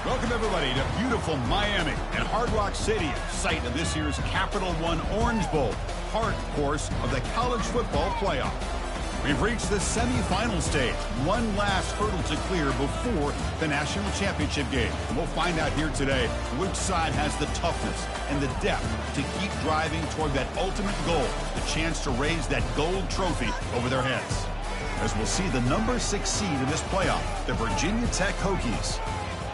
Welcome, everybody, to beautiful Miami and Hard Rock Stadium, site of this year's Capital One Orange Bowl, part, of course, of the college football playoff. We've reached the semifinal stage, one last hurdle to clear before the national championship game. And we'll find out here today which side has the toughness and the depth to keep driving toward that ultimate goal, the chance to raise that gold trophy over their heads. As we'll see the number 6 seed in this playoff, the Virginia Tech Hokies,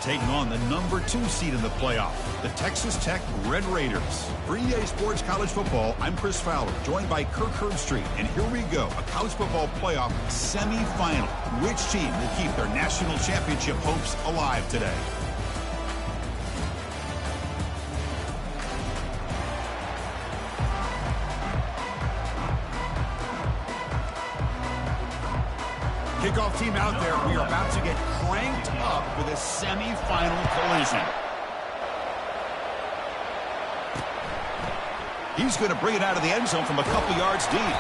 taking on the number 2 seed in the playoff, the Texas Tech Red Raiders. For EA Sports College Football, I'm Chris Fowler, joined by Kirk Herbstreit. And here we go, a college football playoff semifinal. Which team will keep their national championship hopes alive today? Kickoff team out there. We are about to get cranked up with a semifinal collision. He's going to bring it out of the end zone from a couple yards deep.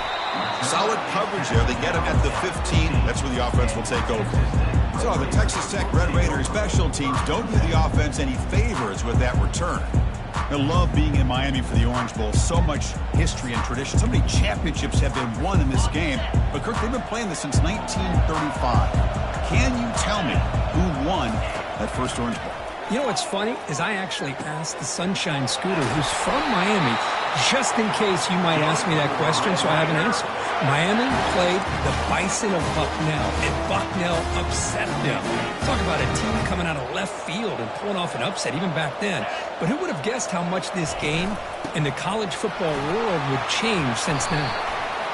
Solid coverage there. They get him at the 15. That's where the offense will take over. So the Texas Tech Red Raiders special teams don't do the offense any favors with that return. I love being in Miami for the Orange Bowl. So much history and tradition. So many championships have been won in this game. But, Kirk, they've been playing this since 1935. Can you tell me who won that first Orange Bowl? You know what's funny is I actually asked the Sunshine Scooter, who's from Miami, just in case you might ask me that question, so I have an answer. Miami played the Bison of Bucknell, and Bucknell upset them. Talk about a team coming out of left field and pulling off an upset even back then. But who would have guessed how much this game in the college football world would change since then?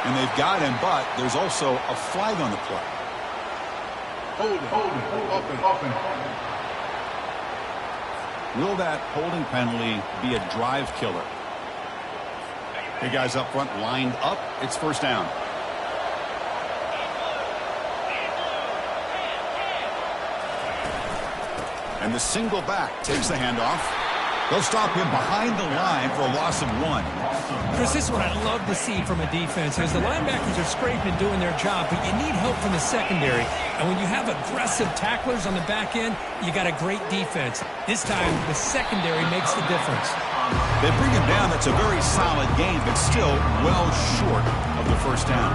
And they've got him, but there's also a flag on the play. Open. Will that holding penalty be a drive killer? Hey, guys up front lined up. It's first down. And the single back takes the handoff. They'll stop him behind the line for a loss of 1. Chris, this is what I love to see from a defense. As the linebackers are scraping and doing their job, but you need help from the secondary. And when you have aggressive tacklers on the back end, you got a great defense. This time, the secondary makes the difference. They bring him down. That's a very solid game, but still well short of the first down.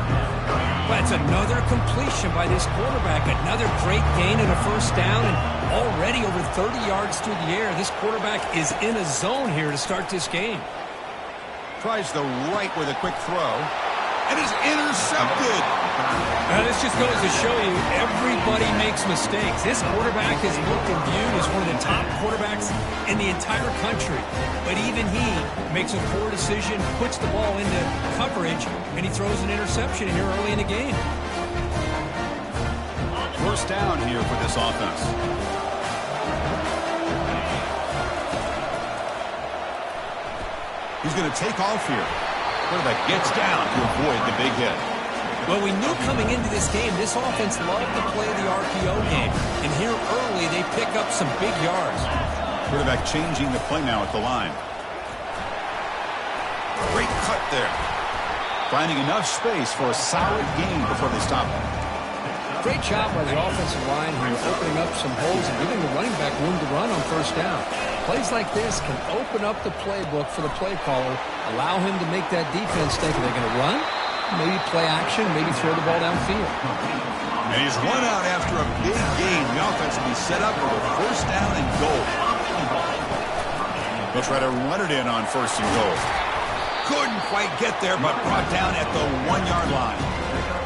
That's another completion by this quarterback. Another great gain in a first down, and already over 30 yards through the air. This quarterback is in a zone here to start this game. Tries the right with a quick throw, and is intercepted. This just goes to show you everybody makes mistakes. This quarterback is looked and viewed as one of the top quarterbacks in the entire country. But even he makes a poor decision, puts the ball into coverage, and he throws an interception here early in the game. First down here for this offense. He's going to take off here. Quarterback gets down to avoid the big hit. Well, we knew coming into this game, this offense loved to play the RPO game. And here early, they pick up some big yards. Quarterback changing the play now at the line. Great cut there. Finding enough space for a solid gain before they stop him. Great job by the offensive line here, opening up some holes and giving the running back room to run on first down. Plays like this can open up the playbook for the play caller, allow him to make that defense think, are they going to run? Maybe play action, maybe throw the ball downfield. And he's run out after a big gain. The offense will be set up for a first down and goal. They'll try to run it in on first and goal. Couldn't quite get there, but brought down at the 1-yard line.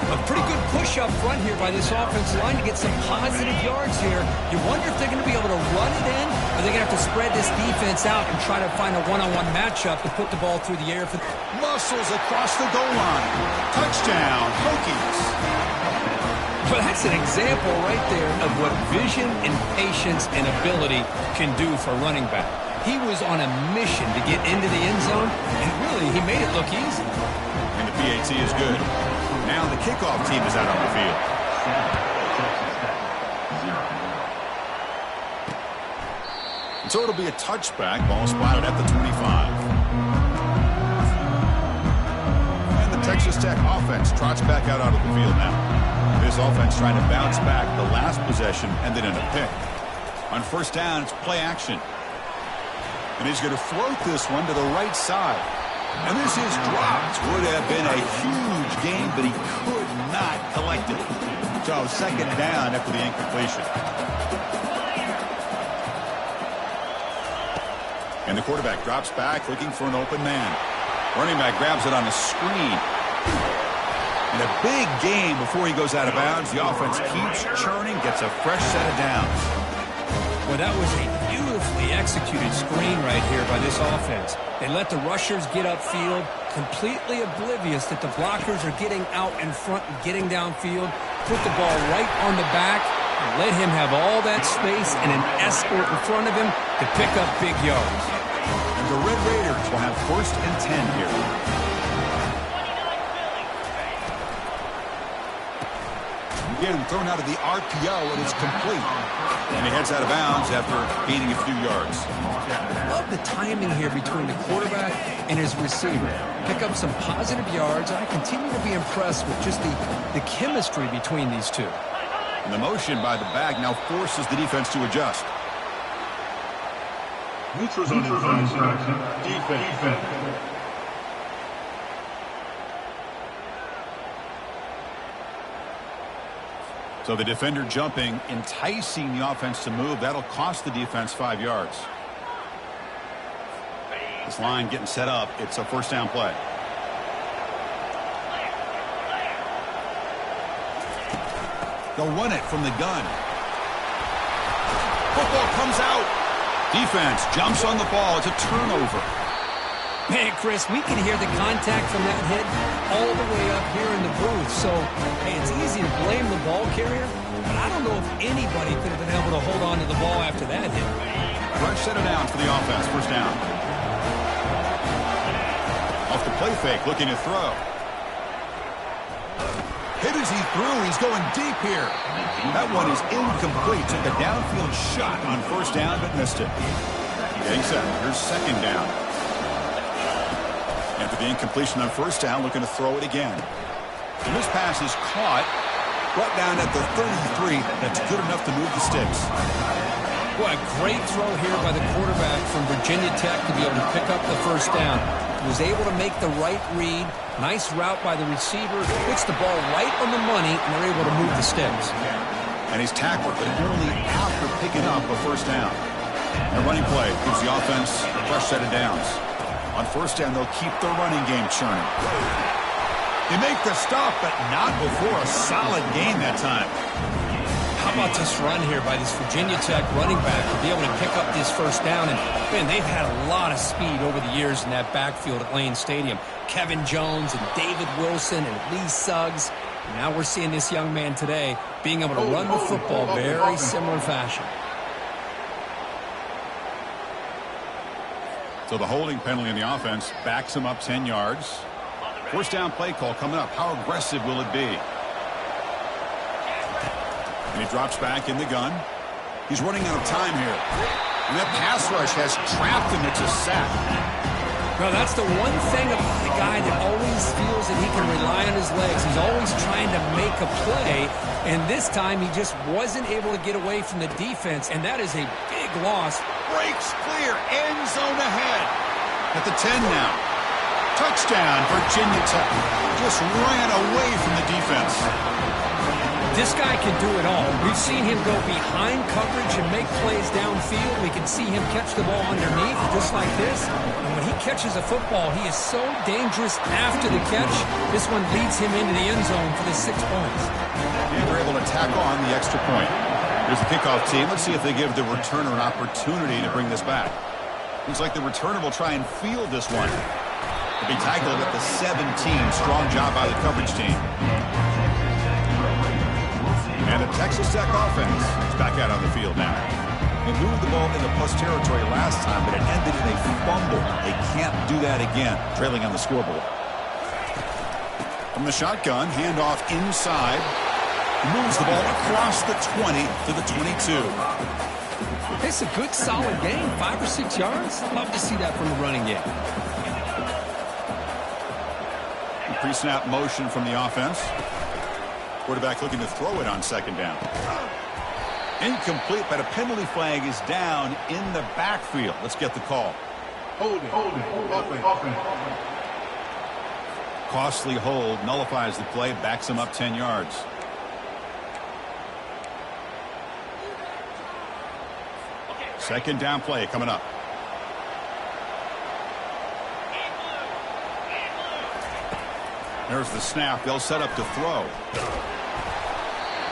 A pretty good push up front here by this offensive line to get some positive yards here. You wonder if they're going to be able to run it in, or they're going to have to spread this defense out and try to find a one-on-one matchup to put the ball through the air. Muscles across the goal line. Touchdown, Hokies. Well, that's an example right there of what vision and patience and ability can do for a running back. He was on a mission to get into the end zone, and really, he made it look easy. And the PAT is good. Now the kickoff team is out on the field. And so it'll be a touchback. Ball spotted at the 25. And the Texas Tech offense trots back out onto the field now. This offense trying to bounce back the last possession and then in a pick. On first down, it's play action. And he's going to float this one to the right side. And this is dropped. Would have been a huge gain, but he could not collect it. So second down after the incompletion. And the quarterback drops back looking for an open man. Running back grabs it on the screen. And a big gain before he goes out of bounds. The offense keeps churning, gets a fresh set of downs. Well, that was a beautifully executed screen right here by this offense. They let the rushers get upfield, completely oblivious that the blockers are getting out in front and getting downfield. Put the ball right on the back and let him have all that space and an escort in front of him to pick up big yards. And the Red Raiders will have first and 10 here. Again, thrown out of the RPO, and it's complete. And he heads out of bounds after gaining a few yards. Love the timing here between the quarterback and his receiver. Pick up some positive yards. I continue to be impressed with just the chemistry between these two. And the motion by the back now forces the defense to adjust. Neutrals on inside. Defense. So the defender jumping, enticing the offense to move. That'll cost the defense 5 yards. This line getting set up. It's a first down play. They'll run it from the gun. Football comes out. Defense jumps on the ball. It's a turnover. Man, Chris, we can hear the contact from that hit all the way up here in the booth. So, hey, it's easy to blame the ball carrier, but I don't know if anybody could have been able to hold on to the ball after that hit. Fresh set of downs for the offense. First down. Off the play fake, looking to throw. Hit as he threw. He's going deep here. That one is incomplete. Took a downfield shot on first down, but missed it. Getting set. Here's second down. After the incompletion on first down, looking to throw it again. And this pass is caught. Brought down at the 33. That's good enough to move the sticks. Boy, a great throw here by the quarterback from Virginia Tech to be able to pick up the first down. He was able to make the right read. Nice route by the receiver. Puts the ball right on the money, and they're able to move the sticks. And he's tackled, but only after picking up a first down. And a running play gives the offense a fresh set of downs. On first down, they'll keep the running game churning. They make the stop, but not before a solid gain that time. How about this run here by this Virginia Tech running back to be able to pick up this first down? And, man, they've had a lot of speed over the years in that backfield at Lane Stadium. Kevin Jones and David Wilson and Lee Suggs. And now we're seeing this young man today being able to run the football very similar fashion. So the holding penalty in the offense backs him up 10 yards. First down play call coming up. How aggressive will it be? And he drops back in the gun. He's running out of time here. And that pass rush has trapped him. It's a sack. Well, that's the one thing about the guy that always feels that he can rely on his legs. He's always trying to make a play. And this time he just wasn't able to get away from the defense. And that is a big loss. Breaks clear. End zone ahead. At the 10 now. Touchdown, Virginia Tech. Just ran away from the defense. This guy can do it all. We've seen him go behind coverage and make plays downfield. We can see him catch the ball underneath, just like this. And when he catches a football, he is so dangerous after the catch. This one leads him into the end zone for the 6 points. And they're able to tack on the extra point. Here's the kickoff team. Let's see if they give the returner an opportunity to bring this back. Looks like the returner will try and field this one. They'll be tackled at the 17. Strong job by the coverage team. And the Texas Tech offense is back out on the field now. They moved the ball into plus territory last time, but it ended in a fumble. They can't do that again, trailing on the scoreboard. From the shotgun, handoff inside. Moves the ball across the 20 to the 22. It's a good, solid game. 5 or 6 yards. Love to see that from the running game. Pre-snap motion from the offense. Quarterback looking to throw it on second down. Incomplete, but a penalty flag is down in the backfield. Let's get the call. Holding. Costly hold, nullifies the play, backs him up 10 yards. Second down play coming up. There's the snap. They'll set up to throw.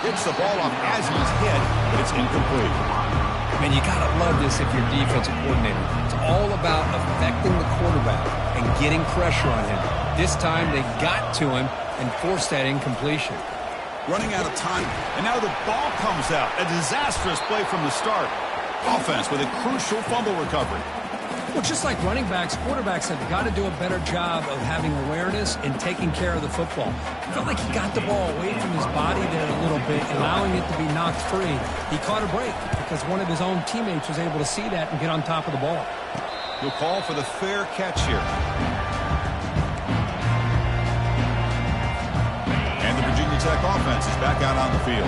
Gets the ball off as he's hit, but it's incomplete. Man, you got to love this if you're defensive coordinator. It's all about affecting the quarterback and getting pressure on him. This time they got to him and forced that incompletion. Running out of time, and now the ball comes out. A disastrous play from the start. Offense with a crucial fumble recovery. Well, just like running backs, quarterbacks have got to do a better job of having awareness and taking care of the football. I felt like he got the ball away from his body there a little bit, allowing it to be knocked free. He caught a break because one of his own teammates was able to see that and get on top of the ball. He'll call for the fair catch here. And the Virginia Tech offense is back out on the field.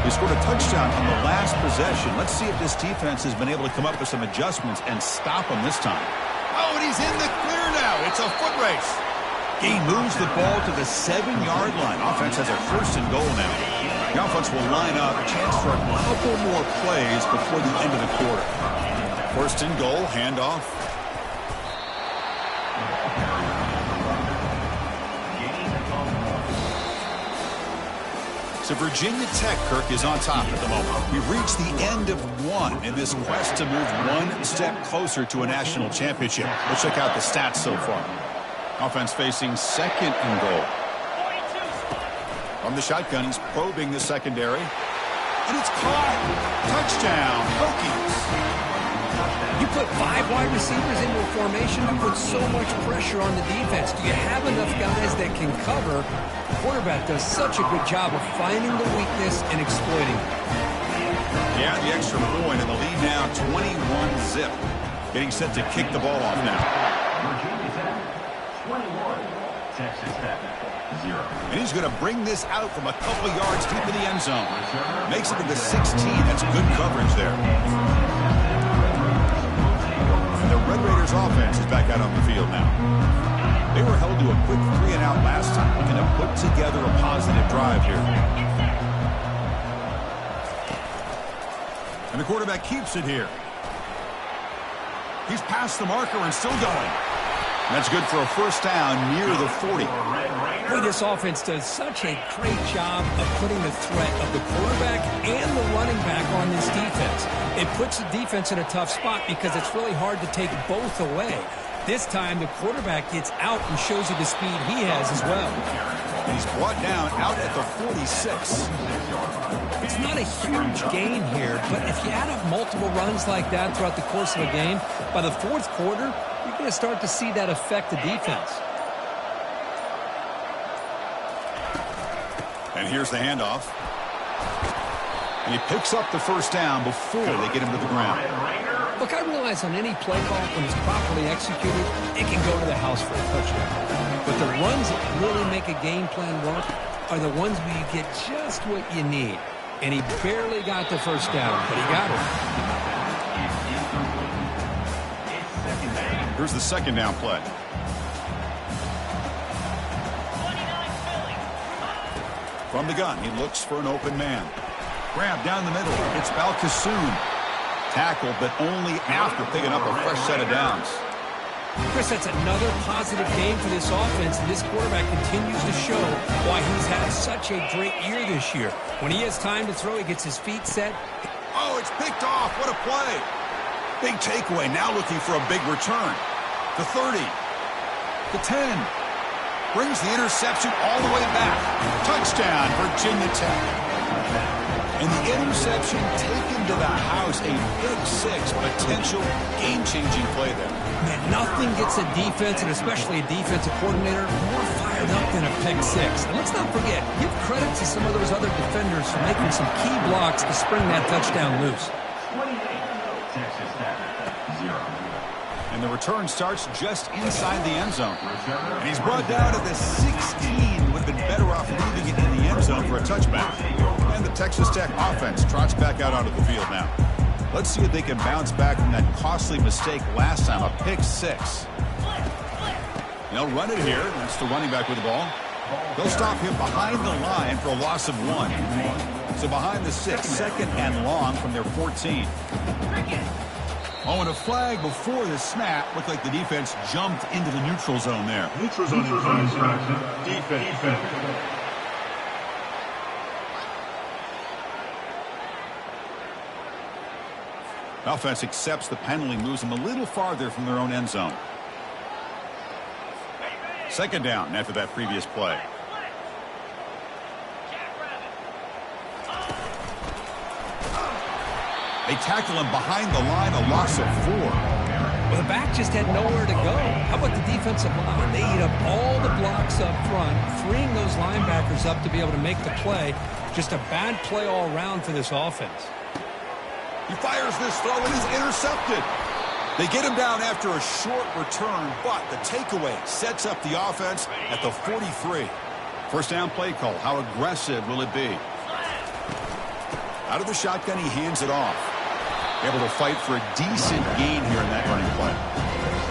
They scored a touchdown on the last possession. Let's see if this defense has been able to come up with some adjustments and stop them this time. Oh, and he's in the clear now. It's a foot race. He moves the ball to the 7-yard line. Offense has a first and goal now. The offense will line up. A chance for a couple more plays before the end of the quarter. First and goal, handoff. So Virginia Tech, Kirk, is on top at the moment. We've reached the end of one in this quest to move one step closer to a national championship. Let's check out the stats so far. Offense facing second and goal. From the shotgun, he's probing the secondary. And it's caught. Touchdown, Hokies. You put 5 wide receivers into a formation, you put so much pressure on the defense. Do you have enough guys that can cover? The quarterback does such a good job of finding the weakness and exploiting it. Yeah, the extra point, and the lead now 21-zip. Getting set to kick the ball off now. Virginia Tech, 21. Texas Tech, 0. And he's going to bring this out from a couple yards deep in the end zone. Makes it to the 16. That's good coverage there. And the Red Raiders offense is back out on the field now. They were held to a quick 3-and-out last time, looking to put together a positive drive here. And the quarterback keeps it here. He's past the marker and still going. And that's good for a first down near the 40. Boy, this offense does such a great job of putting the threat of the quarterback and the running back on this defense. It puts the defense in a tough spot because it's really hard to take both away. This time, the quarterback gets out and shows you the speed he has as well. He's brought down out at the 46. It's not a huge gain here, but if you add up multiple runs like that throughout the course of a game, by the fourth quarter, you're going to start to see that affect the defense. And here's the handoff. And he picks up the first down before they get him to the ground. Look, I realize on any play call, when it's properly executed, it can go to the house for a touchdown. But the runs that really make a game plan work are the ones where you get just what you need. And he barely got the first down, but he got it. Here's the second down play. From the gun, he looks for an open man. Grab down the middle. It's Balkasoon. Tackled, but only after picking up a fresh set of downs. Chris, that's another positive game for this offense, and this quarterback continues to show why he's had such a great year this year. When he has time to throw, he gets his feet set. Oh, it's picked off. What a play. Big takeaway. Now looking for a big return. The 30. The 10. Brings the interception all the way back. Touchdown, Virginia Tech. And the interception taken to the house. A big 6, potential game-changing play there. Man, nothing gets a defense, and especially a defensive coordinator, more fired up than a pick 6. And let's not forget, give credit to some of those other defenders for making some key blocks to spring that touchdown loose. 28. Texas Tech, 0. And the return starts just inside the end zone. And he's brought down to the 16. Would have been better off leaving it in the end zone for a touchback. And And the Texas Tech offense trots back out onto the field now. Let's see if they can bounce back from that costly mistake last time, a pick six. They'll run it here. That's the running back with the ball. They'll stop him behind the line for a loss of 1. So behind the 6, second and long from their 14. Oh, and a flag before the snap. Looked like the defense jumped into the neutral zone there. Neutral zone infraction. Defense. Offense accepts the penalty, moves them a little farther from their own end zone. Second down after that previous play. They tackle him behind the line, a loss of 4. Well, the back just had nowhere to go. How about the defensive line? They eat up all the blocks up front, freeing those linebackers up to be able to make the play. Just a bad play all around for this offense. He fires this throw and is intercepted. They get him down after a short return, but the takeaway sets up the offense at the 43. First down play call. How aggressive will it be? Out of the shotgun, he hands it off. Able to fight for a decent gain here in that running play.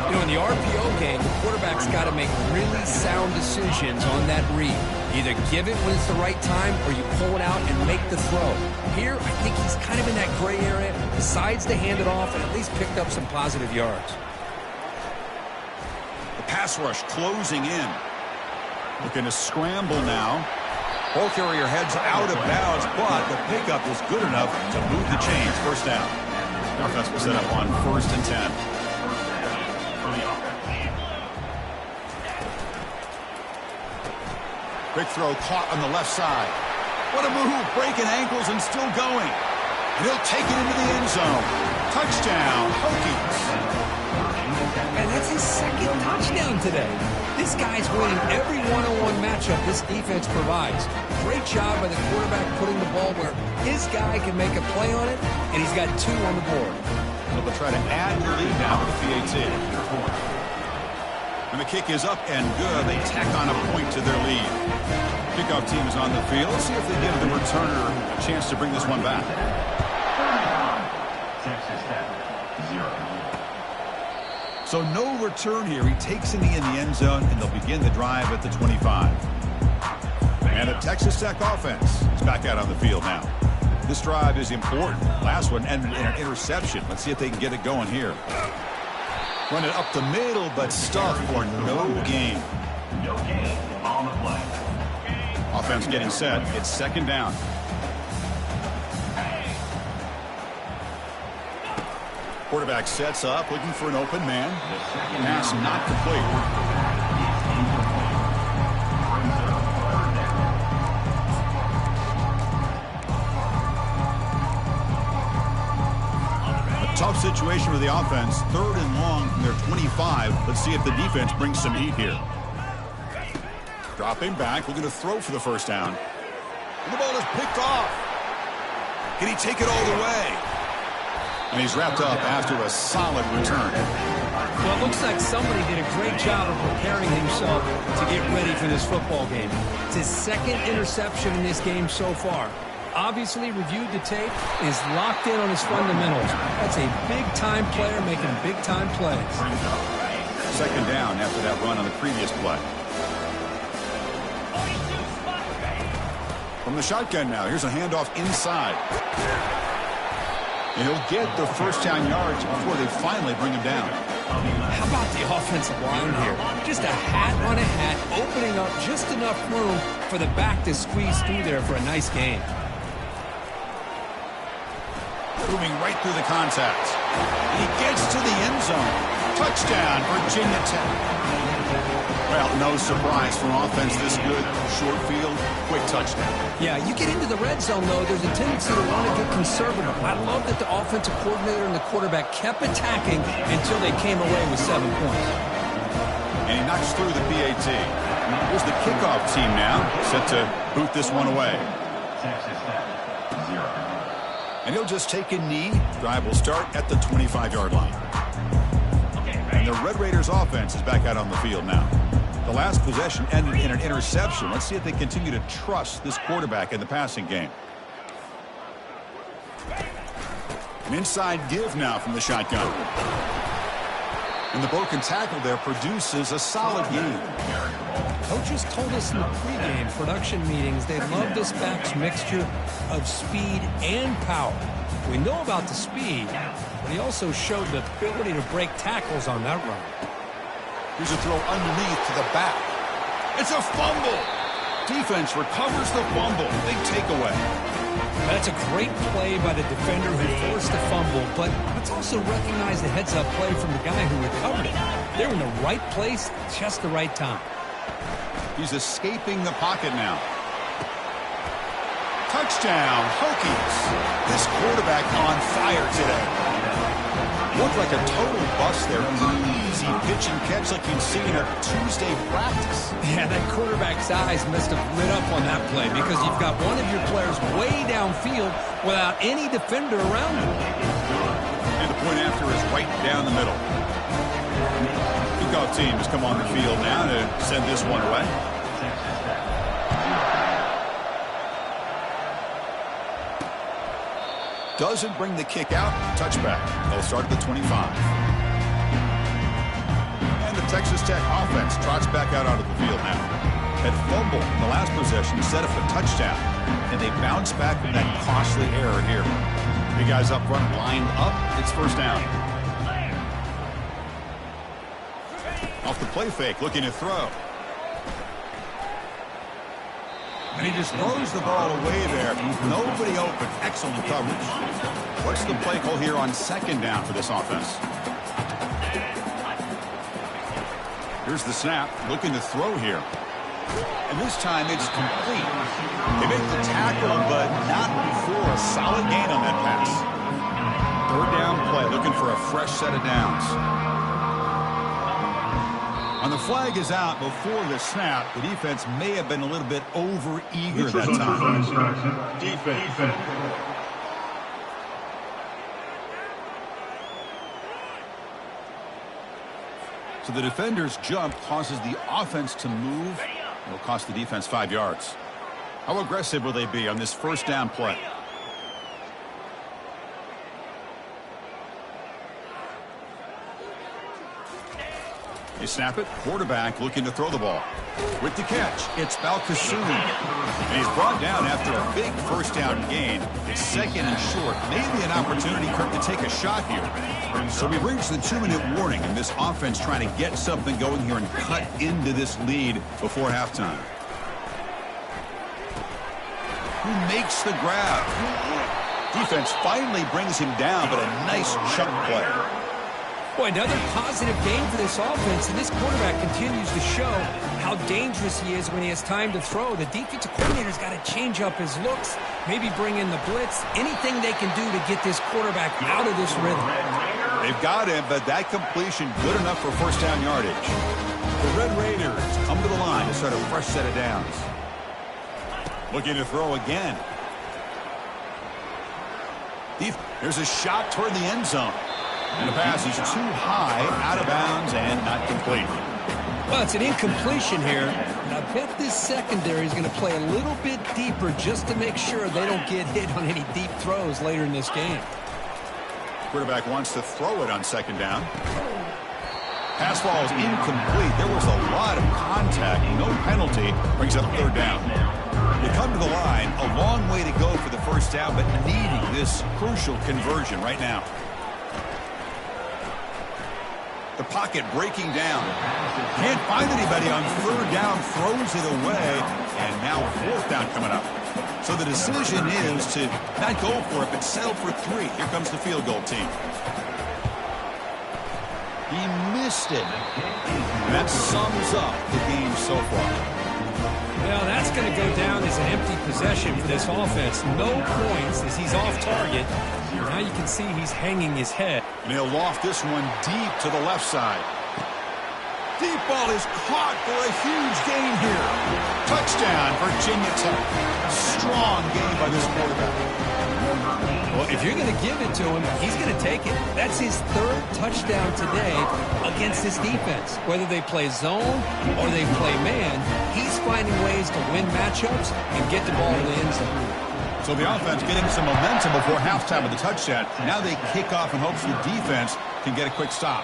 You know, in the RPO game, the quarterback's got to make really sound decisions on that read. Either give it when it's the right time or you pull it out and make the throw. Here, I think he's kind of in that gray area, decides to hand it off and at least picked up some positive yards. The pass rush closing in. Looking to scramble now. Ball carrier heads out of bounds, but the pickup is good enough to move the chains. First down. The offense will set up on 1st and 10. Quick throw caught on the left side. What a move, breaking ankles and still going. And he'll take it into the end zone. Touchdown, Hokies. And that's his second touchdown today. This guy's winning every one-on-one matchup this defense provides. Great job by the quarterback putting the ball where his guy can make a play on it, and he's got 2 on the board. They'll try to add the lead now with the PAT. When the kick is up and good, they tack on a point to their lead. Kickoff team is on the field. Let's see if they give the returner a chance to bring this one back. Texas Tech, 0. So no return here. He takes it in the end zone, and they'll begin the drive at the 25. And the Texas Tech offense is back out on the field now. This drive is important. Last one ended in an interception. Let's see if they can get it going here. Run it up the middle, but stuffed for no gain. No gain on the play. Offense getting set. It's second down. Quarterback sets up, looking for an open man. Pass not complete. A tough situation with the offense. 3rd and long from their 25. Let's see if the defense brings some heat here. Dropping back, looking to throw for the first down. And the ball is picked off. Can he take it all the way? And he's wrapped up after a solid return. Well, it looks like somebody did a great job of preparing himself to get ready for this football game. It's his 2nd interception in this game so far. Obviously reviewed the tape, is locked in on his fundamentals. That's a big-time player making big-time plays. Second down after that run on the previous play. From the shotgun now, here's a handoff inside. And he'll get the first down yards before they finally bring him down. How about the offensive line here? Just a hat on a hat, opening up just enough room for the back to squeeze through there for a nice gain. Moving right through the contact. And he gets to the end zone. Touchdown, Virginia Tech. Well, no surprise for offense this good. Short field, quick touchdown. Yeah, you get into the red zone, though, there's a tendency to want to get conservative. I love that the offensive coordinator and the quarterback kept attacking until they came away with 7 points. And he knocks through the PAT. Here's the kickoff team now, set to boot this one away. Texas Tech, 0. And he'll just take a knee. Drive will start at the 25-yard line. And the Red Raiders offense is back out on the field now. The last possession ended in an interception. Let's see if they continue to trust this quarterback in the passing game. An inside give now from the shotgun. And the broken tackle there produces a solid game. Coaches told us in the pregame production meetings they love this back's mixture of speed and power. We know about the speed, but he also showed the ability to break tackles on that run. Here's a throw underneath to the back. It's a fumble. Defense recovers the fumble. Big takeaway. That's a great play by the defender who forced the fumble, but let's also recognize the heads-up play from the guy who recovered it. They're in the right place, just the right time. He's escaping the pocket now. Touchdown, Hokies. This quarterback on fire today. Looked like a total bust there. Easy pitch and catch like you'd see in a Tuesday practice. Yeah, that quarterback's eyes must have lit up on that play because you've got one of your players way downfield without any defender around him. And the point after is right down the middle. Kickoff team has come on the field now to send this one away. Doesn't bring the kick out. Touchback. They'll start at the 25. And the Texas Tech offense trots back out onto the field now. Had fumbled in the last possession, set up a touchdown. And they bounce back from that costly error here. The guys up front lined up. It's first down. Off the play fake, looking to throw. And he just throws the ball away there. Nobody open. Excellent coverage. What's the play call here on second down for this offense? Here's the snap. Looking to throw here. And this time it's complete. They make the tackle, but not before a solid gain on that pass. Third down play. Looking for a fresh set of downs. And the flag is out before the snap. The defense may have been a little bit over-eager that time. Defense. So the defender's jump causes the offense to move. It'll cost the defense 5 yards. How aggressive will they be on this first down play? They snap it. Quarterback looking to throw the ball. With the catch, it's Balkasoon. And he's brought down after a big first down gain. It's second and short. Maybe an opportunity, Kirk, to take a shot here. So we've reached the 2-minute warning, and this offense trying to get something going here and cut into this lead before halftime. Who makes the grab? Defense finally brings him down, but a nice chunk play. Boy, another positive game for this offense, and this quarterback continues to show how dangerous he is when he has time to throw. The defensive coordinator's got to change up his looks, maybe bring in the blitz, anything they can do to get this quarterback out of this rhythm. They've got him, but that completion good enough for first down yardage. The Red Raiders come to the line to start a fresh set of downs. Looking to throw again. There's a shot toward the end zone. And the pass is too high, out of bounds, and not complete. Well, it's an incompletion here. And I bet this secondary is going to play a little bit deeper just to make sure they don't get hit on any deep throws later in this game. Quarterback wants to throw it on second down. Pass ball is incomplete. There was a lot of contact. No penalty. Brings up third down. They come to the line. A long way to go for the first down, but needing this crucial conversion right now. The pocket breaking down. Can't find anybody on third down. Throws it away. And now fourth down coming up. So the decision is to not go for it, but settle for 3. Here comes the field goal team. He missed it. And that sums up the game so far. Well, that's going to go down as an empty possession for this offense. No points as he's off target. Now you can see he's hanging his head. And he'll loft this one deep to the left side. Deep ball is caught for a huge gain here. Touchdown, Virginia Tech. Strong game by this quarterback. Well, if you're going to give it to him, he's going to take it. That's his 3rd touchdown today against this defense. Whether they play zone or they play man, he's finding ways to win matchups and get the ball in the end zone. So So the offense getting some momentum before halftime with the touchdown. Now they kick off in hopes the defense can get a quick stop.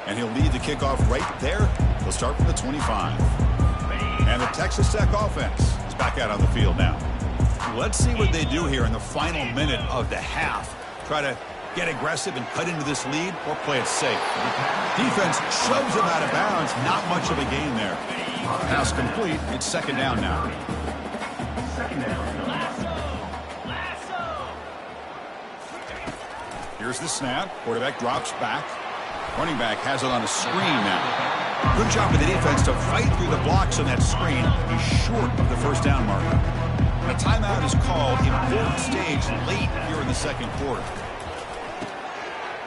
And he'll lead the kickoff right there. They'll start from the 25. And the Texas Tech offense is back out on the field now. Let's see what they do here in the final minute of the half. Try to get aggressive and cut into this lead or play it safe. Defense shoves him out of bounds. Not much of a gain there. Pass complete. It's second down now. Here's the snap. Quarterback drops back. Running back has it on a screen now. Good job with the defense to fight through the blocks on that screen. He's short of the first down marker. And a timeout is called in fourth stage late here in the second quarter.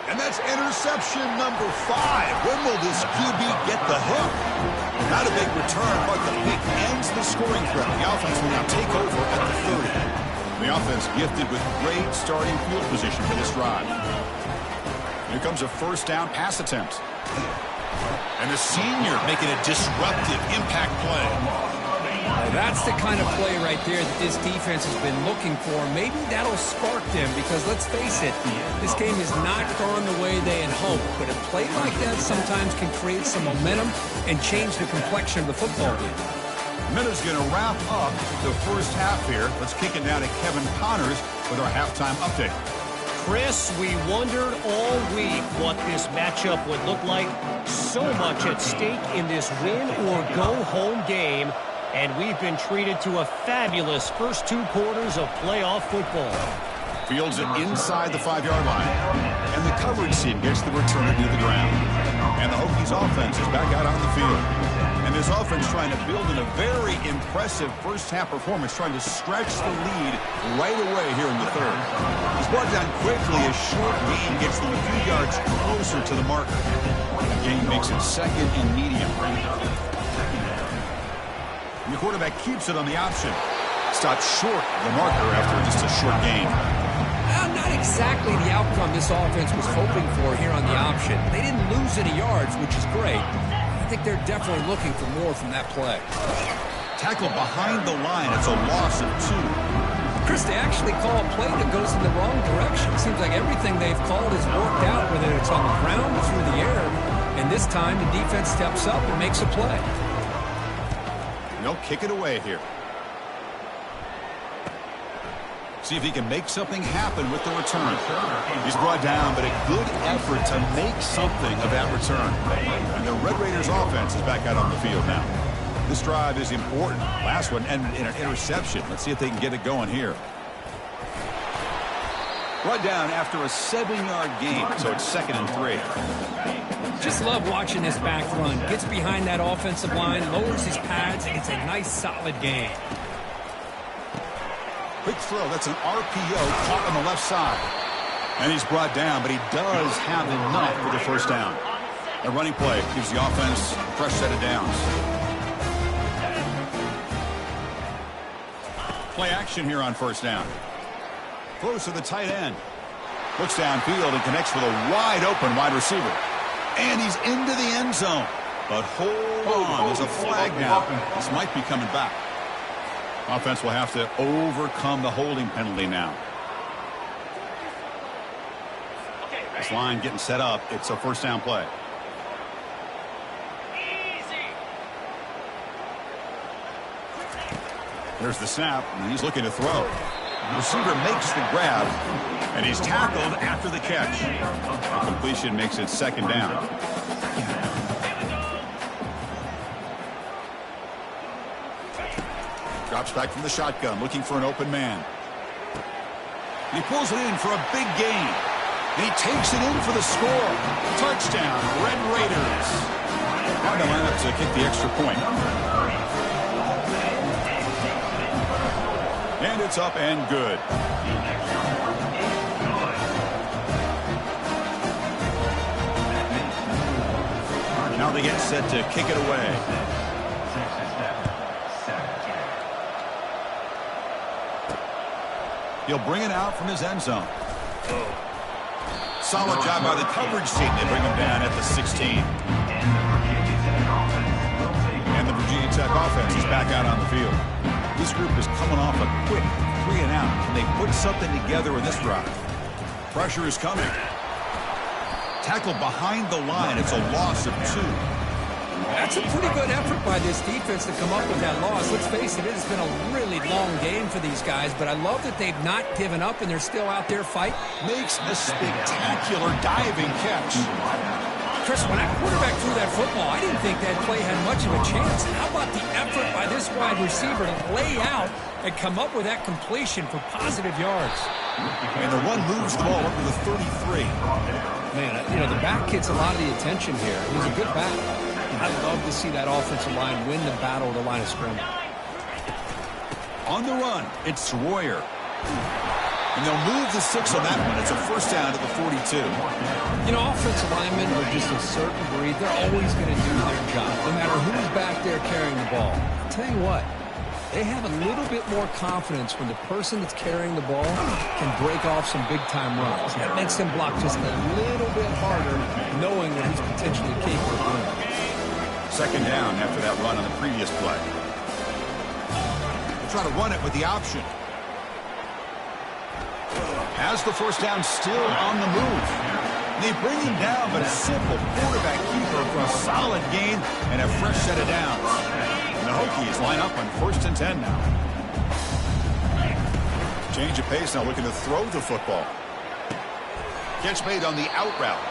And that's interception number 5. When will this QB get the hook? Not a big return, but the pick ends the scoring threat. The offense will now take over at the 30. The offense gifted with great starting field position for this drive. Here comes a first down pass attempt. And the senior making a disruptive impact play. That's the kind of play right there that this defense has been looking for. Maybe that'll spark them because, let's face it, this game has not gone the way they had hoped. But a play like that sometimes can create some momentum and change the complexion of the football game. Minutes going to wrap up the first half here. Let's kick it now to Kevin Connors with our halftime update. Chris, we wondered all week what this matchup would look like. So much at stake in this win-or-go-home game. And we've been treated to a fabulous first 2 quarters of playoff football. Fields it inside the 5-yard line. And the coverage team gets the returner to the ground. And the Hokies offense is back out on the field. And this offense trying to build in a very impressive first-half performance, trying to stretch the lead right away here in the third. He's brought down quickly as short gain gets them a few yards closer to the marker. The gain makes it second and medium. And the quarterback keeps it on the option. Stops short of the marker after just a short gain. Not exactly the outcome this offense was hoping for here on the option. They didn't lose any yards, which is great. I think they're definitely looking for more from that play. Tackled behind the line. It's a loss of 2. Chris, they actually call a play that goes in the wrong direction. Seems like everything they've called has worked out, whether it's on the ground or through the air. And this time, the defense steps up and makes a play. They'll kick it away here. See if he can make something happen with the return. He's brought down, but a good effort to make something of that return. And the Red Raiders offense is back out on the field now. This drive is important. Last one ended in an interception. Let's see if they can get it going here. Brought down after a 7-yard gain, so it's second and 3. Just love watching this back run. Gets behind that offensive line, lowers his pads. It's a nice, solid game. Quick throw. That's an RPO caught on the left side. And he's brought down, but he does have enough for the first down. A running play gives the offense a fresh set of downs. Play action here on first down. Throws to the tight end. Looks downfield and connects with a wide-open wide receiver. And he's into the end zone. But hold on. There's a flag now. This might be coming back. Offense will have to overcome the holding penalty now. This line getting set up. It's a first down play. There's the snap, and he's looking to throw. The receiver makes the grab, and he's tackled after the catch. The completion makes it second down. Drops back from the shotgun, looking for an open man. He pulls it in for a big gain. And he takes it in for the score. Touchdown, Red Raiders. Now they line up to kick the extra point. And it's up and good. Now they get set to kick it away. He'll bring it out from his end zone. Solid job by the coverage team. They bring him down at the 16. And the Virginia Tech offense is back out on the field. This group is coming off a quick 3 and out. Can they put something together in this drive? Pressure is coming. Tackled behind the line. It's a loss of 2. That's a pretty good effort by this defense to come up with that loss. Let's face it, it's been a really long game for these guys, but I love that they've not given up and they're still out there fighting. Makes a spectacular diving catch. Chris, when that quarterback threw that football, I didn't think that play had much of a chance. How about the effort by this wide receiver to lay out and come up with that completion for positive yards? And the run moves the ball up to the 33. Man, the back gets a lot of the attention here. It was a good back. I'd love to see that offensive line win the battle of the line of scrimmage. On the run, it's Royer. And they'll move the 6 on that one. It's a first down at the 42. Offensive linemen are just a certain breed. They're always going to do their job, no matter who's back there carrying the ball. I'll tell you what, they have a little bit more confidence when the person that's carrying the ball can break off some big-time runs. That makes them block just a little bit harder, knowing that he's potentially capable of doing it. Second down after that run on the previous play. They'll try to run it with the option. Has the first down, still on the move. They bring him down, but a simple quarterback keeper for a solid gain and a fresh set of downs. And the Hokies line up on 1st and 10 now. Change of pace now, looking to throw the football. Catch made on the out route.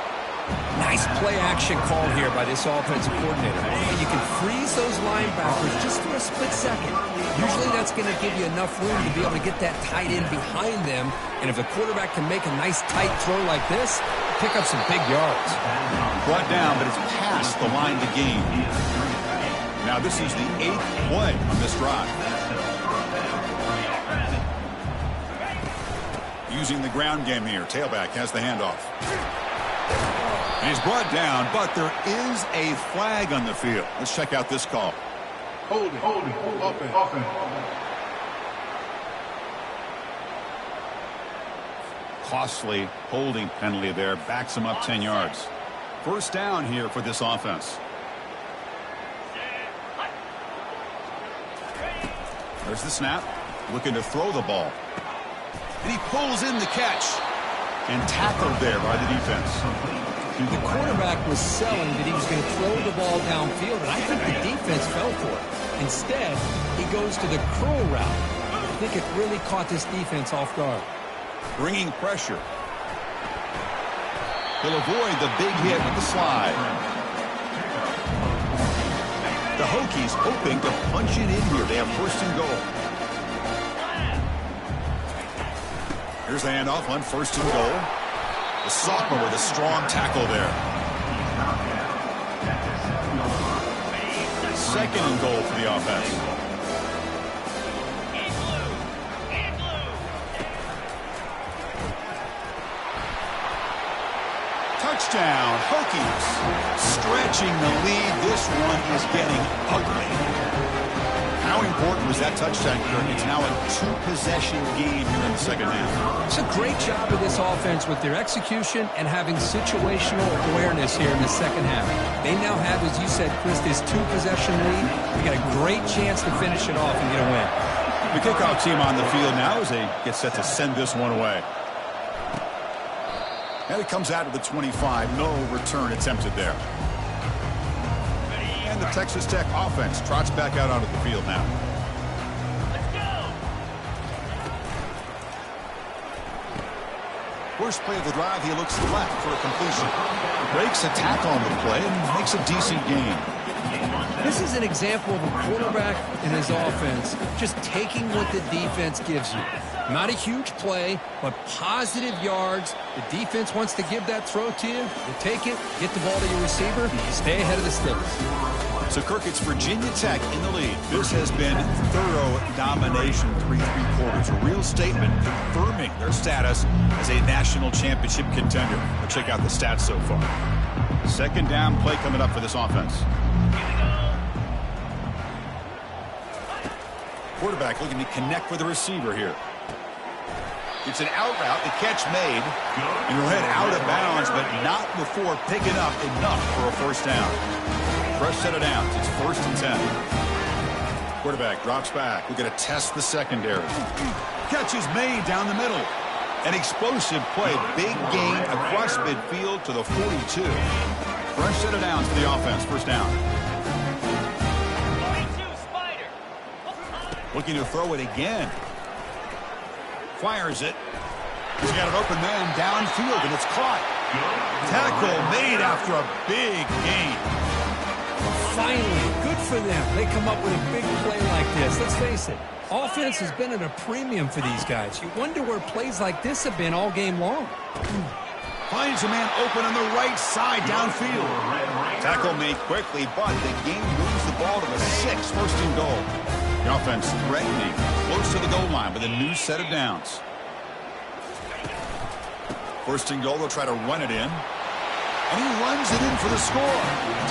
Nice play action call here by this offensive coordinator. You can freeze those linebackers just for a split second. Usually that's going to give you enough room to be able to get that tight end behind them. And if the quarterback can make a nice tight throw like this, pick up some big yards. Brought down, but it's past the line to gain. Now this is the 8th play on this drive. Using the ground game here. Tailback has the handoff. And he's brought down, but there is a flag on the field. Let's check out this call. Hold it. Offense. Costly holding penalty there. Backs him up 10 yards. First down here for this offense. There's the snap. Looking to throw the ball. And he pulls in the catch. And tackled there by the defense. The quarterback was selling that he was going to throw the ball downfield, and I think the defense fell for it. Instead, he goes to the curl route. I think it really caught this defense off guard. Bringing pressure. He'll avoid the big hit with the slide. The Hokies hoping to punch it in here. They have 1st and goal. Here's the handoff on 1st and goal. The sophomore with a strong tackle there. 2nd and goal for the offense. Touchdown, Hokies. Stretching the lead. This one is getting ugly. How important was that touchdown, Kirk? It's now a 2-possession game here in the second half. It's a great job of this offense with their execution and having situational awareness here in the second half. They now have, as you said, Chris, this 2-possession lead. We got a great chance to finish it off and get a win. The kickoff team on the field now as they get set to send this one away. And it comes out of the 25. No return attempted there. And the Texas Tech offense trots back out onto the field now. First play of the drive, he looks left for a completion. Breaks a tackle on the play and makes a decent gain. This is an example of a quarterback and his offense just taking what the defense gives you. Not a huge play, but positive yards. The defense wants to give that throw to you. You take it, get the ball to your receiver, stay ahead of the sticks. So, Kirk, it's Virginia Tech in the lead. This has been thorough domination, 3/3 quarters. A real statement confirming their status as a national championship contender. Let's check out the stats so far. Second down play coming up for this offense. Quarterback looking to connect with the receiver here. It's an out route, the catch made, and he'll head out of bounds, but not before picking up enough for a first down. Fresh set of downs. It's 1st and 10. Quarterback drops back. We're going to test the secondary. Catch is made down the middle. An explosive play. Big gain across midfield to the 42. Fresh set of downs for the offense. First down. 42 Spider. Looking to throw it again. Fires it. He's got an open man downfield, and it's caught. Tackle made after a big gain. Finally, good for them. They come up with a big play like this. Let's face it, offense has been at a premium for these guys. You wonder where plays like this have been all game long. Finds a man open on the right side downfield. Tackle made quickly, but the game moves the ball to the 6, first and goal. The offense threatening, close to the goal line with a new set of downs. First and goal, they'll try to run it in. And he runs it in for the score.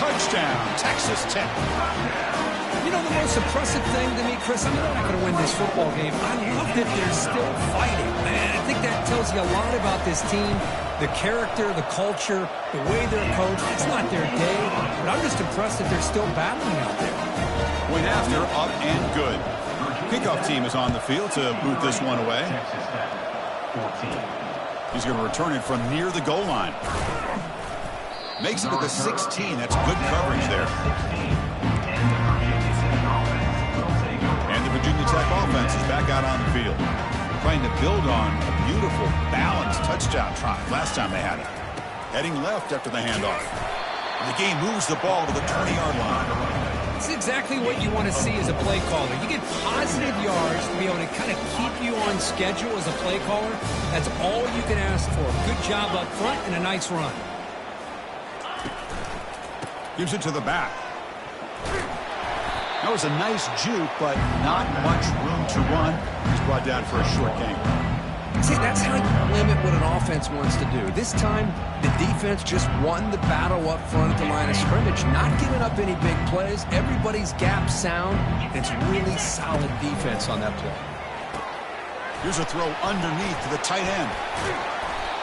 Touchdown, Texas Tech. You know, the most impressive thing to me, Chris, I mean, they're not going to win this football game. I love that they're still fighting, man. I think that tells you a lot about this team, the character, the culture, the way they're coached. It's not their day, but I'm just impressed that they're still battling out there. Point after, up and good. Kickoff team is on the field to boot this one away. He's going to return it from near the goal line. Makes it to the 16. That's good coverage there. And the Virginia Tech offense is back out on the field, trying to build on a beautiful, balanced touchdown drive last time they had it. Heading left after the handoff. The game moves the ball to the 20-yard line. It's exactly what you want to see as a play caller. You get positive yards to be able to kind of keep you on schedule as a play caller. That's all you can ask for. Good job up front and a nice run. Gives it to the back. That was a nice juke, but not much room to run. He's brought down for a short gain. See, that's how you limit what an offense wants to do. This time, the defense just won the battle up front at the line of scrimmage, not giving up any big plays. Everybody's gap sound. It's really solid defense on that play. Here's a throw underneath to the tight end.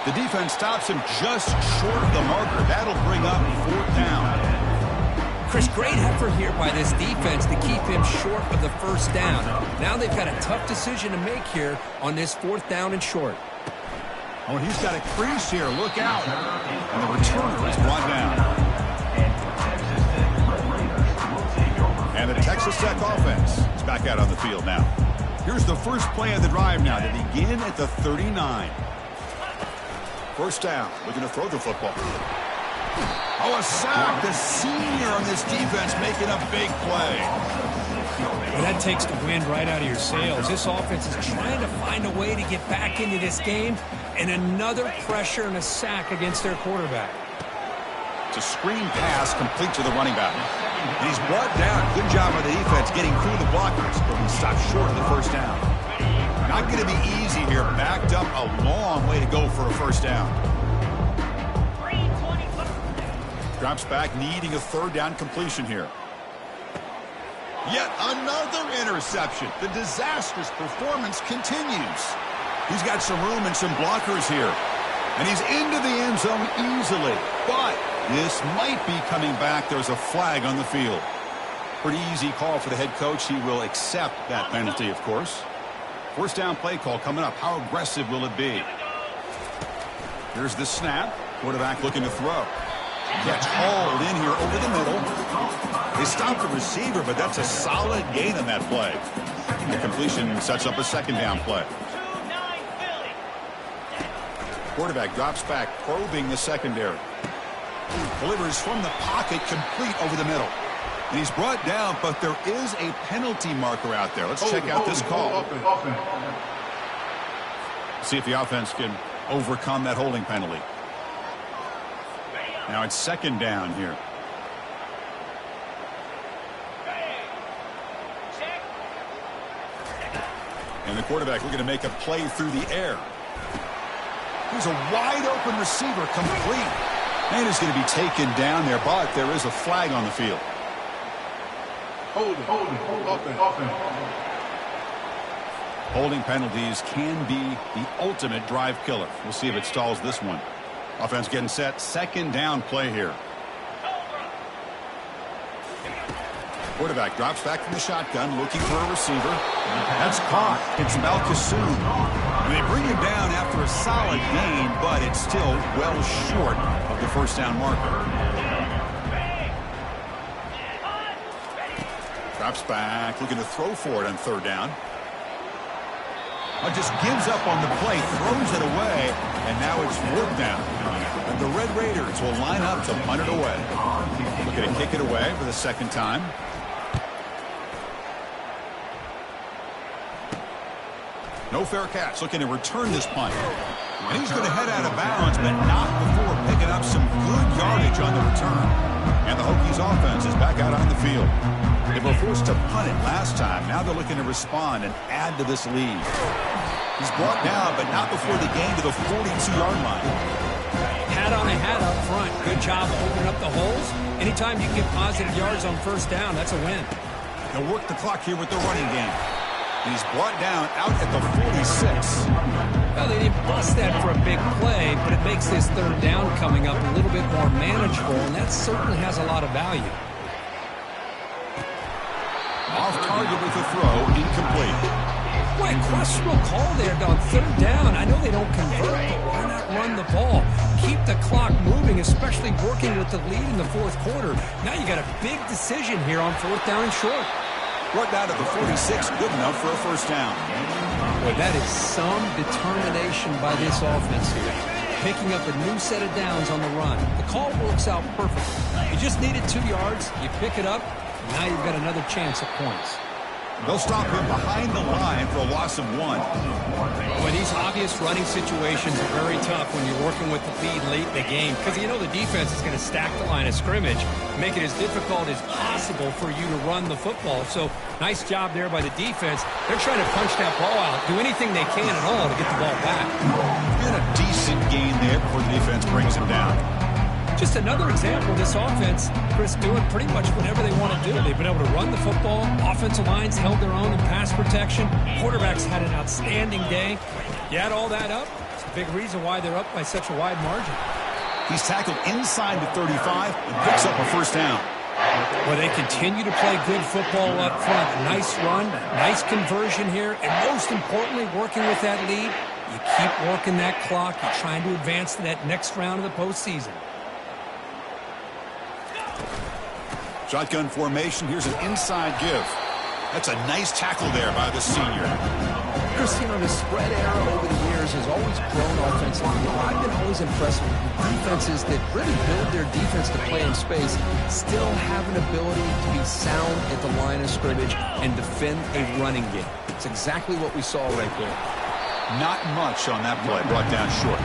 The defense stops him just short of the marker. That'll bring up 4th down. Chris, great effort here by this defense to keep him short of the first down. Now they've got a tough decision to make here on this 4th down and short. Oh, and he's got a crease here. Look out. And the returner is brought down. And the Texas Tech offense is back out on the field now. Here's the first play of the drive now to begin at the 39. First down. Looking to throw the football. Oh, a sack. The senior on this defense making a big play. Well, that takes the wind right out of your sails. This offense is trying to find a way to get back into this game, and another pressure and a sack against their quarterback. It's a screen pass complete to the running back. And he's brought down. Good job by the defense getting through the blockers, but he stopped short of the first down. Not going to be easy here. Backed up a long way to go for a first down. Drops back, needing a 3rd down completion here. Yet another interception. The disastrous performance continues. He's got some room and some blockers here. And he's into the end zone easily. But this might be coming back. There's a flag on the field. Pretty easy call for the head coach. He will accept that penalty, of course. First down play call coming up. How aggressive will it be? Here's the snap. Quarterback looking to throw. Gets hauled in here over the middle. They stopped the receiver, but that's a solid gain on that play. The completion sets up a 2nd down play. Quarterback drops back, probing the secondary. Delivers from the pocket, complete over the middle. And he's brought down, but there is a penalty marker out there. Let's check out this call. See if the offense can overcome that holding penalty. Now it's 2nd down here. And the quarterback looking to make a play through the air. There's a wide open receiver, complete. And is going to be taken down there, but there is a flag on the field. Holding penalties can be the ultimate drive killer. We'll see if it stalls this one. Offense getting set. 2nd down play here. Quarterback drops back from the shotgun, looking for a receiver. That's caught. It's Malcasoon. And they bring him down after a solid gain, but it's still well short of the first down marker. Drops back, looking to throw for it on third down. Just gives up on the play, throws it away, and now it's fourth down. And the Red Raiders will line up to punt it away. Looking to kick it away for the second time. No fair catch, looking to return this punt. And he's going to head out of bounds, but not before picking up some good yardage on the return. And the Hokies offense is back out on the field. They were forced to punt it last time. Now they're looking to respond and add to this lead. He's brought down, but not before the gain to the 42-yard line. Hat on a hat up front. Good job opening up the holes. Anytime you can get positive yards on first down, that's a win. They'll work the clock here with the running game. And he's brought down out at the 46. Well, they didn't bust that for a big play, but it makes this third down coming up a little bit more manageable, and that certainly has a lot of value. Off target with a throw, incomplete. Boy, a questionable call there on third down. I know they don't convert, but why not run the ball? Keep the clock moving, especially working with the lead in the fourth quarter. Now you got a big decision here on fourth down and short. Brought down to the 46, good enough for a first down. Boy, that is some determination by this offense here. Picking up a new set of downs on the run. The call works out perfectly. You just needed 2 yards, you pick it up, now you've got another chance at points. They'll stop him behind the line for a loss of 1. Well, these obvious running situations are very tough when you're working with the lead late in the game because you know the defense is going to stack the line of scrimmage, make it as difficult as possible for you to run the football. So nice job there by the defense. They're trying to punch that ball out, do anything they can at all to get the ball back. And a decent gain there before the defense brings him down. Just another example of this offense, Chris, doing pretty much whatever they want to do. They've been able to run the football. Offensive lines held their own in pass protection. Quarterbacks had an outstanding day. You add all that up, it's a big reason why they're up by such a wide margin. He's tackled inside the 35 and picks up a first down. Well, they continue to play good football up front. Nice run, nice conversion here, and most importantly, working with that lead, you keep working that clock. You're trying to advance to that next round of the postseason. Shotgun formation. Here's an inside give. That's a nice tackle there by the senior. Chris, you know, the spread era over the years has always grown offensively. I've been always impressed with defenses that really build their defense to play in space, still have an ability to be sound at the line of scrimmage and defend a running game. It's exactly what we saw right there. Not much on that play. Brought down short.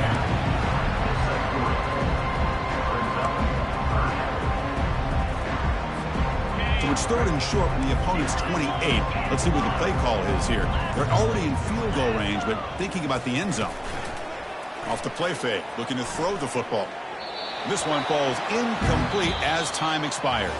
So it's third and short from the opponent's 28. Let's see what the play call is here. They're already in field goal range, but thinking about the end zone. Off the play fake, looking to throw the football. This one falls incomplete as time expires.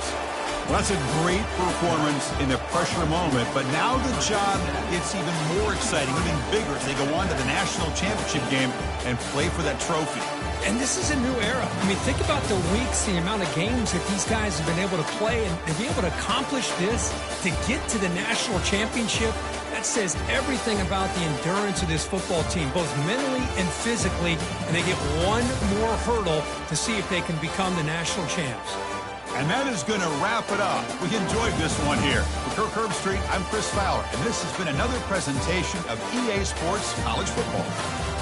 Well, that's a great performance in the pressure moment, but now the job gets even more exciting, even bigger as they go on to the national championship game and play for that trophy. And this is a new era. I mean, think about the weeks, the amount of games that these guys have been able to play, and to be able to accomplish this, to get to the national championship, that says everything about the endurance of this football team, both mentally and physically, and they get one more hurdle to see if they can become the national champs. And that is going to wrap it up. We enjoyed this one here. For Kirk Herbstreit, I'm Chris Fowler, and this has been another presentation of EA Sports College Football.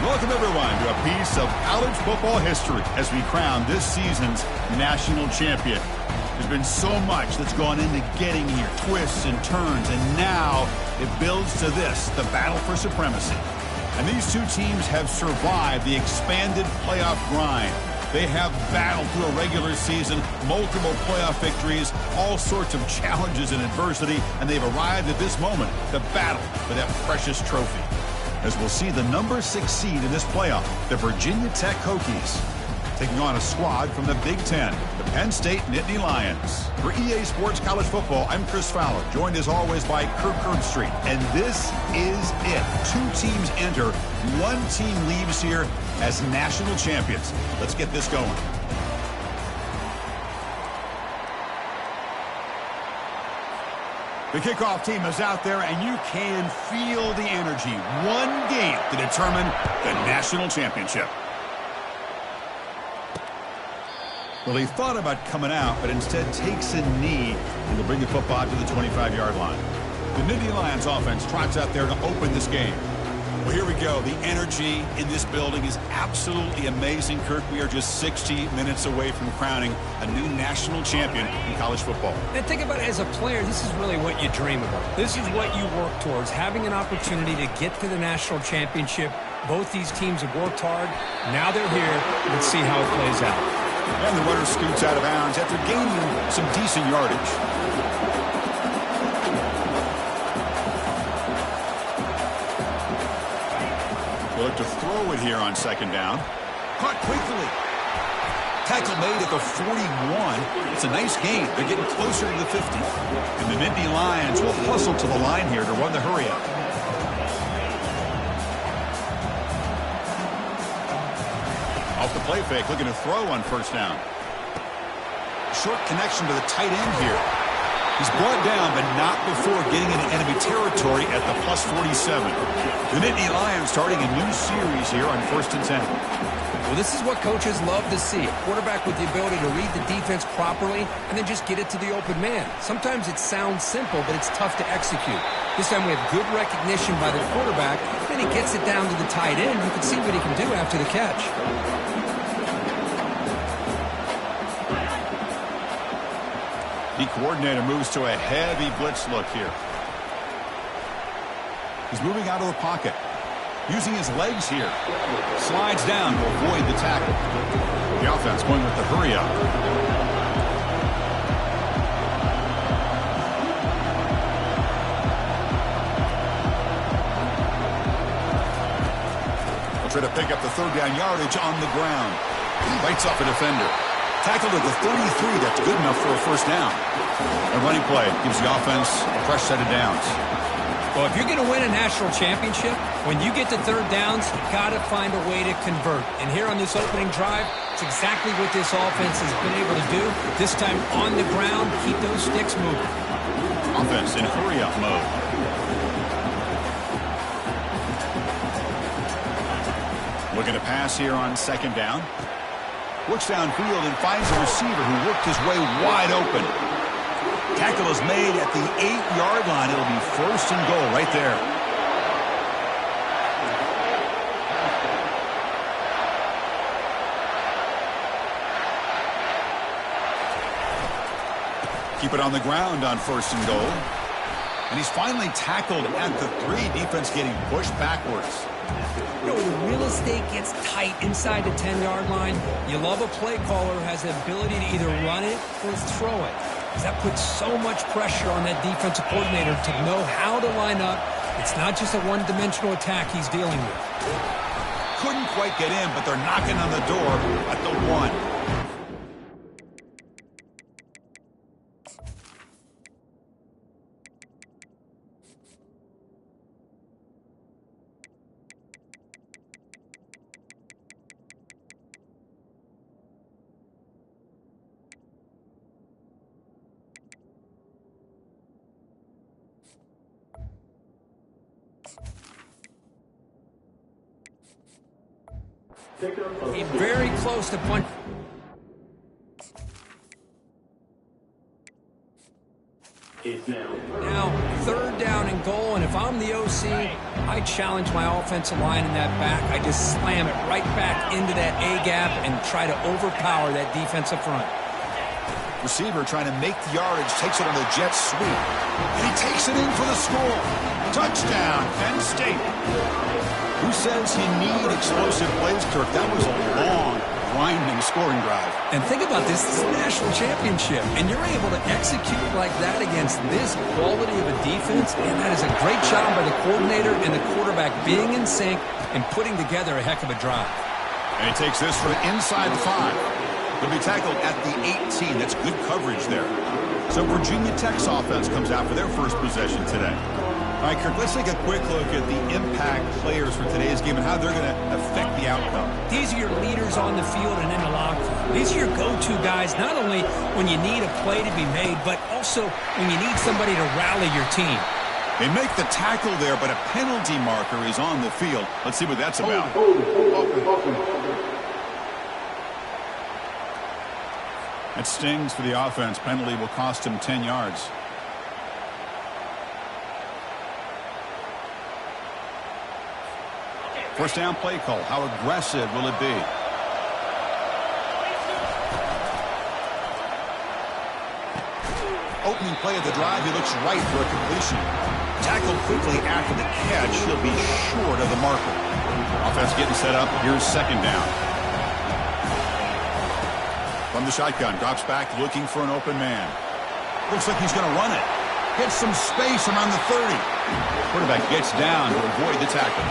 Welcome, everyone, to a piece of college football history as we crown this season's national champion. There's been so much that's gone into getting here, twists and turns, and now it builds to this, the battle for supremacy. And these two teams have survived the expanded playoff grind. They have battled through a regular season, multiple playoff victories, all sorts of challenges and adversity, and they've arrived at this moment, the battle for that precious trophy. As we'll see the number 6 seed in this playoff, the Virginia Tech Hokies, taking on a squad from the Big Ten, the Penn State Nittany Lions. For EA Sports College Football, I'm Chris Fowler, joined as always by Kirk Herbstreit. And this is it. 2 teams enter, 1 team leaves here as national champions. Let's get this going. The kickoff team is out there, and you can feel the energy. 1 game to determine the national championship. Well, he thought about coming out, but instead takes a knee and will bring the football to the 25-yard line. The Nittany Lions offense trots out there to open this game. Well, here we go. The energy in this building is absolutely amazing, Kirk. We are just 60 minutes away from crowning a new national champion in college football. And think about it, as a player, this is really what you dream about. This is what you work towards, having an opportunity to get to the national championship. Both these teams have worked hard. Now they're here. Let's see how it plays out. And the runner scoots out of bounds after gaining some decent yardage. We'll look to throw it here on 2nd down. Caught quickly. Tackle made at the 41. It's a nice gain. They're getting closer to the 50. And the Nittany Lions will hustle to the line here to run the hurry up. Off the play fake, looking to throw on 1st down. Short connection to the tight end here. He's brought down, but not before getting into enemy territory at the +47. The Nittany Lions starting a new series here on 1st and 10. Well, this is what coaches love to see. A quarterback with the ability to read the defense properly and then just get it to the open man. Sometimes it sounds simple, but it's tough to execute. This time we have good recognition by the quarterback. Then he gets it down to the tight end. You can see what he can do after the catch. The coordinator moves to a heavy blitz look here. He's moving out of the pocket. Using his legs here. Slides down to avoid the tackle. The offense going with the hurry up. They'll try to pick up the 3rd down yardage on the ground. He bites off a defender. Tackled at the 33. That's good enough for a 1st down. A running play gives the offense a fresh set of downs. Well, if you're going to win a national championship, when you get to 3rd downs, you've got to find a way to convert. And here on this opening drive, it's exactly what this offense has been able to do. This time on the ground, keep those sticks moving. Offense in hurry-up mode. Looking to pass here on 2nd down. Looks downfield and finds a receiver who worked his way wide open. Tackle is made at the 8-yard line. It'll be 1st and goal right there. Keep it on the ground on 1st and goal. And he's finally tackled at the 3. Defense getting pushed backwards. You know, when the real estate gets tight inside the 10-yard line, you love a play caller who has the ability to either run it or throw it. Because that puts so much pressure on that defensive coordinator to know how to line up. It's not just a one-dimensional attack he's dealing with. Couldn't quite get in, but they're knocking on the door at the 1. He's very close to punch. Now, third down and goal, and if I'm the OC, I challenge my offensive line in that back. I just slam it right back into that A-gap and try to overpower that defensive front. Receiver trying to make the yardage, takes it on the jet sweep. And he takes it in for the score. Touchdown, Penn State. Who says you need explosive plays, Kirk? That was a long, grinding scoring drive. And think about this is a national championship, and you're able to execute like that against this quality of a defense, and that is a great job by the coordinator and the quarterback being in sync and putting together a heck of a drive. And he takes this from inside the 5. He'll be tackled at the 18. That's good coverage there. So Virginia Tech's offense comes out for their first possession today. All right, Kirk, let's take a quick look at the impact players for today's game and how they're going to affect the outcome. These are your leaders on the field and in the locker room. These are your go-to guys, not only when you need a play to be made, but also when you need somebody to rally your team. They make the tackle there, but a penalty marker is on the field. Let's see what that's about. That stings for the offense. Penalty will cost him 10 yards. First down play call. How aggressive will it be? Opening play of the drive. He looks right for a completion. Tackled quickly after the catch. He'll be short of the marker. Offense getting set up. Here's second down. From the shotgun, drops back looking for an open man. Looks like he's going to run it. Gets some space around the 30. Quarterback gets down to avoid the tackle.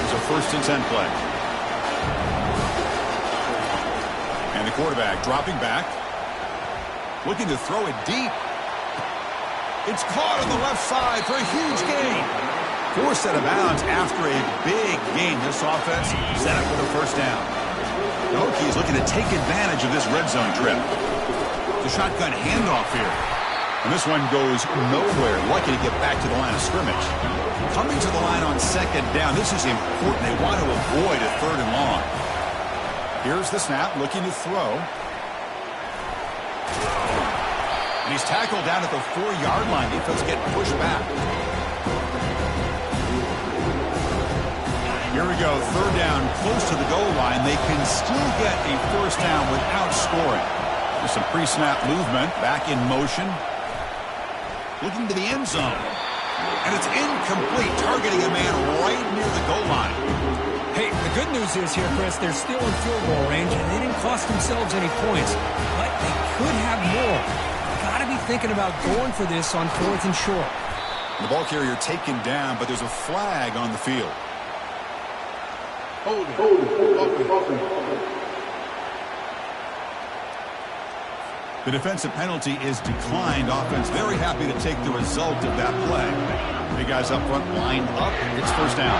It's a 1st and 10 play. And the quarterback dropping back. Looking to throw it deep. It's caught on the left side for a huge gain. Forced out of bounds after a big gain. This offense set up with a first down. The Hokies looking to take advantage of this red zone trip. The shotgun handoff here. And this one goes nowhere. Lucky to get back to the line of scrimmage. Coming to the line on second down. This is important. They want to avoid a 3rd and long. Here's the snap. Looking to throw. And he's tackled down at the 4-yard line. Defense getting pushed back. Here we go, 3rd down, close to the goal line. They can still get a first down without scoring. There's some pre-snap movement, back in motion. Looking to the end zone. And it's incomplete, targeting a man right near the goal line. Hey, the good news is here, Chris, they're still in field goal range, and they didn't cost themselves any points. But they could have more. Got to be thinking about going for this on 4th and short. The ball carrier taken down, but there's a flag on the field. Hold it. The defensive penalty is declined. Offense very happy to take the result of that play. Big guys up front lined up. It's first down.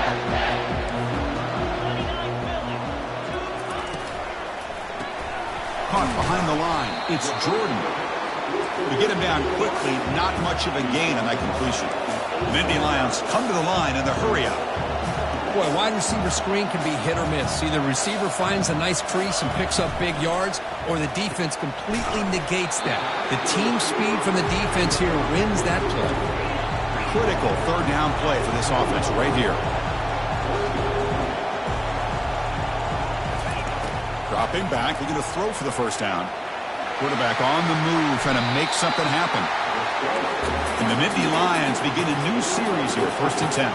Caught behind the line. It's Jordan. To get him down quickly, not much of a gain on that completion. The Nittany Lions come to the line in the hurry up. Boy, wide receiver screen can be hit or miss. Either receiver finds a nice crease and picks up big yards, or the defense completely negates that. The team speed from the defense here wins that play. Critical 3rd down play for this offense right here. Dropping back, looking to throw for the first down. Quarterback on the move, trying to make something happen. And the Nittany Lions begin a new series here, 1st and 10.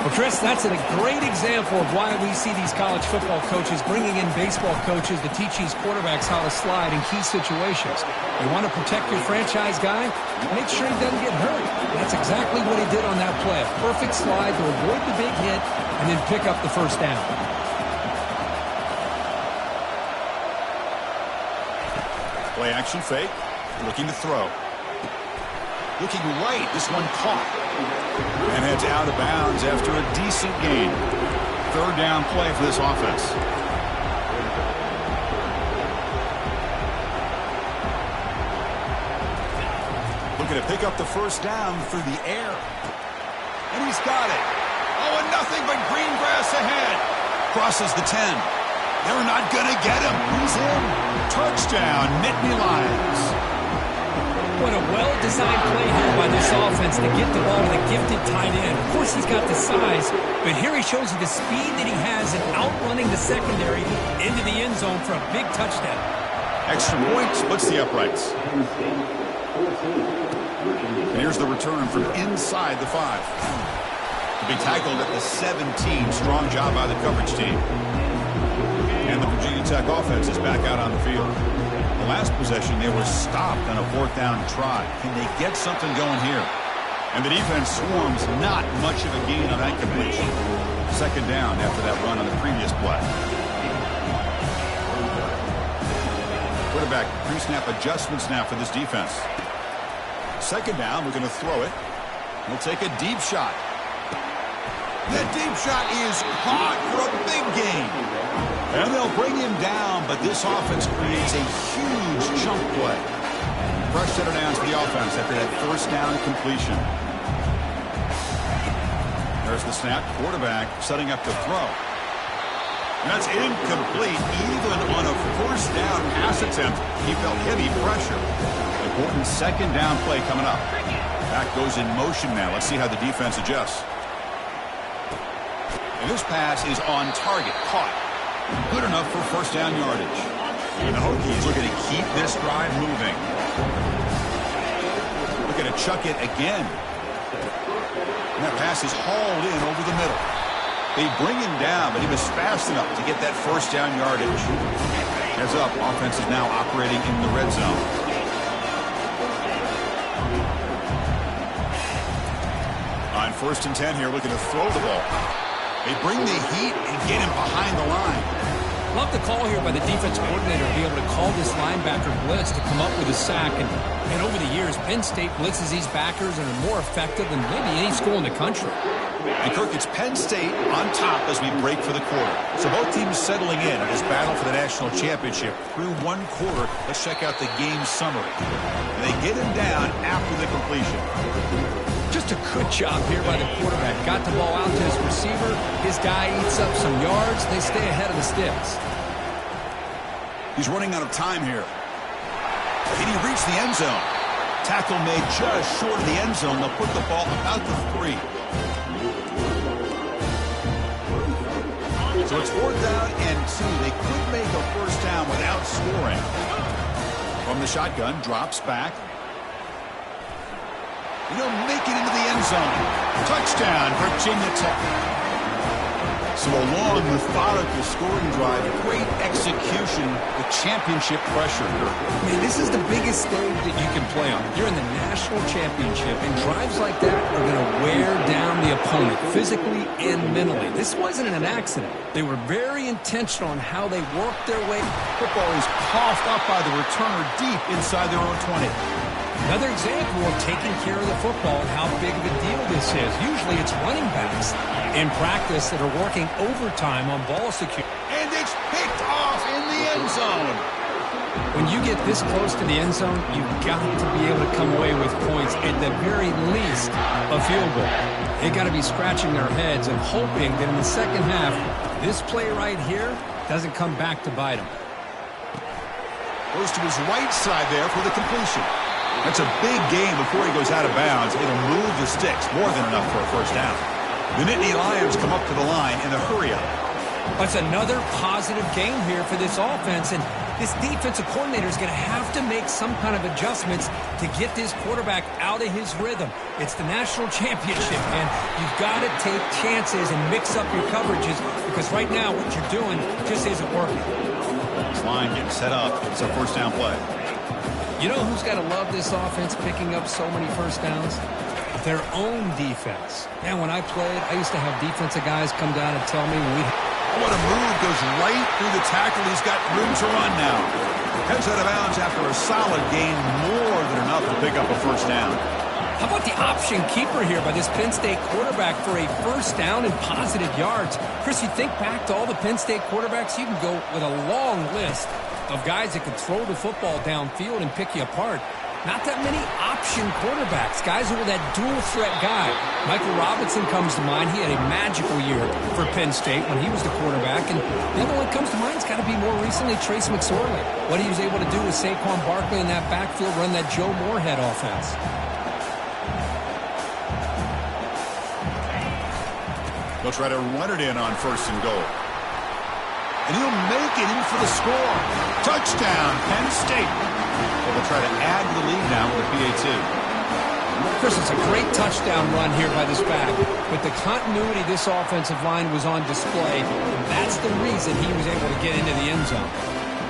Well, Chris, that's a great example of why we see these college football coaches bringing in baseball coaches to teach these quarterbacks how to slide in key situations. You want to protect your franchise guy? Make sure he doesn't get hurt. That's exactly what he did on that play. A perfect slide to avoid the big hit and then pick up the first down. Play action fake. Looking to throw. Looking right. This one caught. And heads out of bounds after a decent gain. 3rd down play for this offense. Looking to pick up the first down through the air. And he's got it. Oh, and nothing but green grass ahead. Crosses the 10. They're not going to get him. He's in. Touchdown, Nittany Lions. What a well-designed play here by this offense to get the ball to the gifted tight end. Of course, he's got the size, but here he shows you the speed that he has in outrunning the secondary into the end zone for a big touchdown. Extra point splits the uprights. And here's the return from inside the 5. To be tackled at the 17. Strong job by the coverage team. And the Virginia Tech offense is back out on the field. The last possession, they were stopped on a 4th down try. Can they get something going here? And the defense swarms, not much of a gain on that completion. 2nd down after that run on the previous play. Quarterback pre-snap adjustments now for this defense. 2nd down, we're going to throw it. We'll take a deep shot. That deep shot is caught for a big gain. And they'll bring him down, but this offense creates a huge chunk play. Fresh set of downs for the offense after that 1st down completion. There's the snap. Quarterback setting up to throw. And that's incomplete. Even on a 1st down pass attempt, he felt heavy pressure. Important 2nd down play coming up. Back goes in motion now. Let's see how the defense adjusts. And this pass is on target. Caught. Good enough for 1st down yardage. And the Hokies looking to keep this drive moving. Looking to chuck it again. And that pass is hauled in over the middle. They bring him down, but he was fast enough to get that 1st down yardage. Heads up, offense is now operating in the red zone. On 1st and 10 here, looking to throw the ball. They bring the heat and get him behind the line. Love the call here by the defense coordinator to be able to call this linebacker blitz to come up with a sack. And over the years, Penn State blitzes these backers and are more effective than maybe any school in the country. And Kirk, it's Penn State on top as we break for the quarter. So both teams settling in this battle for the national championship through 1 quarter. Let's check out the game summary. And they get him down after the completion. Just a good job here by the quarterback. Got the ball out to his receiver. His guy eats up some yards. They stay ahead of the sticks. He's running out of time here. Can he reach the end zone? Tackle made just short of the end zone. They'll put the ball about the 3. So it's 4th down and 2. They could make a 1st down without scoring. From the shotgun, drops back. He'll make it into the end zone. Touchdown, Virginia Tech. So a long, methodical scoring drive. Great execution with championship pressure. Man, this is the biggest stage that you can play on. You're in the national championship, and drives like that are going to wear down the opponent physically and mentally. This wasn't an accident. They were very intentional on how they worked their way. Football is coughed up by the returner deep inside their own 20. Another example of taking care of the football and how big of a deal this is. Usually it's running backs in practice that are working overtime on ball security. And it's picked off in the end zone. When you get this close to the end zone, you've got to be able to come away with points, at the very least a field goal. They've got to be scratching their heads and hoping that in the second half, this play right here doesn't come back to bite them. Goes to his right side there for the completion. That's a big gain before he goes out of bounds. It'll move the sticks, more than enough for a 1st down. The Nittany Lions come up to the line in the hurry-up. That's another positive game here for this offense, and this defensive coordinator is going to have to make some kind of adjustments to get this quarterback out of his rhythm. It's the national championship, and you've got to take chances and mix up your coverages, because right now what you're doing just isn't working. This line getting set up. It's a 1st down play. You know who's got to love this offense picking up so many 1st downs? Their own defense. Man, when I played, I used to have defensive guys come down and tell me what a move. Goes right through the tackle. He's got room to run now. Heads out of bounds after a solid gain. More than enough to pick up a 1st down. How about the option keeper here by this Penn State quarterback for a 1st down and positive yards? Chris, you think back to all the Penn State quarterbacks, you can go with a long list of guys that can throw the football downfield and pick you apart. Not that many option quarterbacks, guys who are that dual threat guy. Michael Robinson comes to mind. He had a magical year for Penn State when he was the quarterback. And the other one that comes to mind has got to be more recently Trace McSorley. What he was able to do with Saquon Barkley in that backfield, run that Joe Moorhead offense. They'll try to run it in on 1st and goal. And he'll make it in for the score. Touchdown, Penn State. They'll try to add to the lead now with the PAT. Chris, it's a great touchdown run here by this back. But the continuity this offensive line was on display. And that's the reason he was able to get into the end zone.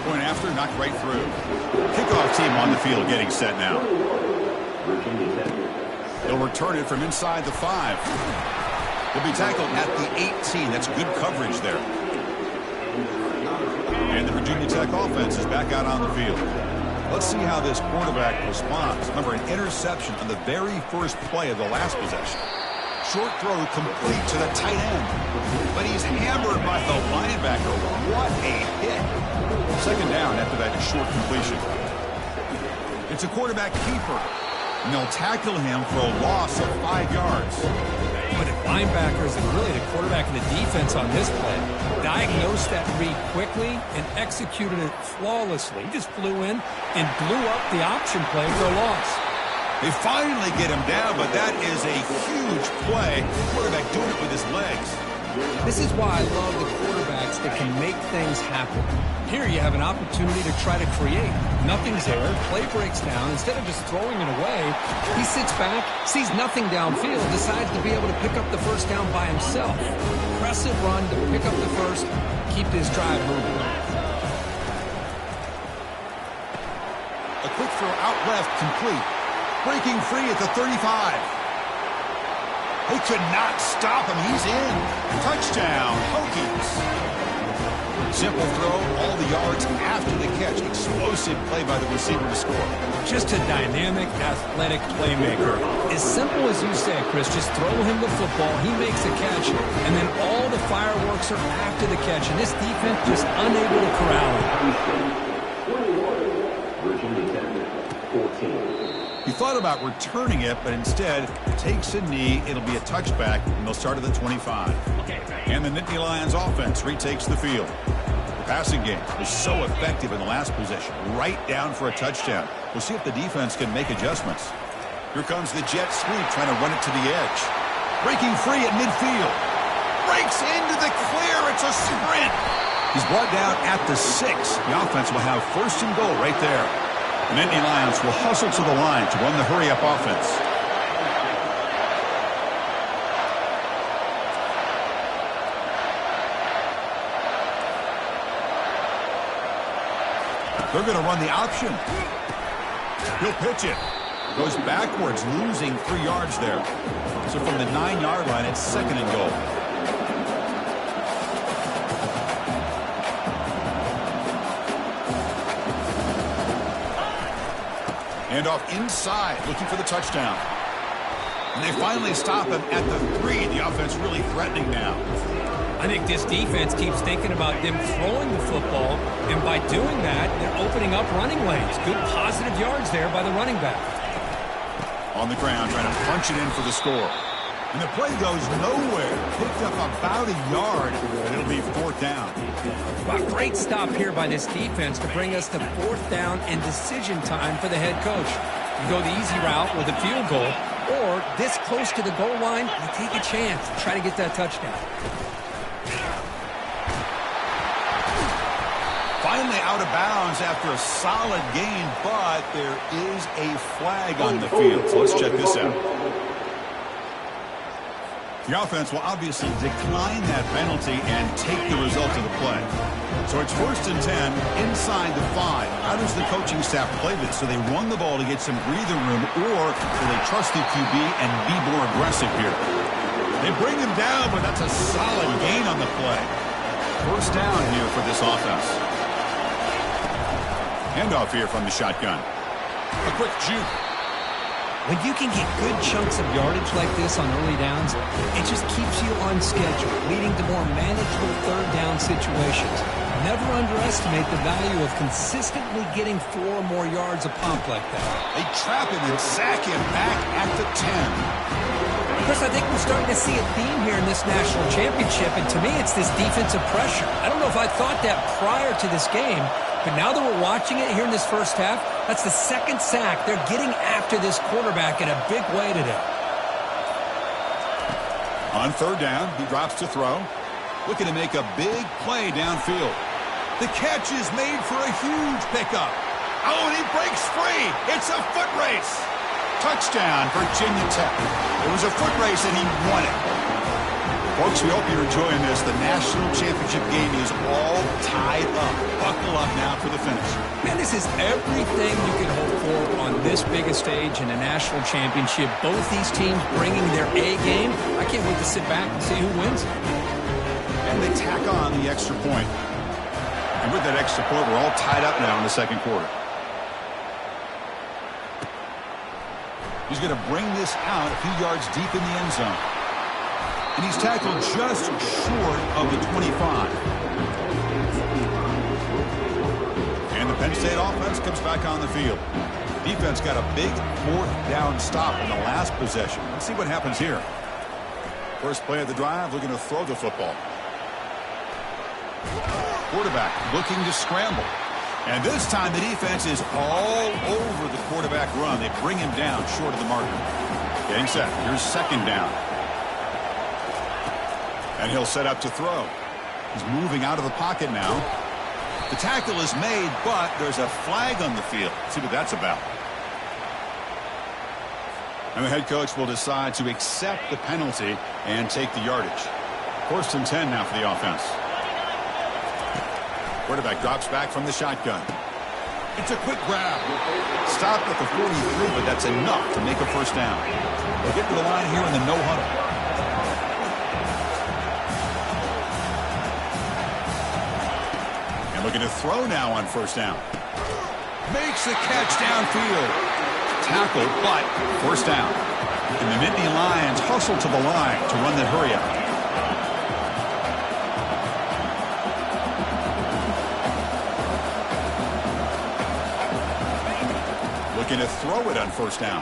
Point after, knocked right through. Kickoff team on the field getting set now. They'll return it from inside the 5. He'll be tackled at the 18. That's good coverage there. And the Virginia Tech offense is back out on the field. Let's see how this quarterback responds. Remember, an interception on the very first play of the last possession. Short throw complete to the tight end. But he's hammered by the linebacker. What a hit. 2nd down after that short completion. It's a quarterback keeper. And they'll tackle him for a loss of 5 yards. But the linebackers and really the quarterback and the defense on this play diagnosed that read quickly and executed it flawlessly. He just flew in and blew up the option play for a loss. They finally get him down, but that is a huge play. Quarterback doing it with his legs. This is why I love the quarterbacks that can make things happen. Here you have an opportunity to try to create. Nothing's there. Play breaks down. Instead of just throwing it away, he sits back, sees nothing downfield, decides to be able to pick up the 1st down by himself. Impressive run to pick up the 1st, keep this drive moving. A quick throw out left, complete. Breaking free at the 35. They could not stop him. He's in. Touchdown, Hokies. Simple throw, all the yards after the catch. Explosive play by the receiver to score. Just a dynamic, athletic playmaker. As simple as you say, Chris, just throw him the football, he makes a catch, and then all the fireworks are after the catch, and this defense just unable to corral him. He thought about returning it, but instead takes a knee. It'll be a touchback, and they'll start at the 25. And the Nittany Lions offense retakes the field. The passing game was so effective in the last possession, right down for a touchdown. We'll see if the defense can make adjustments. Here comes the jet sweep, trying to run it to the edge. Breaking free at midfield. Breaks into the clear. It's a sprint. He's brought down at the 6. The offense will have 1st and goal right there. The Nittany Lions will hustle to the line to run the hurry-up offense. They're going to run the option. He'll pitch it. Goes backwards, losing 3 yards there. So from the 9-yard line, it's 2nd and goal. Hand off inside, looking for the touchdown. And they finally stop him at the 3. The offense really threatening now. I think this defense keeps thinking about them throwing the football, and by doing that, they're opening up running lanes. Good positive yards there by the running back. On the ground, trying to punch it in for the score. And the play goes nowhere. Picked up about a yard, and it'll be 4th down. Well, great stop here by this defense to bring us to 4th down and decision time for the head coach. You go the easy route with a field goal, or this close to the goal line, you take a chance to try to get that touchdown. Finally out of bounds after a solid gain, but there is a flag on the field. So let's check this out. The offense will obviously decline that penalty and take the result of the play. So it's 1st and 10 inside the 5. How does the coaching staff play this? So they run the ball to get some breathing room, or do they trust the QB and be more aggressive here? They bring him down, but that's a solid gain on the play. 1st down here for this offense. Handoff here from the shotgun. A quick juke. When you can get good chunks of yardage like this on early downs, it just keeps you on schedule, leading to more manageable 3rd down situations. Never underestimate the value of consistently getting 4 or more yards a pop like that. They trap him and sack him back at the 10. Chris, I think we're starting to see a theme here in this national championship, and to me it's this defensive pressure. I don't know if I thought that prior to this game, but now that we're watching it here in this first half, that's the second sack. They're getting after this quarterback in a big way today. On third down, he drops to throw. Looking to make a big play downfield. The catch is made for a huge pickup. Oh, and he breaks free. It's a foot race. Touchdown, Virginia Tech. It was a foot race, and he won it. Folks, we hope you're enjoying this. The national championship game is all tied up. Buckle up now for the finish. Man, this is everything you can hope for on this biggest stage in a national championship. Both these teams bringing their A game. I can't wait to sit back and see who wins. And they tack on the extra point. And with that extra point, we're all tied up now in the second quarter. He's going to bring this out a few yards deep in the end zone. And he's tackled just short of the 25. And the Penn State offense comes back on the field. Defense got a big fourth down stop in the last possession. Let's see what happens here. First play of the drive, looking to throw the football. Quarterback looking to scramble. And this time the defense is all over the quarterback run. They bring him down short of the marker. Getting set. Here's second down. And he'll set up to throw. He's moving out of the pocket now. The tackle is made, but there's a flag on the field. Let's see what that's about. And the head coach will decide to accept the penalty and take the yardage. First and 10 now for the offense. Quarterback drops back from the shotgun. It's a quick grab. Stopped at the 43, but that's enough to make a first down. They'll get to the line here in the no huddle. And looking to throw now on first down. Makes the catch downfield. Tackle, but first down. And the Nittany Lions hustle to the line to run that hurry out. Looking to throw it on first down.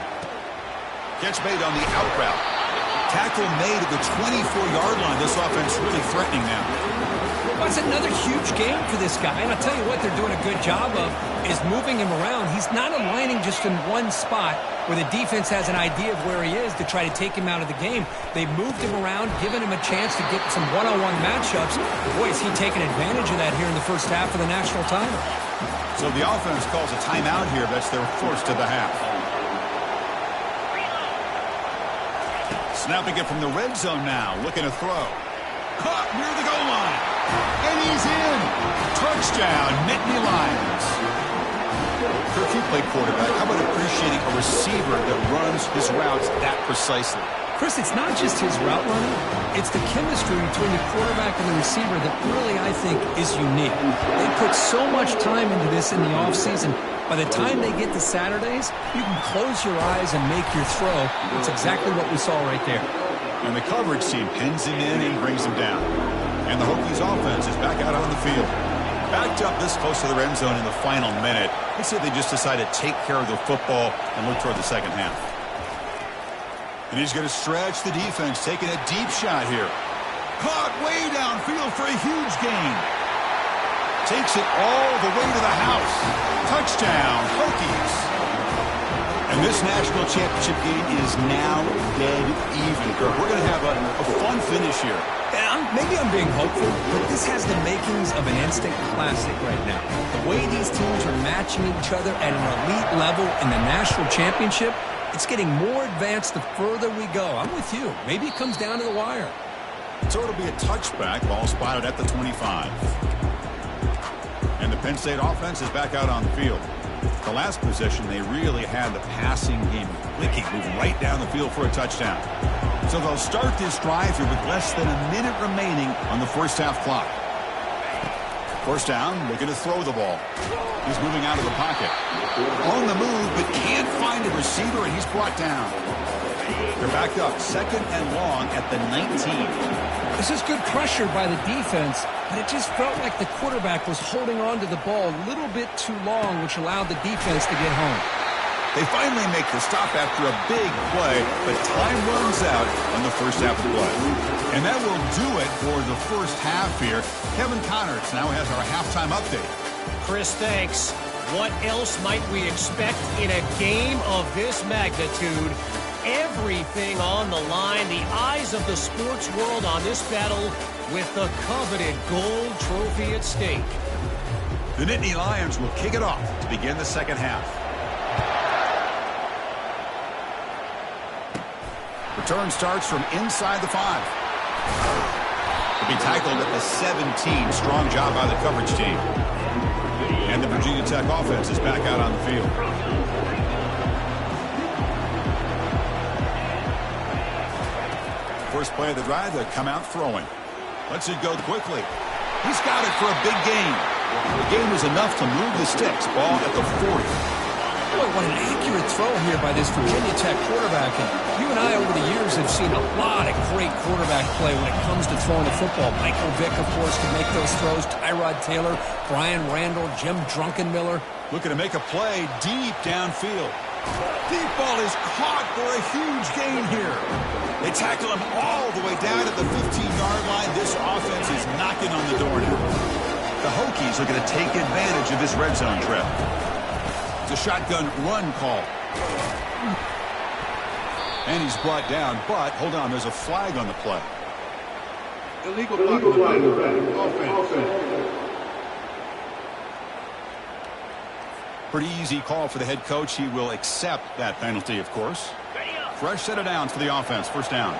Catch made on the out route. Tackle made at the 24-yard line. This offense really threatening now. Well, it's another huge game for this guy, and I'll tell you what they're doing a good job of is moving him around. He's not aligning just in one spot where the defense has an idea of where he is to try to take him out of the game. They've moved him around, given him a chance to get some one-on-one matchups. Boy, is he taking advantage of that here in the first half of the national title. So the offense calls a timeout here. That's their first of the half. Snapping it from the red zone now. Looking to throw. Caught near the goal line. And he's in. Touchdown, Nittany Lions. Kirk, you play quarterback. How about appreciating a receiver that runs his routes that precisely? Chris, it's not just his route running. It's the chemistry between the quarterback and the receiver that really, I think, is unique. They put so much time into this in the offseason. By the time they get to Saturdays, you can close your eyes and make your throw. It's exactly what we saw right there. And the coverage team pins him in and brings him down. And the Hokies offense is back out on the field. Backed up this close to the end zone in the final minute. Let's see if they just decide to take care of the football and look toward the second half. And he's going to stretch the defense, taking a deep shot here. Caught way downfield for a huge gain. Takes it all the way to the house. Touchdown, Hokies. And this national championship game is now dead even. We're going to have a fun finish here. Maybe I'm being hopeful, but this has the makings of an instant classic right now. The way these teams are matching each other at an elite level in the national championship, it's getting more advanced the further we go. I'm with you. Maybe it comes down to the wire. So it'll be a touchback. Ball spotted at the 25. And the Penn State offense is back out on the field. The last possession, they really had the passing game clicking, moving right down the field for a touchdown. So they'll start this drive here with less than a minute remaining on the first half clock. First down, looking to throw the ball. He's moving out of the pocket. On the move, but can't find a receiver, and he's brought down. They're backed up, second and long at the 19. This is good pressure by the defense, but it just felt like the quarterback was holding on to the ball a little bit too long, which allowed the defense to get home. They finally make the stop after a big play, but time runs out on the first half of the play. And that will do it for the first half here. Kevin Connerts now has our halftime update. Chris, thanks. What else might we expect in a game of this magnitude? Everything on the line, the eyes of the sports world on this battle with the coveted gold trophy at stake. The Nittany Lions will kick it off to begin the second half. Return starts from inside the 5. To be tackled at the 17. Strong job by the coverage team. And the Virginia Tech offense is back out on the field. First play of the drive, they come out throwing. Lets it go quickly. He's got it for a big gain. The gain was enough to move the sticks. Ball at the 40. Boy, what an accurate throw here by this Virginia Tech quarterback. And you and I over the years have seen a lot of great quarterback play when it comes to throwing the football. Michael Vick, of course, can make those throws. Tyrod Taylor, Brian Randall, Jim Druckenmiller. Looking to make a play deep downfield. Deep ball is caught for a huge gain here. They tackle him all the way down at the 15-yard line. This offense is knocking on the door now. The Hokies are going to take advantage of this red zone trip. It's a shotgun run call. And he's brought down, but hold on, there's a flag on the play. Illegal flag. Offense. Pretty easy call for the head coach. He will accept that penalty, of course. Fresh set of downs for the offense. First down.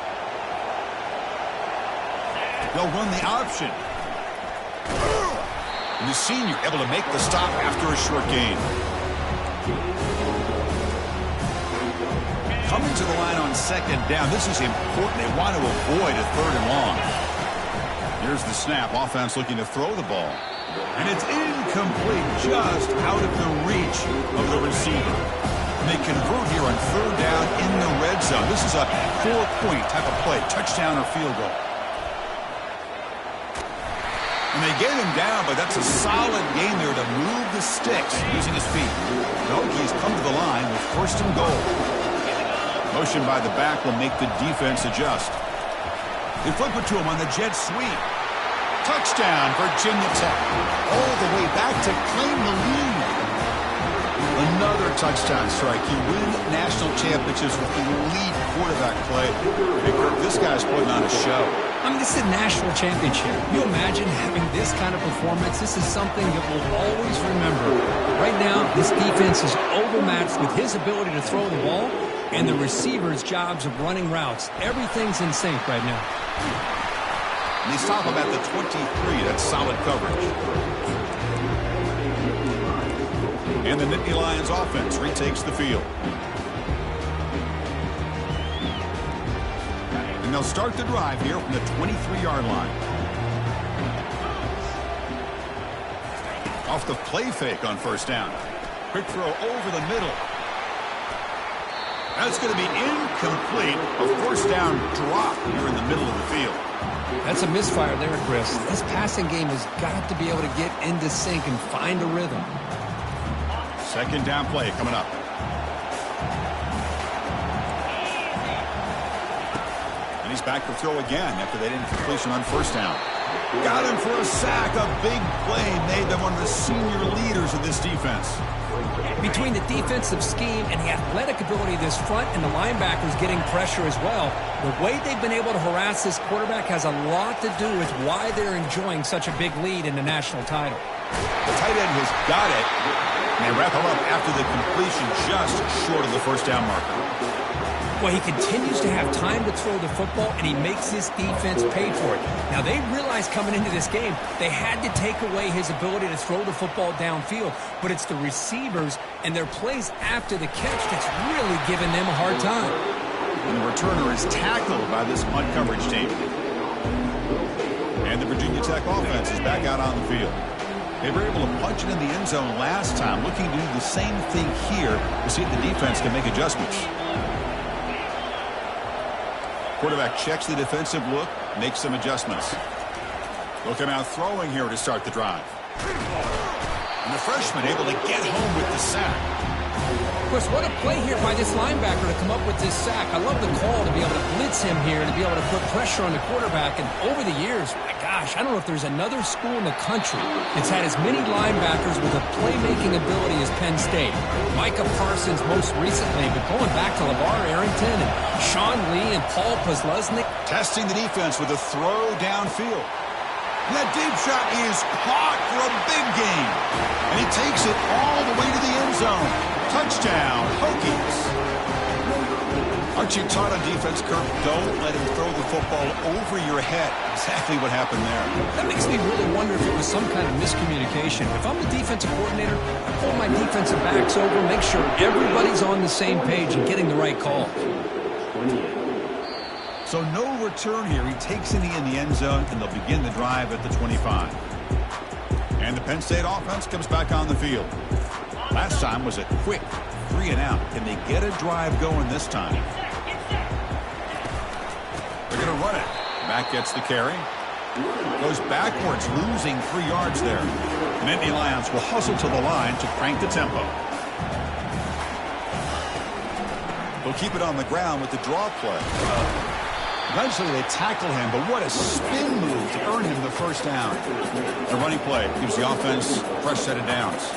They'll run the option. And the senior able to make the stop after a short gain. Coming to the line on second down. This is important. They want to avoid a third and long. Here's the snap. Offense looking to throw the ball. And it's incomplete, just out of the reach of the receiver. And they convert here on third down in the red zone. This is a 4-point type of play, touchdown or field goal. And they get him down, but that's a solid gain there to move the sticks using his feet. The Hokies come to the line with first and goal. Motion by the back will make the defense adjust. They flip it to him on the jet sweep. Touchdown, Virginia Tech. All the way back to claim the lead. Another touchdown strike. You win national championships with elite quarterback play. This guy's putting on a show. I mean, this is a national championship. You imagine having this kind of performance? This is something that we'll always remember. Right now, this defense is overmatched with his ability to throw the ball and the receivers' jobs of running routes. Everything's in sync right now. And they stop him at the 23. That's solid coverage. And the Nittany Lions offense retakes the field. And they'll start the drive here from the 23-yard line. Off the play fake on first down. Quick throw over the middle. That's going to be incomplete. A first down drop here in the middle of the field. That's a misfire there, Chris. This passing game has got to be able to get into sync and find a rhythm. Second down play coming up. And he's back to throw again after they didn't completion on first down. Got him for a sack. A big play made them one of the senior leaders of this defense. Between the defensive scheme and the athletic ability of this front and the linebackers getting pressure as well, the way they've been able to harass this quarterback has a lot to do with why they're enjoying such a big lead in the national title. The tight end has got it, and they wrap him up after the completion just short of the first down marker. Well, he continues to have time to throw the football, and he makes his defense pay for it. Now, they realized coming into this game they had to take away his ability to throw the football downfield, but it's the receivers and their plays after the catch that's really giving them a hard time. And the returner is tackled by this mud coverage team. And the Virginia Tech offense is back out on the field. They were able to punch it in the end zone last time, looking to do the same thing here to see if the defense can make adjustments. Quarterback checks the defensive look, makes some adjustments. Looking out throwing here to start the drive. And the freshman able to get home with the sack. Of course, what a play here by this linebacker to come up with this sack. I love the call to be able to blitz him here, to be able to put pressure on the quarterback. And over the years, my gosh, I don't know if there's another school in the country that's had as many linebackers with a playmaking ability as Penn State. Micah Parsons most recently, but going back to LeVar Arrington and Sean Lee and Paul Posluszny. Testing the defense with a throw downfield. That deep shot is caught for a big gain. And he takes it all the way to the end zone. Touchdown, Hokies. Aren't you taught on defense, Kirk? Don't let him throw the football over your head. Exactly what happened there. That makes me really wonder if it was some kind of miscommunication. If I'm the defensive coordinator, I pull my defensive backs over, make sure everybody's on the same page and getting the right call. So no return here. He takes it in the end zone, and they'll begin the drive at the 25. And the Penn State offense comes back on the field. Last time was a quick 3-and-out. Can they get a drive going this time? They're going to run it. Back gets the carry. Goes backwards, losing 3 yards there. Nittany Lions will hustle to the line to crank the tempo. They'll keep it on the ground with the draw play. Eventually they tackle him, but what a spin move to earn him the first down. The running play gives the offense a fresh set of downs.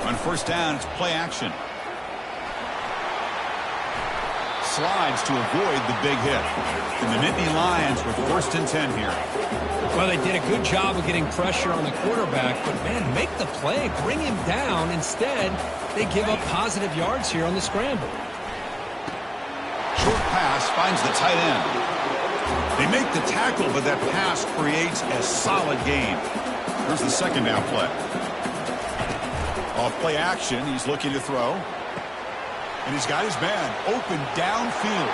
On first down, it's play action. Slides to avoid the big hit. And the Nittany Lions with 1st and 10 here. Well, they did a good job of getting pressure on the quarterback, but, man, make the play, bring him down. Instead, they give up positive yards here on the scramble. Short pass finds the tight end. They make the tackle, but that pass creates a solid gain. Here's the second down play. Off play action, he's looking to throw. And he's got his man open downfield.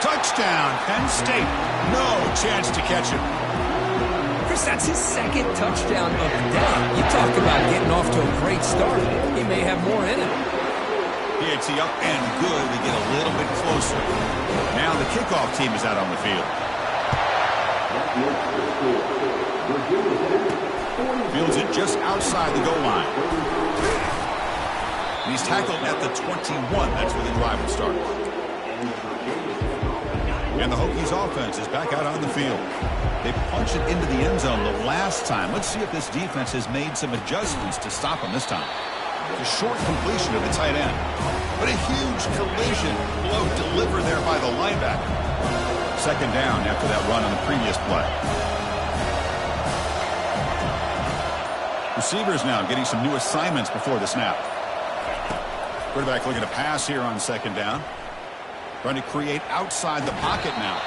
Touchdown, Penn State. No chance to catch him. Chris, that's his 2nd touchdown of the day. You talk about getting off to a great start. He may have more in it. PAT up and good. They get a little bit closer. Now the kickoff team is out on the field. Fields it just outside the goal line. And he's tackled at the 21. That's where the drive will start. And the Hokies offense is back out on the field. They punched it into the end zone the last time. Let's see if this defense has made some adjustments to stop them this time. A short completion of the tight end. But a huge collision blow delivered there by the linebacker. 2nd down after that run on the previous play. Receivers now getting some new assignments before the snap. Quarterback looking to pass here on 2nd down. Trying to create outside the pocket now.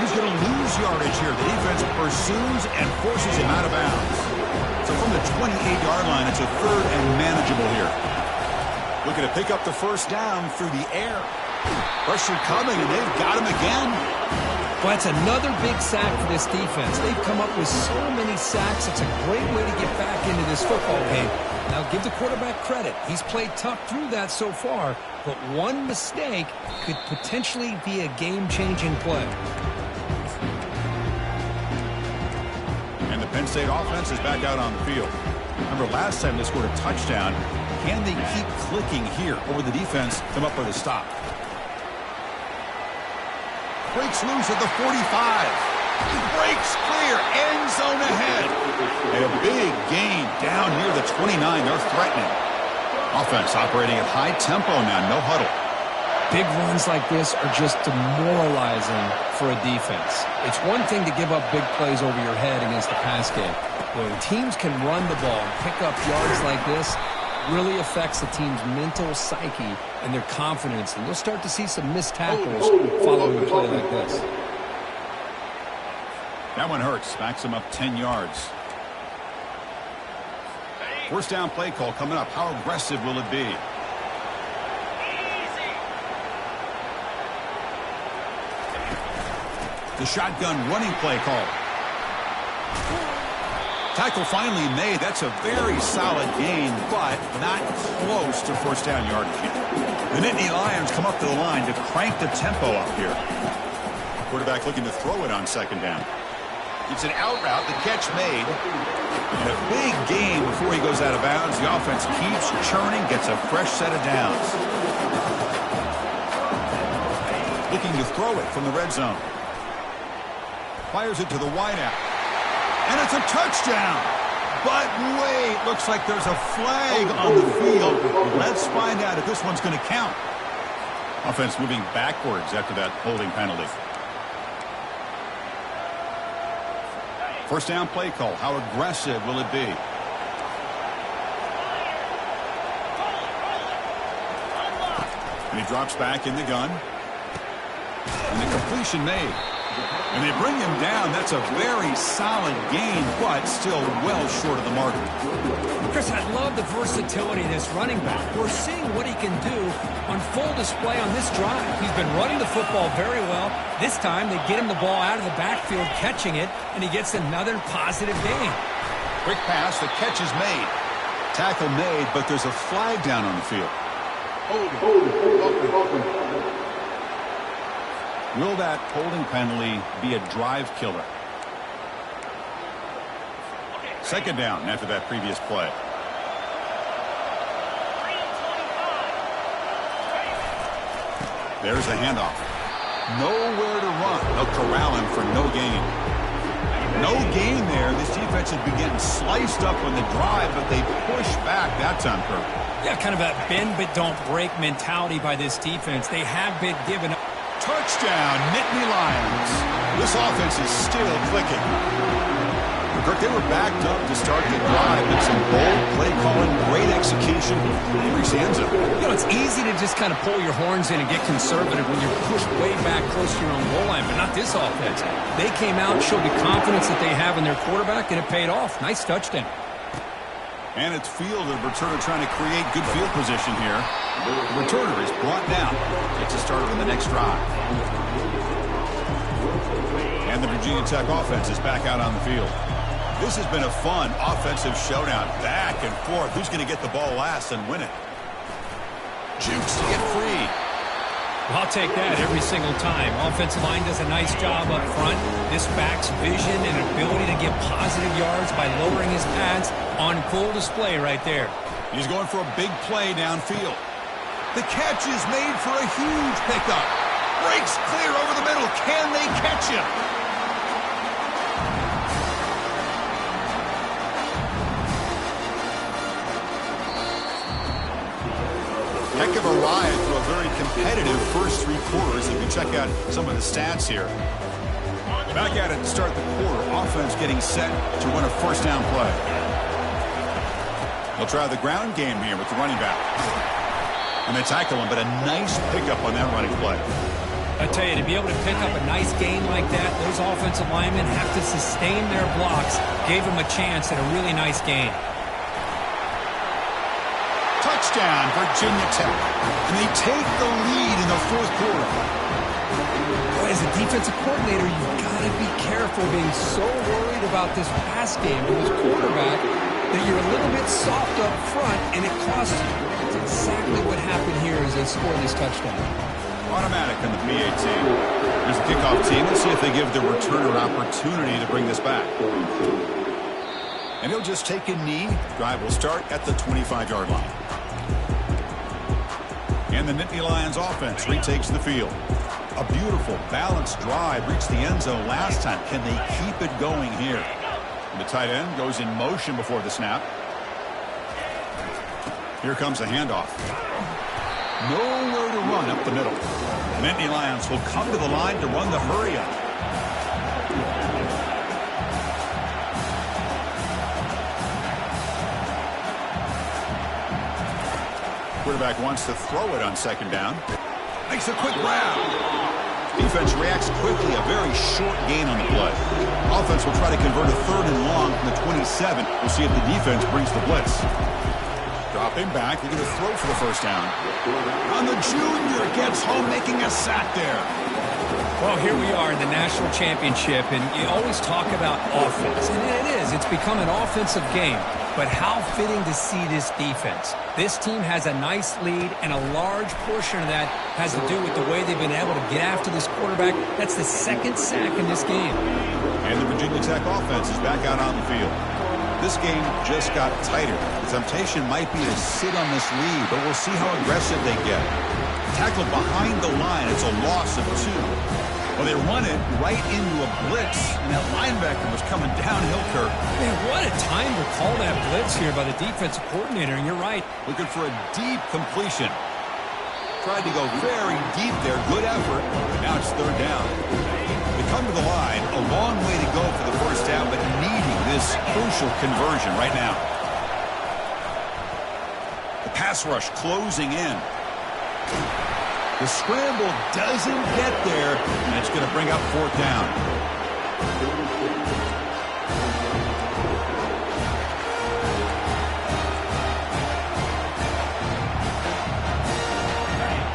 He's going to lose yardage here. The defense pursues and forces him out of bounds. So from the 28-yard line, it's a 3rd and manageable here. Looking to pick up the first down through the air. Pressure coming, and they've got him again. Well, that's another big sack for this defense. They've come up with so many sacks. It's a great way to get back into this football game. Now, give the quarterback credit. He's played tough through that so far, but one mistake could potentially be a game-changing play. And the Penn State offense is back out on the field. Remember, last time they scored a touchdown. Can they keep clicking here, or will the defense come up with a stop? Breaks loose at the 45. Breaks clear. End zone ahead. And a big gain down near the 29. They're threatening. Offense operating at high tempo now. No huddle. Big runs like this are just demoralizing for a defense. It's one thing to give up big plays over your head against the pass game. When teams can run the ball and pick up yards like this, really affects the team's mental psyche and their confidence. And you'll start to see some missed tackles following a play like this. That one hurts. Backs him up 10 yards. First down play call coming up. How aggressive will it be? The shotgun running play call. Tackle finally made. That's a very solid gain, but not close to first down yardage. The Nittany Lions come up to the line to crank the tempo up here. Quarterback looking to throw it on second down. It's an out route. The catch made. And a big gain before he goes out of bounds. The offense keeps churning, gets a fresh set of downs. Looking to throw it from the red zone. Fires it to the wideout. And it's a touchdown. But wait, looks like there's a flag on the field. Let's find out if this one's going to count. Offense moving backwards after that holding penalty. First down play call. How aggressive will it be? And he drops back in the gun. And the completion made. And they bring him down. That's a very solid gain, but still well short of the mark. Chris, I love the versatility of this running back. We're seeing what he can do on full display on this drive. He's been running the football very well. This time, they get him the ball out of the backfield, catching it, and he gets another positive gain. Quick pass. The catch is made. Tackle made, but there's a flag down on the field. Will that holding penalty be a drive killer? Second down after that previous play. There's a handoff. Nowhere to run. They'll corral him for no gain. No gain there. This defense has been getting sliced up on the drive, but they push back that time, Kirk. Yeah, kind of a bend but don't break mentality by this defense. They have been given up. Touchdown, Nittany Lions. This offense is still clicking. Kirk, they were backed up to start the drive, but some bold play calling, great execution. They reached the end zone. You know, it's easy to just kind of pull your horns in and get conservative when you're pushed way back close to your own goal line, but not this offense. They came out, showed the confidence that they have in their quarterback, and it paid off. Nice touchdown. And it's field, the returner trying to create good field position here. The returner is brought down. Gets a starter on the next drive. And the Virginia Tech offense is back out on the field. This has been a fun offensive showdown. Back and forth. Who's going to get the ball last and win it? Jukes to get free. I'll take that every single time. Offensive line does a nice job up front. This back's vision and ability to get positive yards by lowering his pads on full display right there. He's going for a big play downfield. The catch is made for a huge pickup. Breaks clear over the middle. Can they catch him? Heck of a ride through a very competitive first three quarters. If you check out some of the stats here. Back at it to start the quarter. Offense getting set to run a first down play. They'll try the ground game here with the running back. And they tackle him, but a nice pickup on that running play. I tell you, to be able to pick up a nice gain like that, those offensive linemen have to sustain their blocks. Gave him a chance at a really nice gain. Touchdown, Virginia Tech. And they take the lead in the fourth quarter. As a defensive coordinator, you've got to be careful being so worried about this pass game with this quarterback that you're a little bit soft up front, and it costs you. That's exactly what happened here as they score this touchdown. Automatic on the PAT. Here's the kickoff team. Let's see if they give the returner an opportunity to bring this back. And he'll just take a knee. Drive will start at the 25-yard line. And the Nittany Lions offense retakes the field. A beautiful, balanced drive. Reached the end zone last time. Can they keep it going here? And the tight end goes in motion before the snap. Here comes the handoff. Nowhere to run up the middle. Nittany Lions will come to the line to run the hurry-up. Quarterback wants to throw it on second down. Makes a quick grab. Defense reacts quickly. A very short gain on the play. Offense will try to convert a third and long from the 27. We'll see if the defense brings the blitz. Dropping back. They're going to throw for the first down. On the junior. Gets home, making a sack there. Well, here we are in the national championship, and you always talk about offense. And it is. It's become an offensive game. but how fitting to see this defense. This team has a nice lead, and a large portion of that has to do with the way they've been able to get after this quarterback. That's the second sack in this game. And the Virginia Tech offense is back out on the field. This game just got tighter. The temptation might be to sit on this lead, but we'll see how aggressive they get. Tackled behind the line. It's a loss of 2. Well, they run it right into a blitz, and that linebacker was coming downhill, Kirk. Man, what a time to call that blitz here by the defensive coordinator, and you're right. Looking for a deep completion. Tried to go very deep there. Good effort. Now it's 3rd down. They come to the line. A long way to go for the first down, but needing this crucial conversion right now. The pass rush closing in. The scramble doesn't get there, and it's going to bring up 4th down.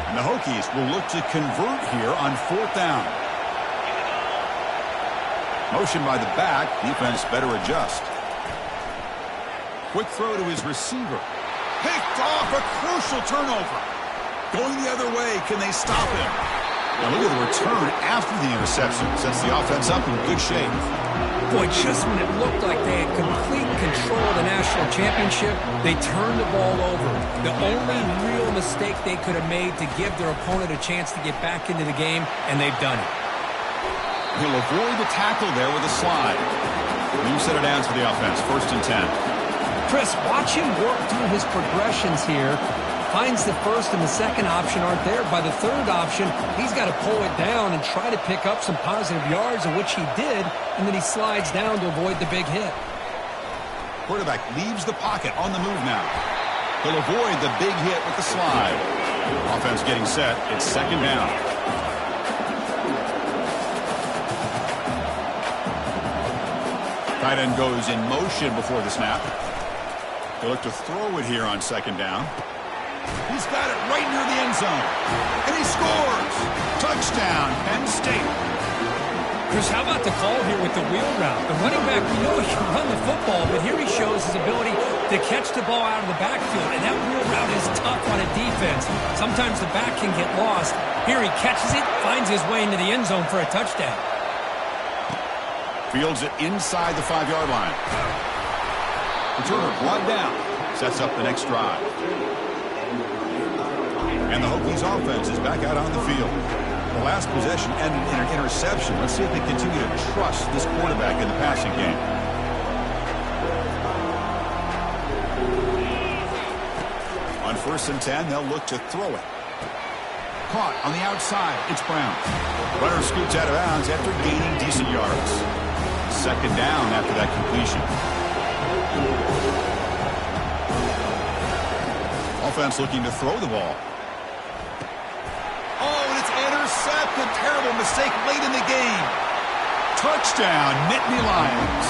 And the Hokies will look to convert here on 4th down. Motion by the back. Defense better adjust. Quick throw to his receiver. Picked off, a crucial turnover. Going the other way, can they stop him? Now look at the return after the interception. Sets the offense up in good shape. Boy, just when it looked like they had complete control of the national championship, they turned the ball over. The only real mistake they could have made to give their opponent a chance to get back into the game, and they've done it. He'll avoid the tackle there with a slide. New set of downs for the offense. 1st and 10. Chris, watch him work through his progressions here. Finds the first and the second option aren't there. By the third option, he's got to pull it down and try to pick up some positive yards, in which he did, and then he slides down to avoid the big hit. Quarterback leaves the pocket on the move now. He'll avoid the big hit with the slide. Offense getting set. It's 2nd down. Tight end goes in motion before the snap. They look to throw it here on 2nd down. He's got it right near the end zone. And he scores! Touchdown, Penn State. Chris, how about the call here with the wheel route? The running back, we know he can run the football, but here he shows his ability to catch the ball out of the backfield. And that wheel route is tough on a defense. Sometimes the back can get lost. Here he catches it, finds his way into the end zone for a touchdown. Fields it inside the 5-yard line. Returner brought down. Sets up the next drive. And the Hokies offense is back out on the field. The last possession ended in an interception. Let's see if they continue to trust this quarterback in the passing game. On 1st and 10, they'll look to throw it. Caught on the outside. It's Brown. Runner scoots out of bounds after gaining decent yards. 2nd down after that completion. Offense looking to throw the ball. Oh, and it's intercepted. Terrible mistake late in the game. Touchdown, Nittany Lions.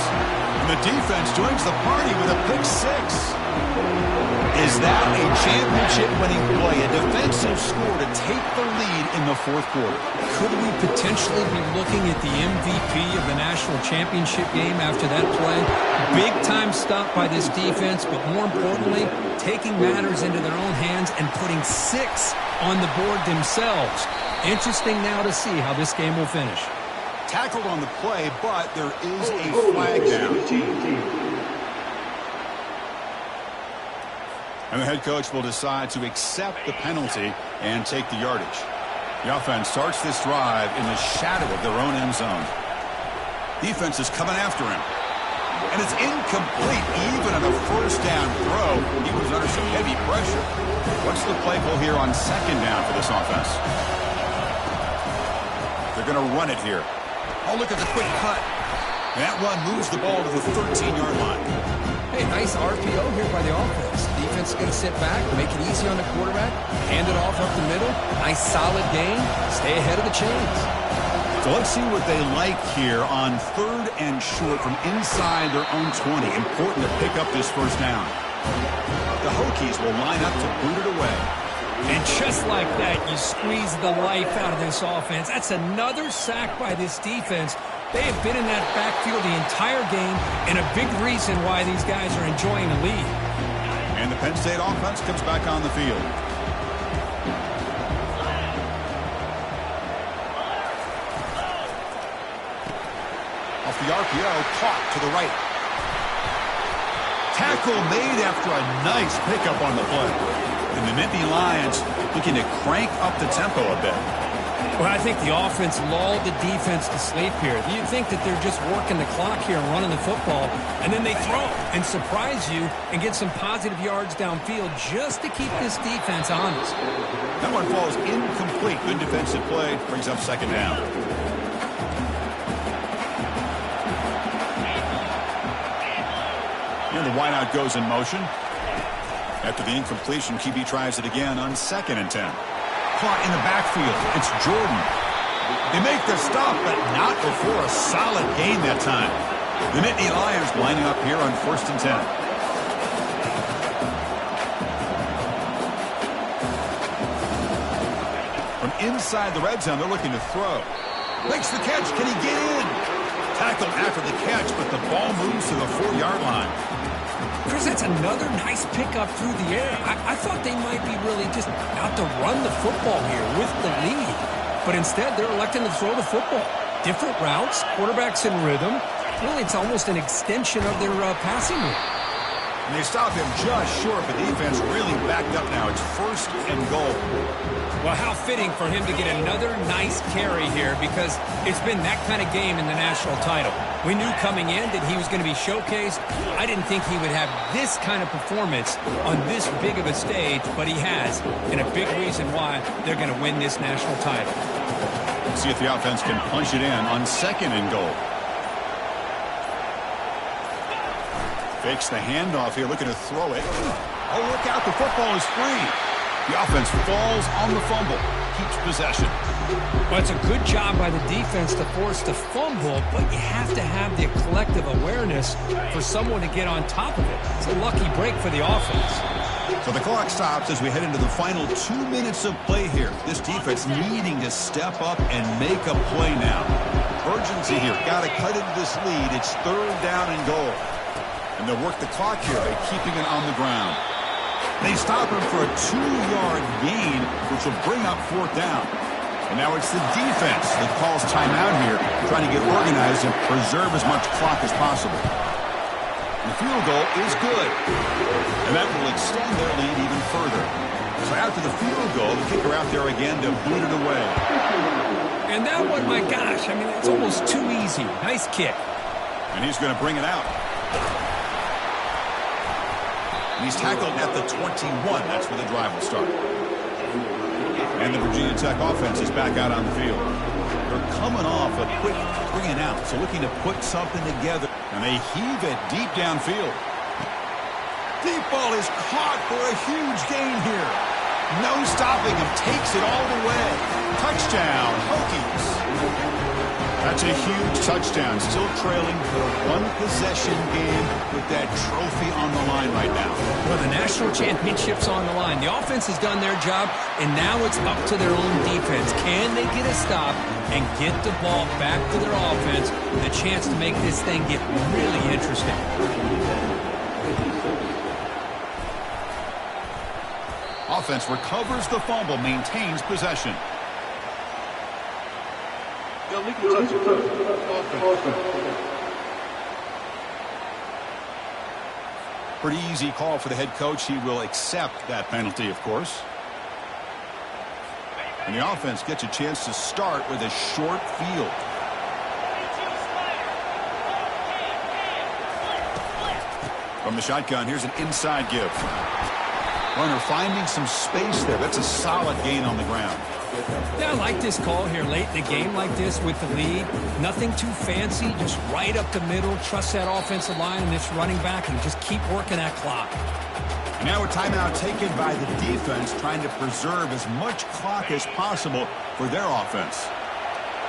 And the defense joins the party with a pick 6. Is that a championship-winning play? A defensive score to take the lead in the 4th quarter. Could we potentially be looking at the MVP of the national championship game after that play? Big-time stop by this defense, but more importantly, taking matters into their own hands and putting 6 on the board themselves. Interesting now to see how this game will finish. Tackled on the play, but there is a flag down. And the head coach will decide to accept the penalty and take the yardage. The offense starts this drive in the shadow of their own end zone. Defense is coming after him. And it's incomplete even on the 1st down throw. He was under some heavy pressure. What's the play call here on 2nd down for this offense? They're going to run it here. Oh, look at the quick cut. That run moves the ball to the 13-yard line. Hey, nice RPO here by the offense. Defense is going to sit back, make it easy on the quarterback, hand it off up the middle. Nice solid gain. Stay ahead of the chains. So let's see what they like here on 3rd and short from inside their own 20. Important to pick up this 1st down. The Hokies will line up to boot it away. And just like that, you squeeze the life out of this offense. That's another sack by this defense. They have been in that backfield the entire game, and a big reason why these guys are enjoying the lead. And the Penn State offense comes back on the field. Off the RPO, caught to the right. Tackle made after a nice pickup on the play. And the Nittany Lions looking to crank up the tempo a bit. Well, I think the offense lulled the defense to sleep here. You'd think that they're just working the clock here and running the football, and then they throw and surprise you and get some positive yards downfield just to keep this defense honest. That one falls incomplete. Good defensive play. Brings up second down. And the wideout goes in motion. After the incompletion, QB tries it again on 2nd and 10. Caught in the backfield. It's Jordan. They make the stop, but not before a solid gain that time. The Nittany Lions lining up here on 1st and 10. From inside the red zone, they're looking to throw. Makes the catch. Can he get in? Tackled after the catch, but the ball moves to the 4-yard line. Chris, that's another nice pickup through the air. I thought they might be really just out to run the football here with the lead. But instead, they're electing to throw the football. Different routes, quarterbacks in rhythm. Really, it's almost an extension of their passing route. And they stop him just short, but the defense really backed up now. It's 1st and goal. Well, how fitting for him to get another nice carry here, because it's been that kind of game in the national title. We knew coming in that he was going to be showcased. I didn't think he would have this kind of performance on this big of a stage, but he has, and a big reason why they're going to win this national title. See if the offense can punch it in on 2nd and goal. Fakes the handoff here, looking to throw it. Oh, look out, the football is free. The offense falls on the fumble, keeps possession. Well, it's a good job by the defense to force the fumble, but you have to have the collective awareness for someone to get on top of it. It's a lucky break for the offense. So the clock stops as we head into the final 2 minutes of play here. This defense needing to step up and make a play now. Urgency here, got to cut into this lead. It's 3rd down and goal. And they'll work the clock here by keeping it on the ground. They stop him for a 2-yard gain, which will bring up 4th down. And now it's the defense that calls timeout here, trying to get organized and preserve as much clock as possible. And the field goal is good. And that will extend their lead even further. So after the field goal, the kicker out there again to boot it away. And that one, my gosh, I mean, it's almost too easy. Nice kick. And he's going to bring it out. And he's tackled at the 21. That's where the drive will start. And the Virginia Tech offense is back out on the field. They're coming off a quick 3 and out, so looking to put something together. And they heave it deep downfield. Deep ball is caught for a huge gain here. No stopping him. Takes it all the way. Touchdown, Hokies. That's a huge touchdown. Still trailing for a 1-possession game with that trophy on the line right now. Well, the national championship's on the line. The offense has done their job, and now it's up to their own defense. Can they get a stop and get the ball back to their offense with a chance to make this thing get really interesting? Offense recovers the fumble, maintains possession. Pretty easy call for the head coach. He will accept that penalty, of course. And the offense gets a chance to start with a short field. From the shotgun, here's an inside give. Runner finding some space there. That's a solid gain on the ground. Yeah, I like this call here late in the game like this with the lead. Nothing too fancy, just right up the middle. Trust that offensive line and this running back and just keep working that clock. And now a timeout taken by the defense, trying to preserve as much clock as possible for their offense.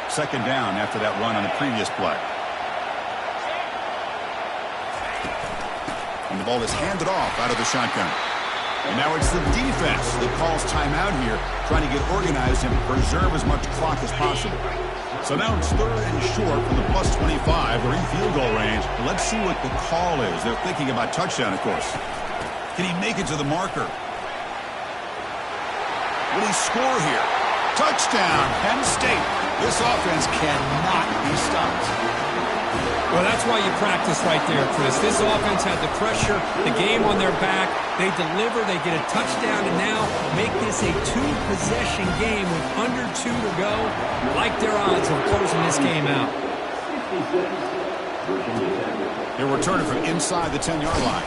2nd down after that run on the previous play. And the ball is handed off out of the shotgun. And now it's the defense that calls timeout here, trying to get organized and preserve as much clock as possible. So now it's 3rd and short from the plus 25. They're in field goal range. Let's see what the call is. They're thinking about touchdown, of course. Can he make it to the marker? Will he score here? Touchdown, Penn State. This offense cannot be stopped. Well, that's why you practice right there, Chris. This offense had the pressure, the game on their back. They deliver, they get a touchdown, and now make this a 2-possession game with under 2 to go. Like their odds of closing this game out. He'll return it from inside the 10-yard line.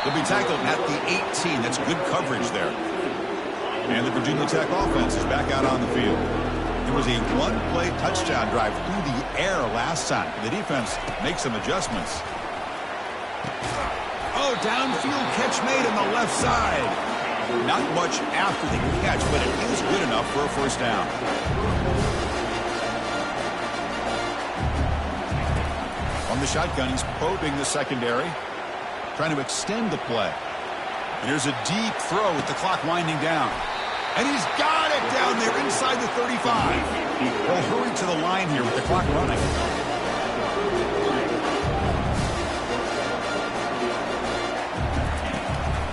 He'll be tackled at the 18. That's good coverage there. And the Virginia Tech offense is back out on the field. There was a one-play touchdown drive through the air last time. The defense makes some adjustments. Oh, downfield catch made on the left side. Not much after the catch, but it is good enough for a first down. On the shotgun, he's probing the secondary, trying to extend the play. And here's a deep throw with the clock winding down. And he's got it down there inside the 35. They'll hurry to the line here with the clock running.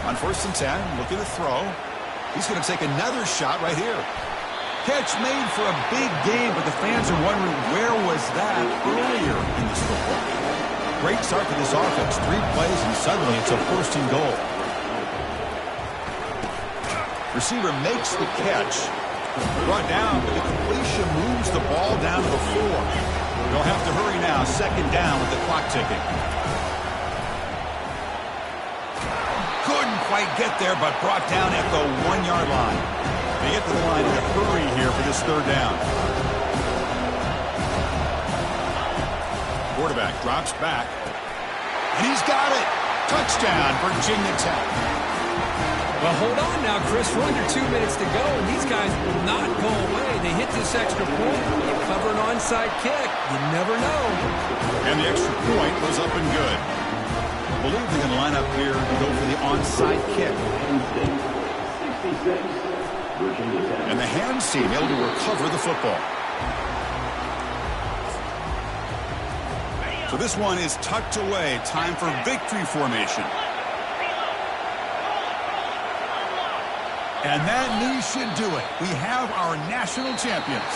On 1st and 10, looking to throw. He's going to take another shot right here. Catch made for a big game, but the fans are wondering where was that earlier in this football. Great start to this offense. 3 plays, and suddenly it's a 1st and goal. Receiver makes the catch. Brought down, but the completion moves the ball down to the 4. They'll have to hurry now. 2nd down with the clock ticking. Couldn't quite get there, but brought down at the 1-yard line. They get to the line in a hurry here for this 3rd down. Quarterback drops back. And he's got it. Touchdown, Virginia Tech. Well, hold on now, Chris. We're under 2 minutes to go, and these guys will not go away. They hit this extra point, cover an onside kick. You never know. And the extra point was up and good. I believe they're going to line up here to go for the onside kick. And the hands team able to recover the football. So this one is tucked away. Time for victory formation. And that knee should do it. We have our national champions.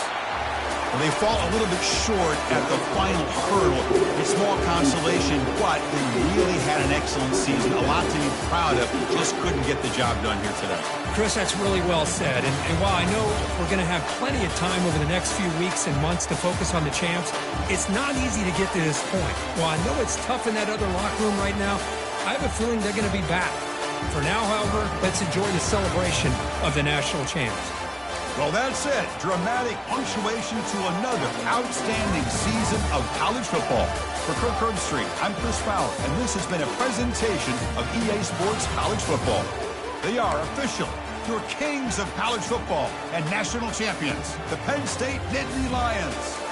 Well, they fall a little bit short at the final hurdle. A small consolation, but they really had an excellent season. A lot to be proud of. Just couldn't get the job done here today. Chris, that's really well said. And while I know we're going to have plenty of time over the next few weeks and months to focus on the champs, it's not easy to get to this point. While I know it's tough in that other locker room right now, I have a feeling they're going to be back. For now, however, let's enjoy the celebration of the national champs. Well, that's it. Dramatic punctuation to another outstanding season of college football. For Kirk Herbstreit, I'm Chris Fowler, and this has been a presentation of EA Sports College Football. They are official, your kings of college football and national champions, the Penn State Nittany Lions.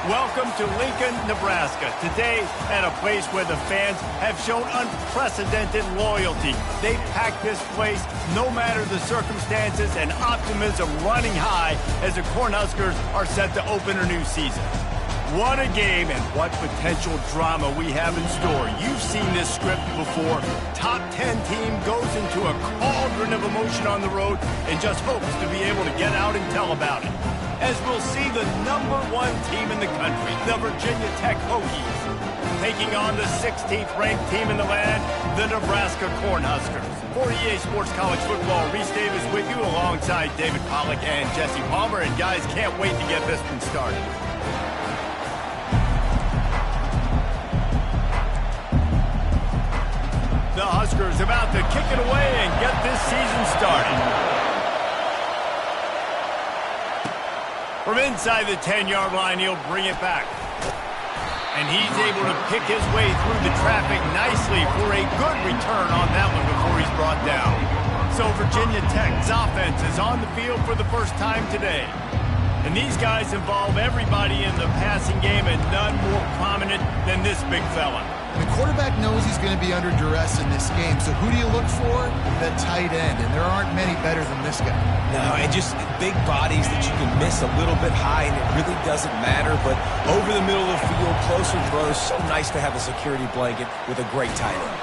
Welcome to Lincoln, Nebraska. Today, at a place where the fans have shown unprecedented loyalty. They packed this place no matter the circumstances, and optimism running high as the Cornhuskers are set to open a new season. What a game and what potential drama we have in store. You've seen this script before. Top 10 team goes into a cauldron of emotion on the road and just hopes to be able to get out and tell about it. As we'll see the #1 team in the country, the Virginia Tech Hokies, taking on the 16th ranked team in the land, the Nebraska Cornhuskers. For EA Sports College Football, Reese Davis with you alongside David Pollack and Jesse Palmer. And guys, can't wait to get this one started. The Huskers about to kick it away and get this season started. From inside the 10-yard line, he'll bring it back. And he's able to pick his way through the traffic nicely for a good return on that one before he's brought down. So Virginia Tech's offense is on the field for the first time today. And these guys involve everybody in the passing game, and none more prominent than this big fella. The quarterback knows he's going to be under duress in this game, so who do you look for? The tight end, and there aren't many better than this guy. No, and just big bodies that you can miss a little bit high, and it really doesn't matter, but over the middle of the field, closer throws, so nice to have a security blanket with a great tight end.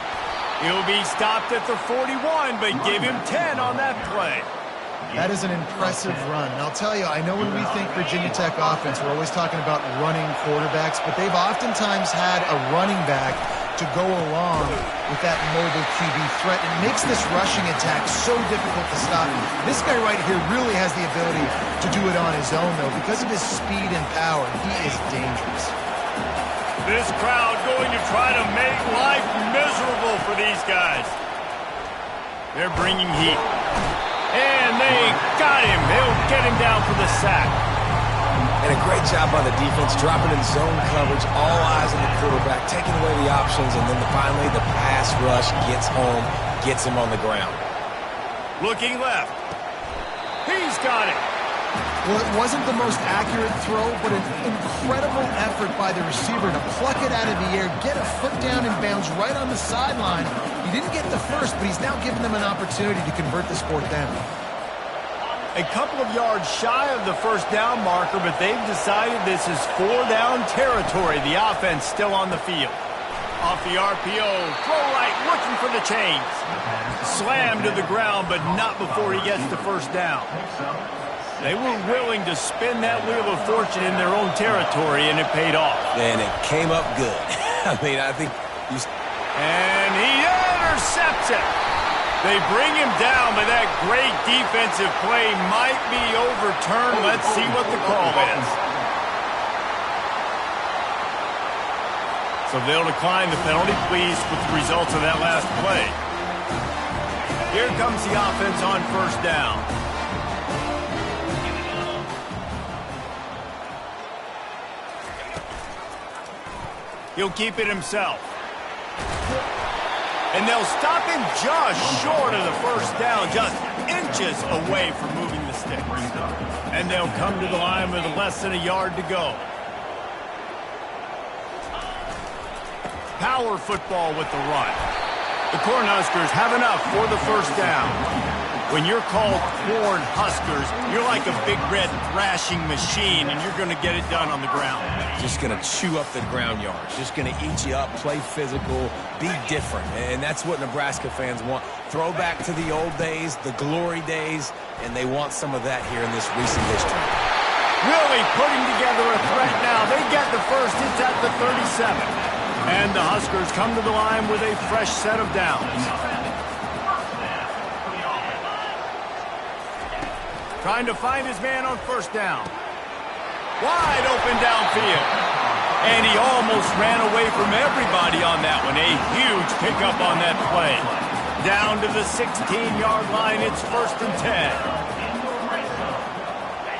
He'll be stopped at the 41, but give him 10 on that play. That is an impressive run. And I'll tell you, I know when we think Virginia Tech offense, we're always talking about running quarterbacks, but they've oftentimes had a running back to go along with that mobile QB threat. It makes this rushing attack so difficult to stop. This guy right here really has the ability to do it on his own, though. Because of his speed and power, he is dangerous. This crowd going to try to make life miserable for these guys. They're bringing heat. And they got him. They'll get him down for the sack. And a great job by the defense, dropping in zone coverage, all eyes on the quarterback, taking away the options, and then finally the pass rush gets home, gets him on the ground. Looking left. He's got it. Well, it wasn't the most accurate throw, but an incredible effort by the receiver to pluck it out of the air, get a foot down and bounce right on the sideline. He didn't get the first, but he's now given them an opportunity to convert this fourth down. A couple of yards shy of the first down marker, but they've decided this is 4-down territory. The offense still on the field. Off the RPO, throw right, looking for the chains. Slammed to the ground, but not before he gets the first down. They were willing to spin that wheel of fortune in their own territory, and it paid off. And it came up good. I mean, I think you... And he intercepts it. They bring him down, but that great defensive play might be overturned. Let's see what the call is. So they'll decline the penalty, pleased with the results of that last play. Here comes the offense on first down. He'll keep it himself. And they'll stop him just short of the first down, just inches away from moving the sticks. And they'll come to the line with less than a yard to go. Power football with the run. The Cornhuskers have enough for the first down. When you're called Cornhuskers, you're like a big red thrashing machine, and you're going to get it done on the ground. Just going to chew up the ground yards. Just going to eat you up, play physical, be different. And that's what Nebraska fans want. Throw back to the old days, the glory days, and they want some of that here in this recent history. Really putting together a threat now. They get the first. It's at the 37. And the Huskers come to the line with a fresh set of downs. Trying to find his man on first down. Wide open downfield. And he almost ran away from everybody on that one. A huge pickup on that play. Down to the 16-yard line. It's 1st and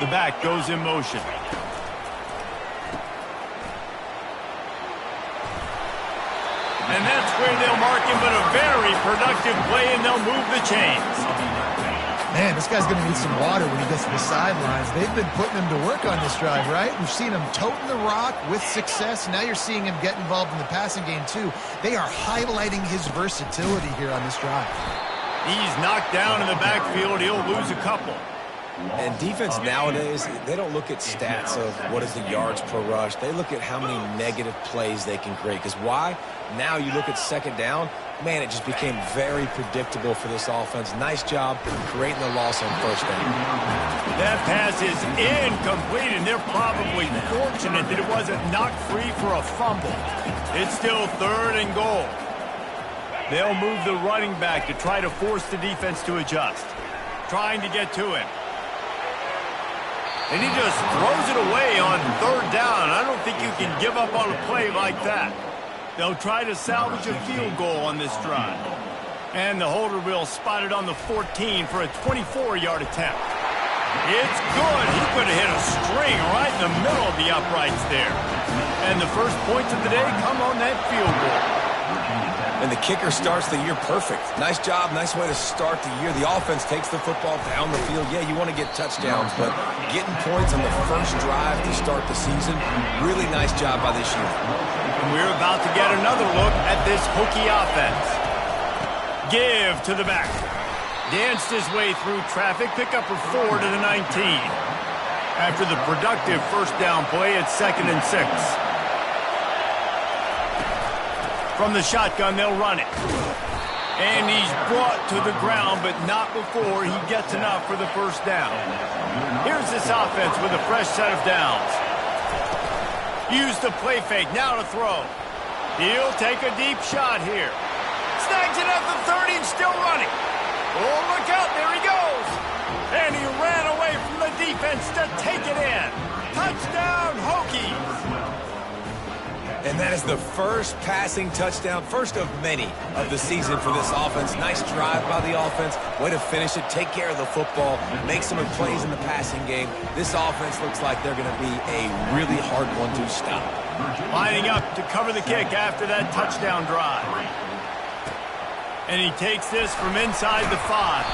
10. The back goes in motion. And that's where they'll mark him, but a very productive play, and they'll move the chains. Man, this guy's going to need some water when he gets to the sidelines. They've been putting him to work on this drive, right? We've seen him toting the rock with success. Now you're seeing him get involved in the passing game, too. They are highlighting his versatility here on this drive. He's knocked down in the backfield. He'll lose a couple. And defense nowadays, they don't look at stats of what is the yards per rush. They look at how many negative plays they can create. Because why? Now you look at second down, man, it just became very predictable for this offense. Nice job creating the loss on first down. That pass is incomplete, and they're probably fortunate that it wasn't knocked free for a fumble. It's still 3rd and goal. They'll move the running back to try to force the defense to adjust. Trying to get to him. And he just throws it away on 3rd down. I don't think you can give up on a play like that. They'll try to salvage a field goal on this drive. And the holder will spot it on the 14 for a 24-yard attempt. It's good. He could have hit a string right in the middle of the uprights there. And the first points of the day come on that field goal. And the kicker starts the year perfect. Nice job, nice way to start the year. The offense takes the football down the field. Yeah, you want to get touchdowns, but getting points on the first drive to start the season, really nice job by this unit. And we're about to get another look at this Hokie offense. Give to the back. Danced his way through traffic, pick up for 4 to the 19. After the productive first down play, it's 2nd and 6. From the shotgun, they'll run it. And he's brought to the ground, but not before he gets enough for the first down. Here's this offense with a fresh set of downs. Use the play fake, now to throw. He'll take a deep shot here. Snags it at the 30 and still running. Oh, look out, there he goes. And he ran away from the defense to take it in. Touchdown, Hokies. And that is the first passing touchdown, first of many of the season for this offense. Nice drive by the offense. Way to finish it, take care of the football, make some plays in the passing game. This offense looks like they're going to be a really hard one to stop. Lining up to cover the kick after that touchdown drive. And he takes this from inside the 5.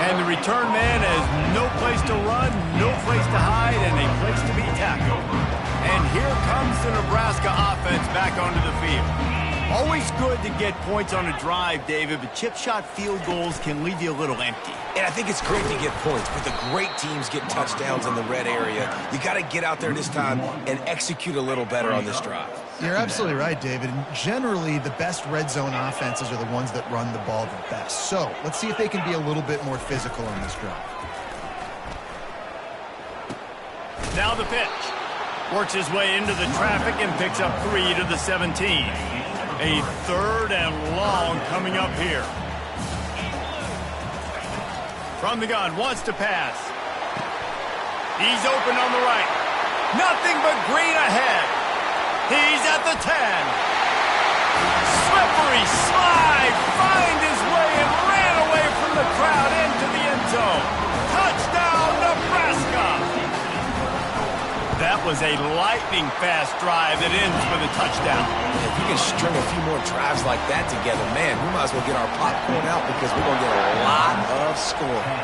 And the return man has no place to run, no place to hide, and a place to be tackled. And here comes the Nebraska offense back onto the field. Always good to get points on a drive, David, but chip shot field goals can leave you a little empty. And I think it's great to get points, but the great teams get touchdowns in the red area. You got to get out there this time and execute a little better on this drive. You're absolutely right, David. And generally, the best red zone offenses are the ones that run the ball the best. So let's see if they can be a little bit more physical on this drive. Now the pitch. Works his way into the traffic and picks up 3 to the 17. A 3rd and long coming up here. From the gun, wants to pass. He's open on the right. Nothing but green ahead. He's at the 10. Slippery slide. Find his way and ran away from the crowd into the end zone. Touchdown, Nebraska. That was a lightning-fast drive that ends with a touchdown. If we can string a few more drives like that together, man, we might as well get our popcorn out because we're going to get a lot of scoring.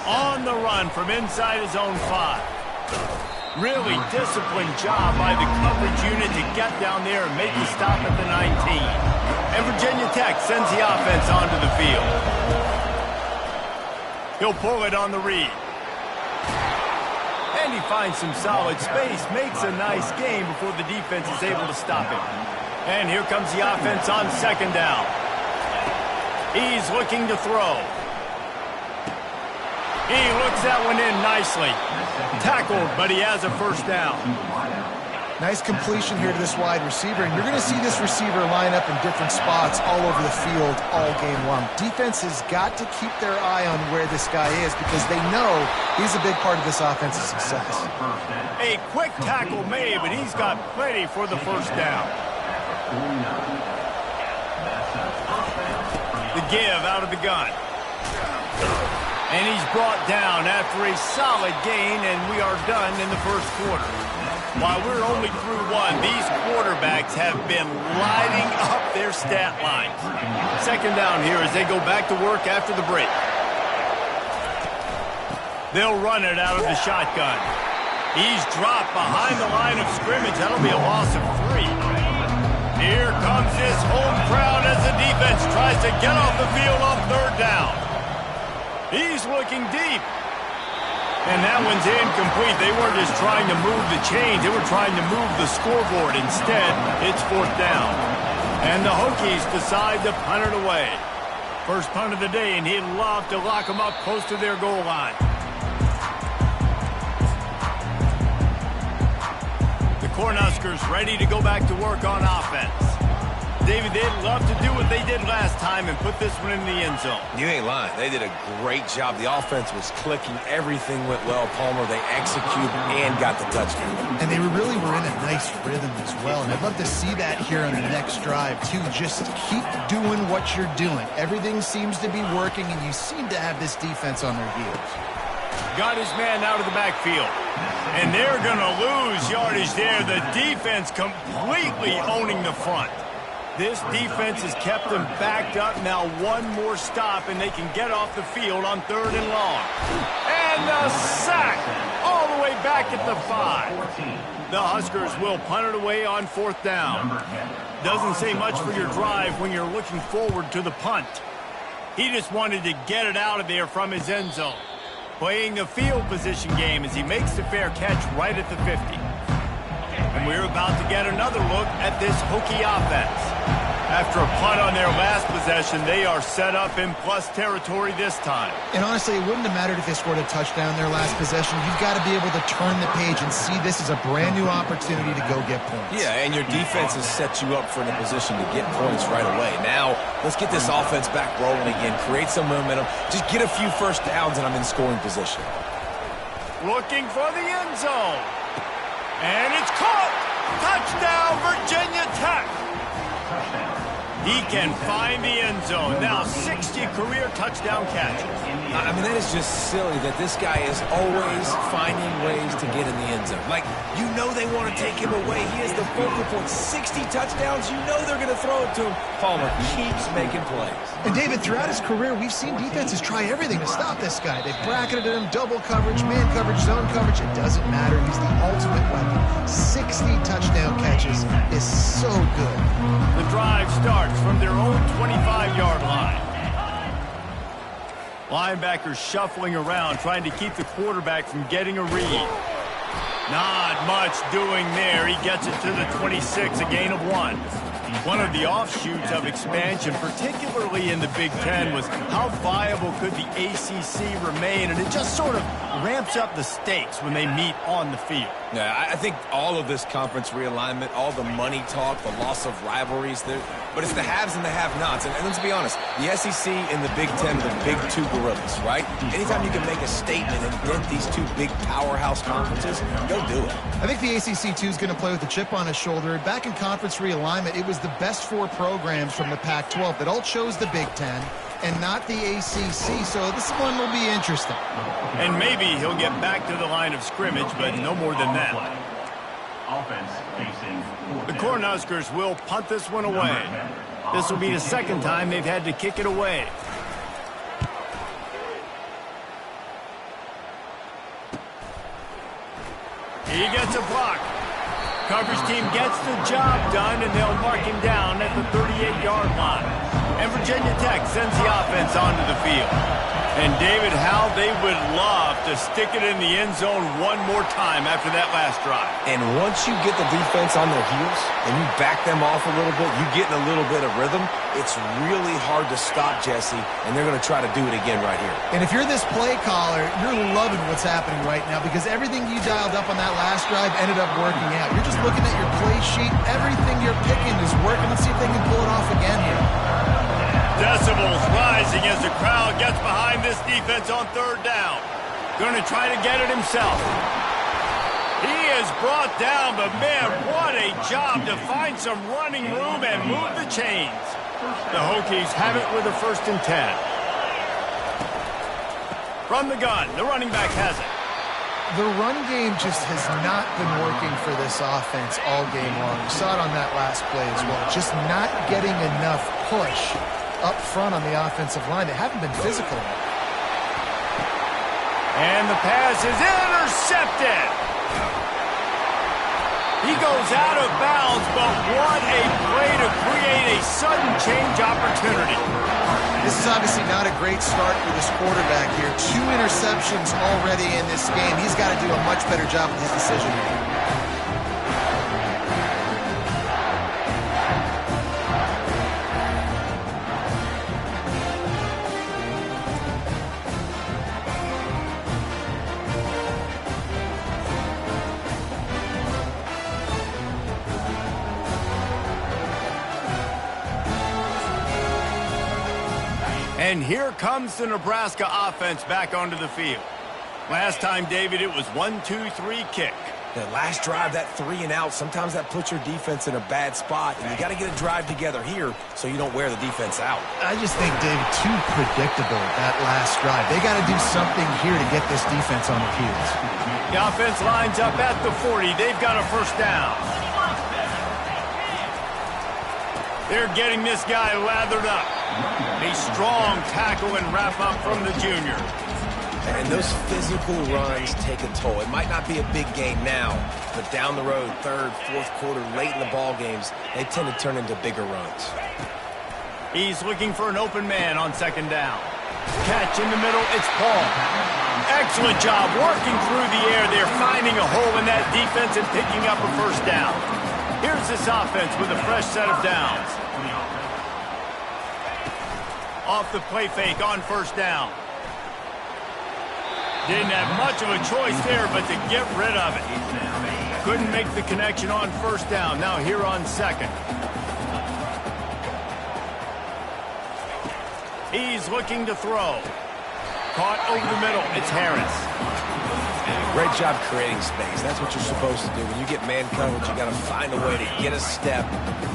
On the run from inside his own 5. Really disciplined job by the coverage unit to get down there and make the stop at the 19. And Virginia Tech sends the offense onto the field. He'll pull it on the read. And he finds some solid space, makes a nice game before the defense is able to stop him. And here comes the offense on 2nd down. He's looking to throw. He looks that one in nicely. Tackled, but he has a first down. Nice completion here to this wide receiver, and you're going to see this receiver line up in different spots all over the field all game long. Defense has got to keep their eye on where this guy is because they know he's a big part of this offense's success. A quick tackle made, but he's got plenty for the first down. The give out of the gun. And he's brought down after a solid gain, and we are done in the first quarter. While we're only through 1, these quarterbacks have been lighting up their stat lines. 2nd down here as they go back to work after the break. They'll run it out of the shotgun. He's dropped behind the line of scrimmage. That'll be a loss of 3. Here comes this home crowd as the defense tries to get off the field on 3rd down. He's looking deep. And that one's incomplete. They weren't just trying to move the chains. They were trying to move the scoreboard. Instead, it's 4th down. And the Hokies decide to punt it away. First punt of the day, and he'd love to lock them up close to their goal line. The Cornhuskers ready to go back to work on offense. David, they'd love to do what they did last time and put this one in the end zone. You ain't lying. They did a great job. The offense was clicking. Everything went well, Palmer. They executed and got the touchdown. And they really were in a nice rhythm as well. And I'd love to see that here on the next drive, too. Just keep doing what you're doing. Everything seems to be working, and you seem to have this defense on their heels. Got his man out of the backfield. And they're going to lose yardage there. The defense completely owning the front. This defense has kept them backed up. Now one more stop, and they can get off the field on 3rd and long. And the sack all the way back at the 5. The Huskers will punt it away on 4th down. Doesn't say much for your drive when you're looking forward to the punt. He just wanted to get it out of there from his end zone. Playing the field position game as he makes the fair catch right at the 50. And we're about to get another look at this Hokie offense. After a punt on their last possession, they are set up in plus territory this time. And honestly, it wouldn't have mattered if they scored a touchdown their last possession. You've got to be able to turn the page and see this as a brand new opportunity to go get points. Yeah, and your defense has set you up for in a position to get points right away. Now, let's get this offense back rolling again, create some momentum, just get a few first downs, and I'm in scoring position. Looking for the end zone. And it's caught! Touchdown, Virginia Tech! He can find the end zone. Now 60 career touchdown catches. I mean, that is just silly that this guy is always finding ways to get in the end zone. Like, you know they want to take him away. He is the focal point. 60 touchdowns, you know they're going to throw it to him. Palmer keeps making plays. And David, throughout his career, we've seen defenses try everything to stop this guy. They've bracketed him, double coverage, man coverage, zone coverage. It doesn't matter. He's the ultimate weapon. 60 touchdown catches is so good. The drive starts from their own 25-yard line. Linebackers shuffling around, trying to keep the quarterback from getting a read. Not much doing there. He gets it to the 26, a gain of 1. One of the offshoots of expansion, particularly in the Big Ten, was how viable could the ACC remain, and it just sort of ramps up the stakes when they meet on the field. Yeah, I think all of this conference realignment, all the money talk, the loss of rivalries, but it's the haves and the have-nots. And let's be honest, the SEC and the Big Ten are the big two gorillas, right? Anytime you can make a statement and dent these two big powerhouse conferences, go do it. I think the ACC, too, is going to play with a chip on his shoulder. Back in conference realignment, it was the best 4 programs from the Pac-12 that all chose the Big Ten and not the ACC, so this one will be interesting. And maybe he'll get back to the line of scrimmage, but no more than that. The Cornhuskers will punt this one away. This will be the second time they've had to kick it away. He gets a block. Coverage team gets the job done, and they'll mark him down at the 38-yard line. And Virginia Tech sends the offense onto the field. And David, how they would love to stick it in the end zone one more time after that last drive. And once you get the defense on their heels and you back them off a little bit, you get in a little bit of rhythm, it's really hard to stop, Jesse, and they're going to try to do it again right here. And if you're this play caller, you're loving what's happening right now because everything you dialed up on that last drive ended up working out. You're just looking at your play sheet. Everything you're picking is working. Let's see if they can pull it off again here. Decibels rising as the crowd gets behind this defense on 3rd down. Going to try to get it himself. He is brought down, but man, what a job to find some running room and move the chains. The Hokies have it with a 1st and 10. From the gun, the running back has it. The run game just has not been working for this offense all game long. We saw it on that last play as well. Just not getting enough push up front on the offensive line. They haven't been physical enough. And the pass is intercepted. He goes out of bounds, but what a play to create a sudden change opportunity. This is obviously not a great start for this quarterback here. 2 interceptions already in this game. He's got to do a much better job with his decision making. And here comes the Nebraska offense back onto the field. Last time, David, it was 1-2-3 kick. The last drive, that 3 and out, sometimes that puts your defense in a bad spot, and you got to get a drive together here so you don't wear the defense out. I just think, David, too predictable, that last drive. They got to do something here to get this defense on their heels. The offense lines up at the 40. They've got a first down. They're getting this guy lathered up. A strong tackle and wrap-up from the junior. And those physical runs take a toll. It might not be a big game now, but down the road, third, fourth quarter, late in the ball games, they tend to turn into bigger runs. He's looking for an open man on second down. Catch in the middle, it's Paul. Excellent job working through the air. They're finding a hole in that defense and picking up a first down. Here's this offense with a fresh set of downs. Off the play fake on first down. Didn't have much of a choice there, but to get rid of it. Couldn't make the connection on first down. Now here on second. He's looking to throw. Caught over the middle. It's Harris. Great job creating space. That's what you're supposed to do. When you get man coverage, you got to find a way to get a step,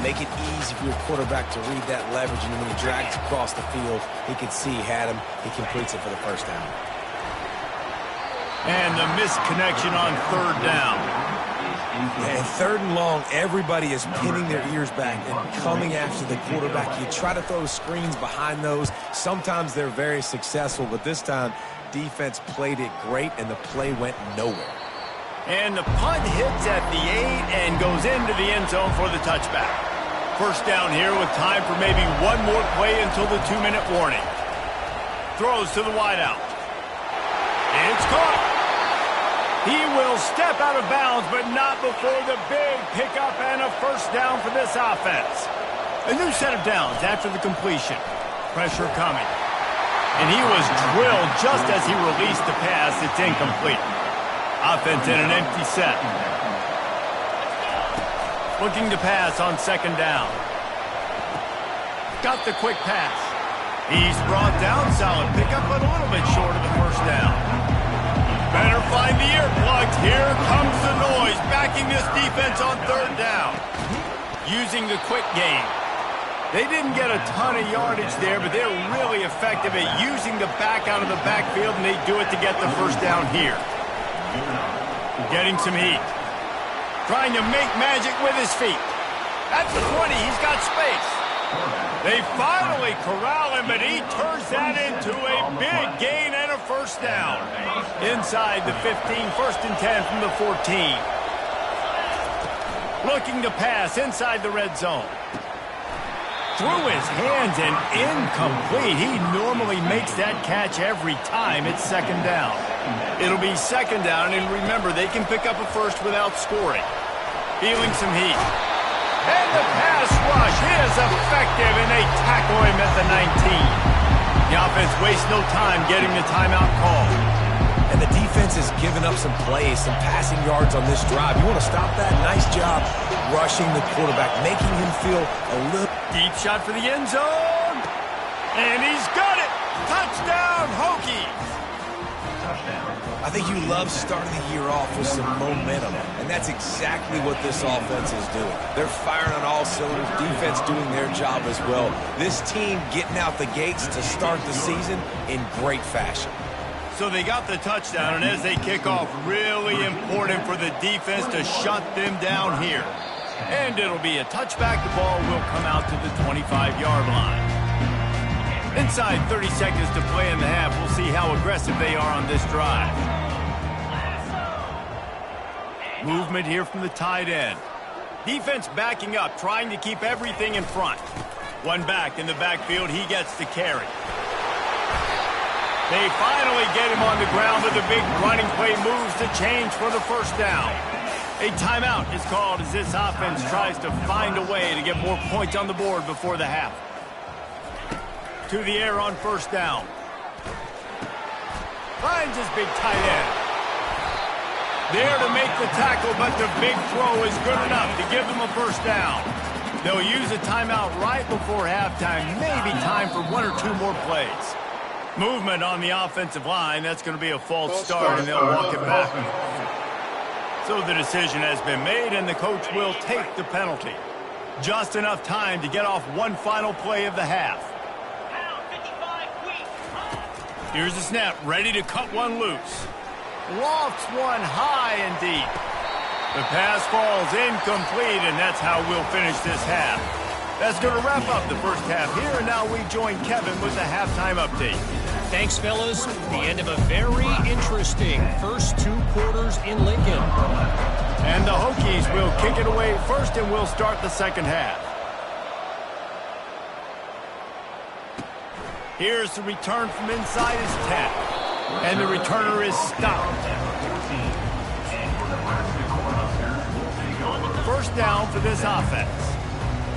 make it easy for your quarterback to read that leverage, and when he drags across the field, he can see he had him. He completes it for the first down. And the missed connection on third down. And third and long, everybody is pinning their ears back and coming after the quarterback. You try to throw screens behind those. Sometimes they're very successful, but this time, defense played it great, and the play went nowhere. And the punt hits at the 8 and goes into the end zone for the touchback. First down here with time for maybe one more play until the 2-minute warning. Throws to the wideout. It's caught. He will step out of bounds, but not before the big pickup and a first down for this offense. A new set of downs after the completion. Pressure coming. And he was drilled just as he released the pass. It's incomplete. Offense in an empty set. Looking to pass on second down. Got the quick pass. He's brought down. Solid pickup, but a little bit short of the first down. Better find the earplugs. Here comes the noise. Backing this defense on third down. Using the quick game. They didn't get a ton of yardage there, but they're really effective at using the back out of the backfield, and they do it to get the first down here. Getting some heat. Trying to make magic with his feet. At the 20, he's got space. They finally corral him, but he turns that into a big gain and a first down. Inside the 15, first and 10 from the 14. Looking to pass inside the red zone. Through his hands and incomplete. He normally makes that catch every time. It's second down. It'll be second down, and remember, they can pick up a first without scoring. Feeling some heat. And the pass rush is effective, and they tackle him at the 19. The offense wastes no time getting the timeout call. And the defense has given up some plays, some passing yards on this drive. You want to stop that? Nice job rushing the quarterback, making him feel a little... Deep shot for the end zone. And he's got it. Touchdown, Hokies. I think you love starting the year off with some momentum, and that's exactly what this offense is doing. They're firing on all cylinders, defense doing their job as well. This team getting out the gates to start the season in great fashion. So they got the touchdown, and as they kick off, really important for the defense to shut them down here. And it'll be a touchback. The ball will come out to the 25-yard line. Inside 30 seconds to play in the half. We'll see how aggressive they are on this drive. Movement here from the tight end. Defense backing up, trying to keep everything in front. One back in the backfield. He gets the carry. They finally get him on the ground, but the big running play moves the change for the first down. A timeout is called as this offense tries to find a way to get more points on the board before the half. To the air on first down. Finds his big tight end. There to make the tackle, but the big throw is good enough to give them a first down. They'll use a timeout right before halftime. Maybe time for one or two more plays. Movement on the offensive line. That's going to be a false start, and they'll walk it back. So the decision has been made, and the coach will take the penalty. Just enough time to get off one final play of the half. Here's the snap, ready to cut one loose. Lofts one high and deep. The pass falls incomplete, and that's how we'll finish this half. That's going to wrap up the first half here, and now we join Kevin with the halftime update. Thanks, fellas. The end of a very interesting first two quarters in Lincoln. And the Hokies will kick it away first, and we'll start the second half. Here's the return from inside his 10. And the returner is stopped. First down for this offense.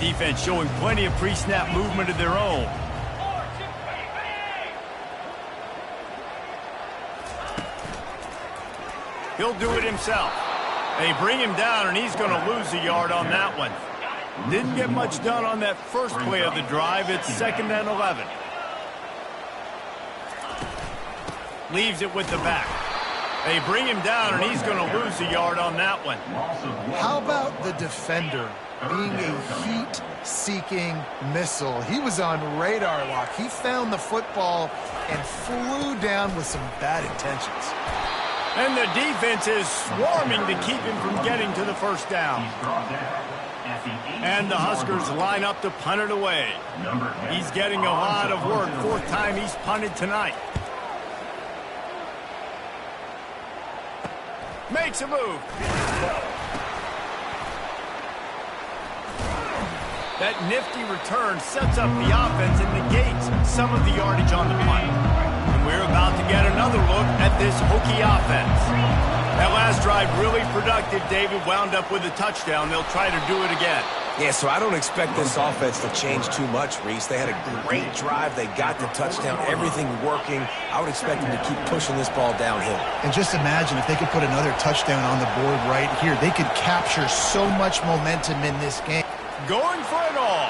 Defense showing plenty of pre-snap movement of their own. He'll do it himself. They bring him down, and he's going to lose a yard on that one. Didn't get much done on that first play of the drive. It's 2nd and 11. Leaves it with the back. They bring him down, and he's going to lose a yard on that one. How about the defender being a heat-seeking missile? He was on radar lock. He found the football and flew down with some bad intentions. And the defense is swarming to keep him from getting to the first down. And the Huskers line up to punt it away. He's getting a lot of work. 4th time he's punted tonight. Makes a move. That nifty return sets up the offense and negates some of the yardage on the punt. And we're about to get another look at this Hokie offense. That last drive really productive. David wound up with a touchdown. They'll try to do it again. Yeah, so I don't expect this offense to change too much, Reese. They had a great drive. They got the touchdown. Everything working. I would expect them to keep pushing this ball downhill. And just imagine if they could put another touchdown on the board right here. They could capture so much momentum in this game. Going for it all.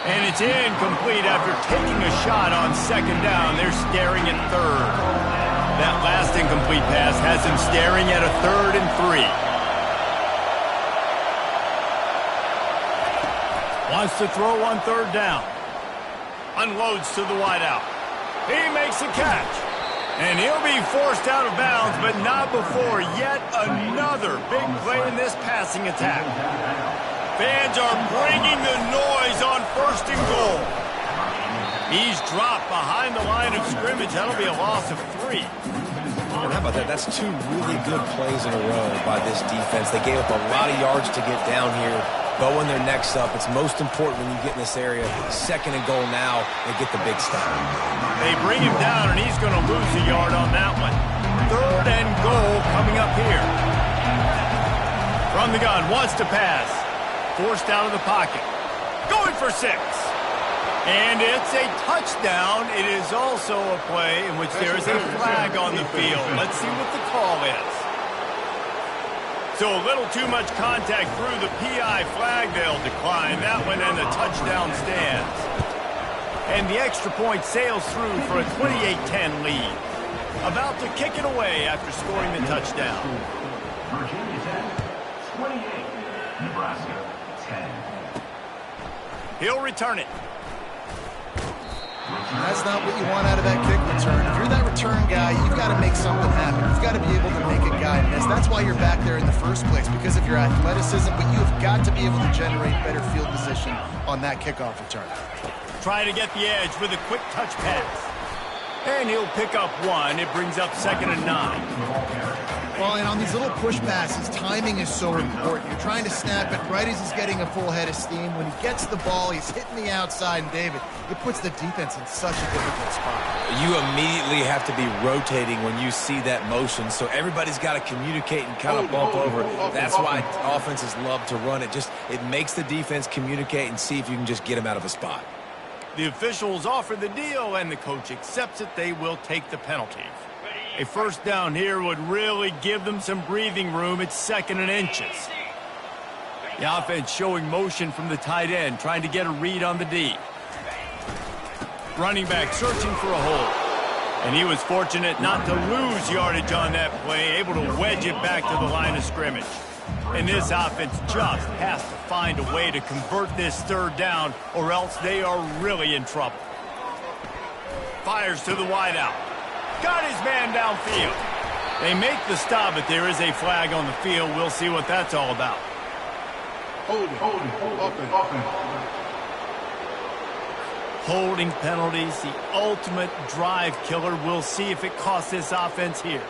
And it's incomplete after taking a shot on 2nd down. They're staring at 3rd. That last incomplete pass has him staring at a 3rd and 3. Wants to throw on 3rd down. Unloads to the wideout. He makes a catch. And he'll be forced out of bounds, but not before yet another big play in this passing attack. Fans are bringing the noise on 1st and goal. He's dropped behind the line of scrimmage. That'll be a loss of 3. And how about that? That's 2 really good plays in a row by this defense. They gave up a lot of yards to get down here. Bowen their necks up. It's most important when you get in this area. 2nd and goal now. They get the big stop. They bring him down, and he's going to lose a yard on that one. 3rd and goal coming up here. From the gun, wants to pass. Forced out of the pocket. Going for 6. And it's a touchdown. It is also a play in which there is a flag on the field. Let's see what the call is. So a little too much contact through the PI flag. They'll decline that one, and the touchdown stands. And the extra point sails through for a 28-10 lead. About to kick it away after scoring the touchdown. Virginia Tech, 28. Nebraska, 10. He'll return it. That's not what you want out of that kick return. If you're that return guy, you've got to make something happen. You've got to be able to make a guy miss. That's why you're back there in the first place, because of your athleticism, but you've got to be able to generate better field position on that kickoff return. try to get the edge with a quick touch pass. And he'll pick up one. It brings up 2nd and 9. Well, and on these little push passes, timing is so important. You're trying to snap it right as he's getting a full head of steam. When he gets the ball, he's hitting the outside, and David, it puts the defense in such a difficult spot. You immediately have to be rotating when you see that motion, so everybody's got to communicate and kind of bump over. That's why offenses love to run it. It makes the defense communicate and see if you can just get him out of a spot. The officials offer the deal, and the coach accepts it. They will take the penalty. A first down here would really give them some breathing room. It's 2nd and inches. The offense showing motion from the tight end, trying to get a read on the D. Running back searching for a hole. And he was fortunate not to lose yardage on that play, able to wedge it back to the line of scrimmage. And this offense just has to find a way to convert this 3rd down, or else they are really in trouble. Fires to the wideout. Got his man downfield. They make the stop, but there is a flag on the field. We'll see what that's all about. Holding penalties, the ultimate drive killer. We'll see if it costs this offense here.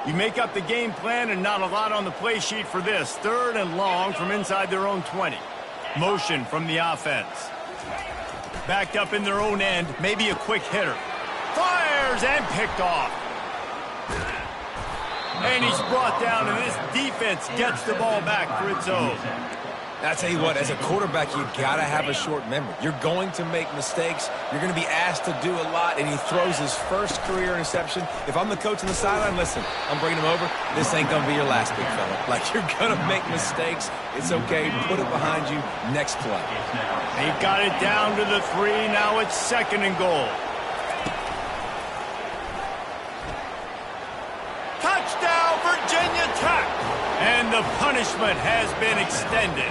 You make up the game plan and not a lot on the play sheet for this. 3rd and long from inside their own 20. Motion from the offense. Backed up in their own end, maybe a quick hitter. Fires and picked off. And he's brought down, and this defense gets the ball back for its own. I tell you what, as a quarterback, you got to have a short memory. You're going to make mistakes. You're going to be asked to do a lot, and he throws his first career interception. If I'm the coach on the sideline, listen, I'm bringing him over. This ain't going to be your last, big fella. Like, you're going to make mistakes. It's okay. Put it behind you. Next play. They got it down to the 3. Now it's 2nd and goal. Touchdown, Virginia Tech! And the punishment has been extended.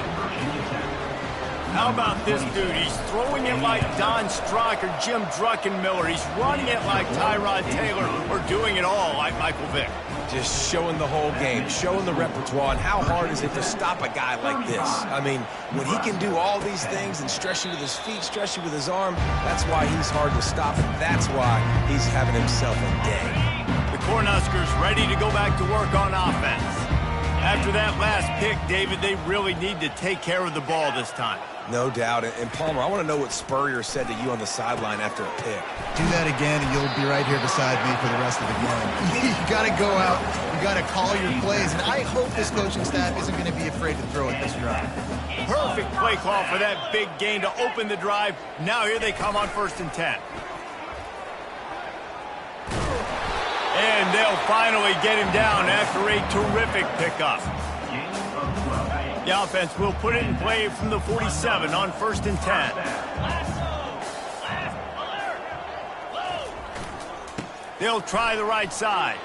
How about this dude? He's throwing it like Don Strock or Jim Druckenmiller. He's running it like Tyrod Taylor, or doing it all like Michael Vick. Just showing the whole game, showing the repertoire, and how hard is it to stop a guy like this? I mean, when he can do all these things and stretch you with his feet, stretch you with his arm, that's why he's hard to stop, and that's why he's having himself a day. The Cornhuskers ready to go back to work on offense. After that last pick, David, they really need to take care of the ball this time. No doubt. And Palmer, I want to know what Spurrier said to you on the sideline after a pick. Do that again, and you'll be right here beside me for the rest of the game. You got to go out. You got to call your plays, and I hope this coaching staff isn't going to be afraid to throw it this drive. Perfect play call for that big gain to open the drive. Now here they come on 1st and 10. And they'll finally get him down after a terrific pickup. The offense will put it in play from the 47 on 1st and 10. They'll try the right side.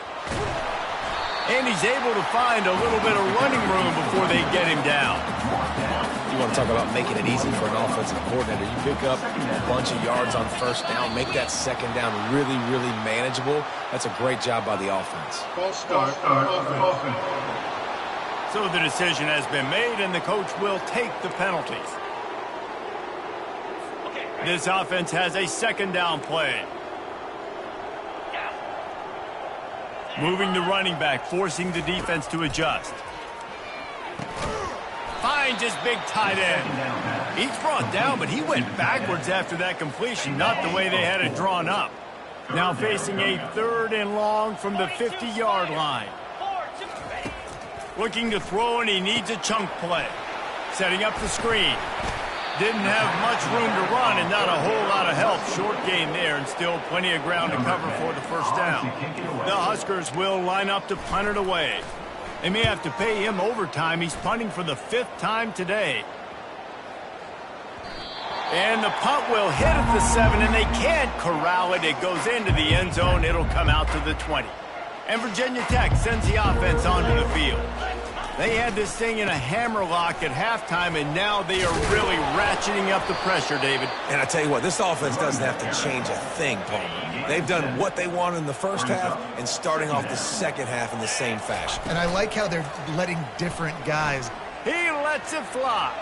And he's able to find a little bit of running room before they get him down. You want to talk about making it easy for an offensive coordinator. You pick up a bunch of yards on 1st down, make that 2nd down really, really manageable. That's a great job by the offense. False start offense. So the decision has been made, and the coach will take the penalties. This offense has a 2nd down play. Moving the running back, forcing the defense to adjust. Finds his big tight end. He's brought down, but he went backwards after that completion, not the way they had it drawn up. Now facing a 3rd and long from the 50-yard line. Looking to throw, and he needs a chunk play. Setting up the screen. Didn't have much room to run and not a whole lot of help. Short gain there, and still plenty of ground to cover for the 1st down. The Huskers will line up to punt it away. They may have to pay him overtime. He's punting for the 5th time today. And the punt will hit at the 7, and they can't corral it. It goes into the end zone. It'll come out to the 20. And Virginia Tech sends the offense onto the field. They had this thing in a hammerlock at halftime, and now they are really ratcheting up the pressure, David. And I tell you what, this offense doesn't have to change a thing, Palmer. They've done what they wanted in the 1st half and starting off the 2nd half in the same fashion. And I like how they're letting different guys. He lets it fly.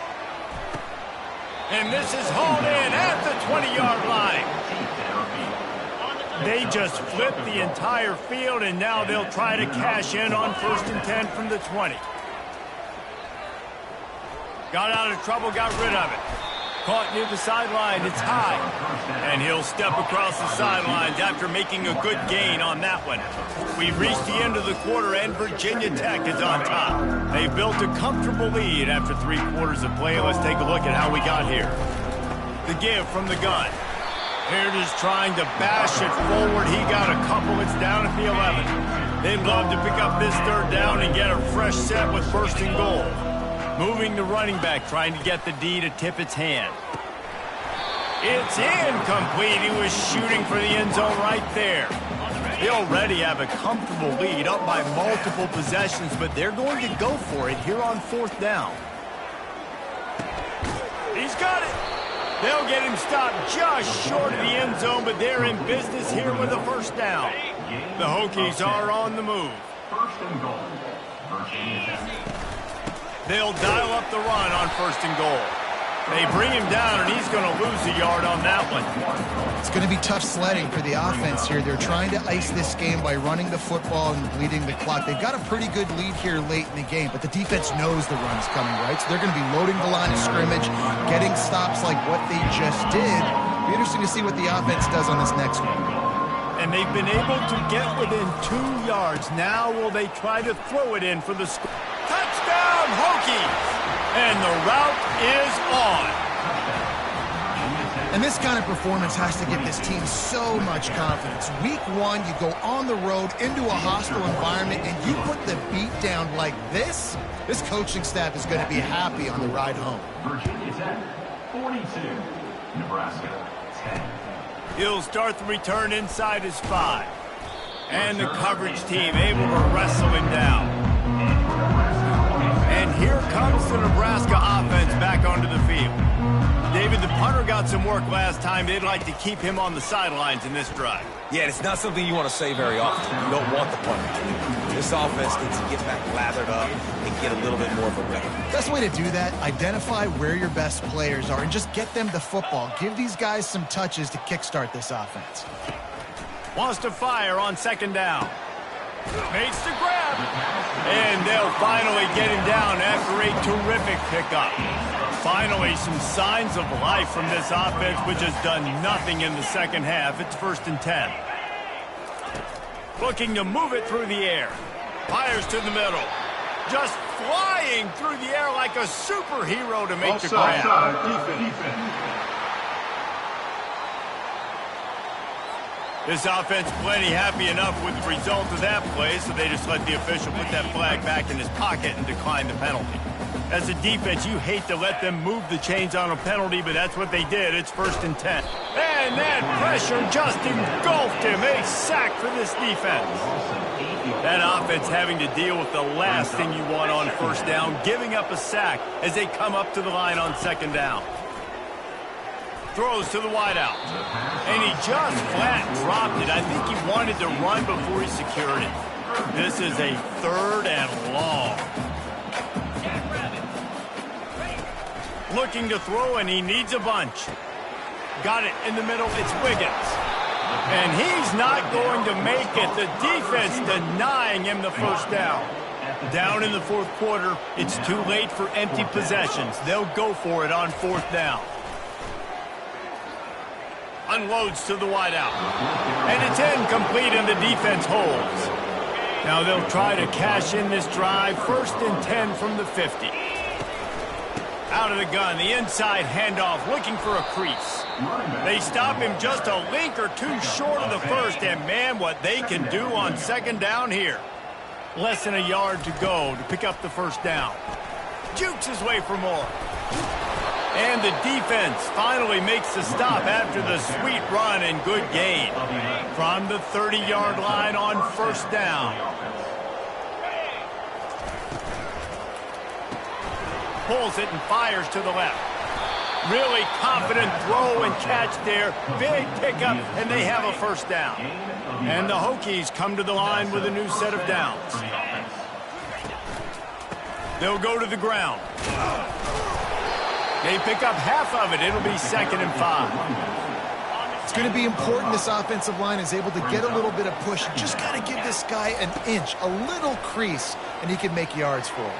And this is hauled in at the 20-yard line. They just flipped the entire field, and now they'll try to cash in on 1st and 10 from the 20. Got out of trouble, got rid of it. Caught near the sideline, it's high. And he'll step across the sidelines after making a good gain on that one. We've reached the end of the quarter, and Virginia Tech is on top. They built a comfortable lead after 3 quarters of play. Let's take a look at how we got here. The give from the gun. Here is trying to bash it forward. He got a couple. It's down at the 11. They'd love to pick up this 3rd down and get a fresh set with 1st and goal. Moving the running back, trying to get the D to tip its hand. It's incomplete. He was shooting for the end zone right there. They already have a comfortable lead, up by multiple possessions, but they're going to go for it here on 4th down. He's got it. They'll get him stopped just short of the end zone, but they're in business here with a 1st down. The Hokies are on the move. 1st and goal. Virginia Tech. They'll dial up the run on 1st and goal. They bring him down, and he's going to lose a yard on that one. It's going to be tough sledding for the offense here. They're trying to ice this game by running the football and bleeding the clock. They've got a pretty good lead here late in the game, but the defense knows the run's coming, right? So they're going to be loading the line of scrimmage, getting stops like what they just did. It'll be interesting to see what the offense does on this next one. And they've been able to get within 2 yards. Now will they try to throw it in for the score? Touchdown, Hokies! And the route is on. And this kind of performance has to give this team so much confidence. Week 1, you go on the road into a hostile environment, and you put the beat down like this. This coaching staff is going to be happy on the ride home. Virginia Tech, 42. Nebraska, 10. He'll start the return inside his 5. And the coverage team able to wrestle him down. And here comes the Nebraska offense back onto the field. David, the punter got some work last time. They'd like to keep him on the sidelines in this drive. Yeah, it's not something you want to say very often. You don't want the punter to do. This offense needs to get back lathered up and get a little bit more of a rhythm. Best way to do that, identify where your best players are and just get them the football. Give these guys some touches to kickstart this offense. Wants to fire on 2nd down. Makes the grab. And they'll finally get him down after a terrific pickup. Finally, some signs of life from this offense, which has done nothing in the 2nd half. It's 1st and 10. Looking to move it through the air. Fires to the middle. Just flying through the air like a superhero to make the grab. Defense. This offense plenty happy enough with the result of that play, so they just let the official put that flag back in his pocket and decline the penalty. As a defense, you hate to let them move the chains on a penalty, but that's what they did. It's 1st and 10. And that pressure just engulfed him. A sack for this defense. That offense having to deal with the last thing you want on 1st down, giving up a sack as they come up to the line on 2nd down. Throws to the wideout. And he just flat dropped it. I think he wanted to run before he secured it. This is a 3rd and long. Looking to throw, and he needs a bunch. Got it in the middle. It's Wiggins. And he's not going to make it. The defense denying him the 1st down. Down in the 4th quarter. It's too late for empty possessions. They'll go for it on 4th down. Unloads to the wideout. And it's incomplete, and the defense holds. Now they'll try to cash in this drive. 1st and 10 from the 50. Out of the gun, the inside handoff, looking for a crease. They stop him just a link or two short of the 1st, and man, what they can do on 2nd down here. Less than a yard to go to pick up the 1st down. Jukes his way for more. And the defense finally makes the stop after the sweet run and good gain. From the 30-yard line on 1st down. Pulls it and fires to the left. Really confident throw and catch there. Big pickup, and they have a 1st down. And the Hokies come to the line with a new set of downs. They'll go to the ground. They pick up half of it. It'll be 2nd and 5. It's going to be important this offensive line is able to get a little bit of push. Just got to give this guy an inch, a little crease, and he can make yards for him.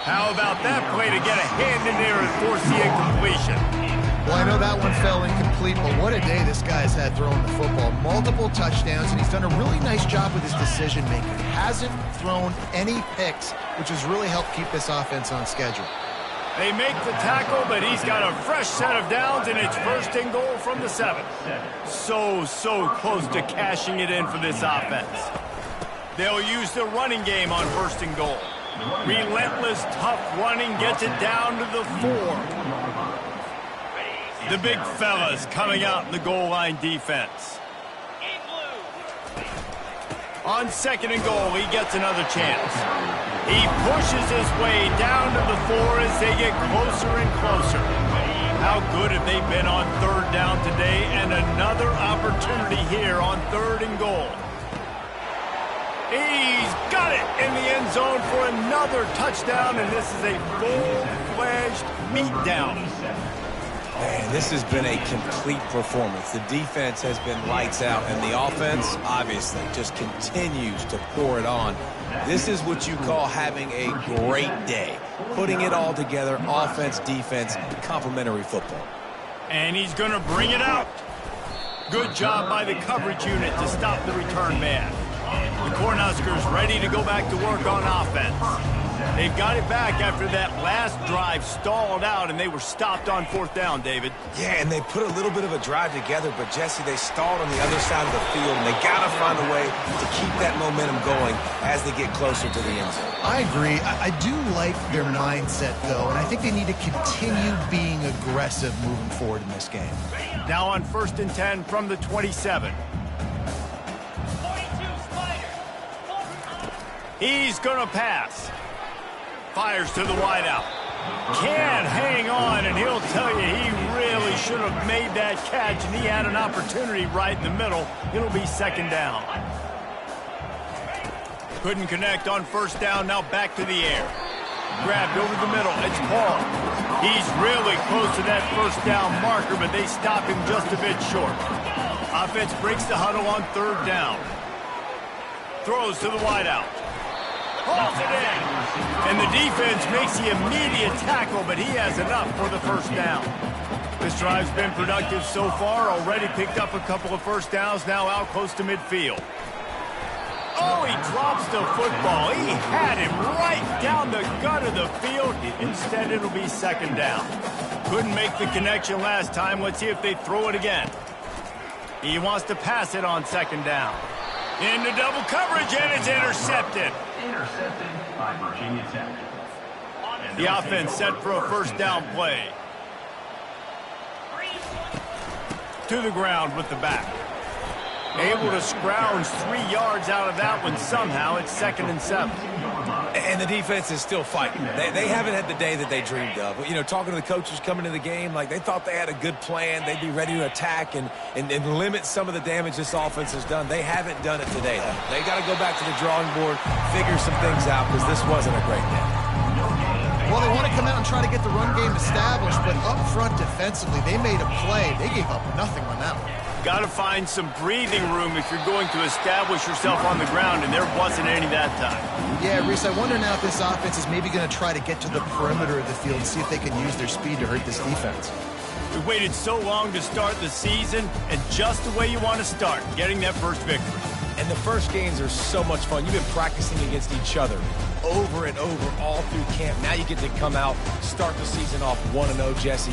How about that play to get a hand in there and force the incompletion? Well, I know that one fell incomplete, but what a day this guy's had throwing the football. Multiple touchdowns, and he's done a really nice job with his decision-making. Hasn't thrown any picks, which has really helped keep this offense on schedule. They make the tackle, but he's got a fresh set of downs, and it's 1st and goal from the 7. So close to cashing it in for this offense. They'll use the running game on 1st and goal. Relentless, tough running gets it down to the 4. The big fellas coming out in the goal line defense. On 2nd and goal, he gets another chance. He pushes his way down to the 4 as they get closer and closer. How good have they been on 3rd down today? And another opportunity here on 3rd and goal. He's got it in the end zone for another touchdown, and this is a full-fledged beatdown. Man, this has been a complete performance. The defense has been lights out, and the offense, obviously, just continues to pour it on. This is what you call having a great day. Putting it all together, offense, defense, complementary football. And he's going to bring it out. Good job by the coverage unit to stop the return man. The Cornhuskers ready to go back to work on offense. They've got it back after that last drive stalled out, and they were stopped on 4th down, David. Yeah, and they put a little bit of a drive together, but, Jesse, they stalled on the other side of the field, and they got to find a way to keep that momentum going as they get closer to the end zone. I agree. I do like their mindset, though, and I think they need to continue being aggressive moving forward in this game. Now on 1st and 10 from the 27. He's going to pass. Fires to the wideout. Can't hang on, and he'll tell you he really should have made that catch, and he had an opportunity right in the middle. It'll be 2nd down. Couldn't connect on 1st down, now back to the air. Grabbed over the middle, it's Paul. He's really close to that 1st down marker, but they stop him just a bit short. Offense breaks the huddle on 3rd down. Throws to the wideout. Hauls it in. And the defense makes the immediate tackle, but he has enough for the 1st down. This drive's been productive so far. Already picked up a couple of 1st downs, now out close to midfield. Oh, he drops the football. He had him right down the gut of the field. Instead, it'll be 2nd down. Couldn't make the connection last time. Let's see if they throw it again. He wants to pass it on 2nd down. Into double coverage, and it's intercepted. Intercepted by Virginia Tech. The offense set for a 1st down play. To the ground with the back. Able to scrounge 3 yards out of that one somehow. It's 2nd and 7. And the defense is still fighting. They haven't had the day that they dreamed of. You know, talking to the coaches coming into the game, like they thought they had a good plan. They'd be ready to attack and limit some of the damage this offense has done. They haven't done it today, though. They got to go back to the drawing board, figure some things out, because this wasn't a great day. Well, they want to come out and try to get the run game established, but up front defensively, they made a play. They gave up nothing on that one. Got to find some breathing room if you're going to establish yourself on the ground, and there wasn't any that time. Yeah, Reese, I wonder now if this offense is maybe going to try to get to the perimeter of the field and see if they can use their speed to hurt this defense. We waited so long to start the season, and just the way you want to start, getting that first victory. And the first games are so much fun. You've been practicing against each other over and over all through camp. Now you get to come out, start the season off 1-0, Jesse.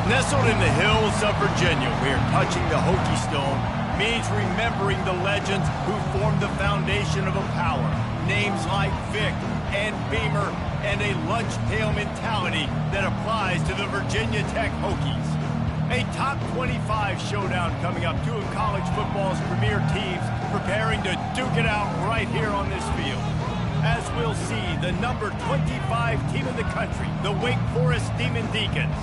Nestled in the hills of Virginia, where touching the Hokie Stone means remembering the legends who formed the foundation of a power. Names like Vic and Beamer and a lunch pail mentality that applies to the Virginia Tech Hokies. A top 25 showdown coming up. Two of college football's premier teams preparing to duke it out right here on this field. As we'll see, the number 25 team in the country, the Wake Forest Demon Deacons,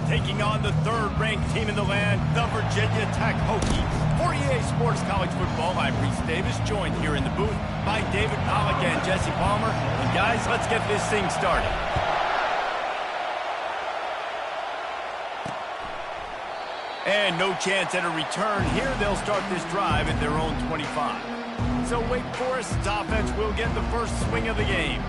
taking on the third-ranked team in the land, the Virginia Tech Hokies. For EA Sports College Football, I'm Reese Davis, joined here in the booth by David Pollack and Jesse Palmer. And guys, let's get this thing started. And no chance at a return here. They'll start this drive at their own 25. So Wake Forest's offense will get the first swing of the game.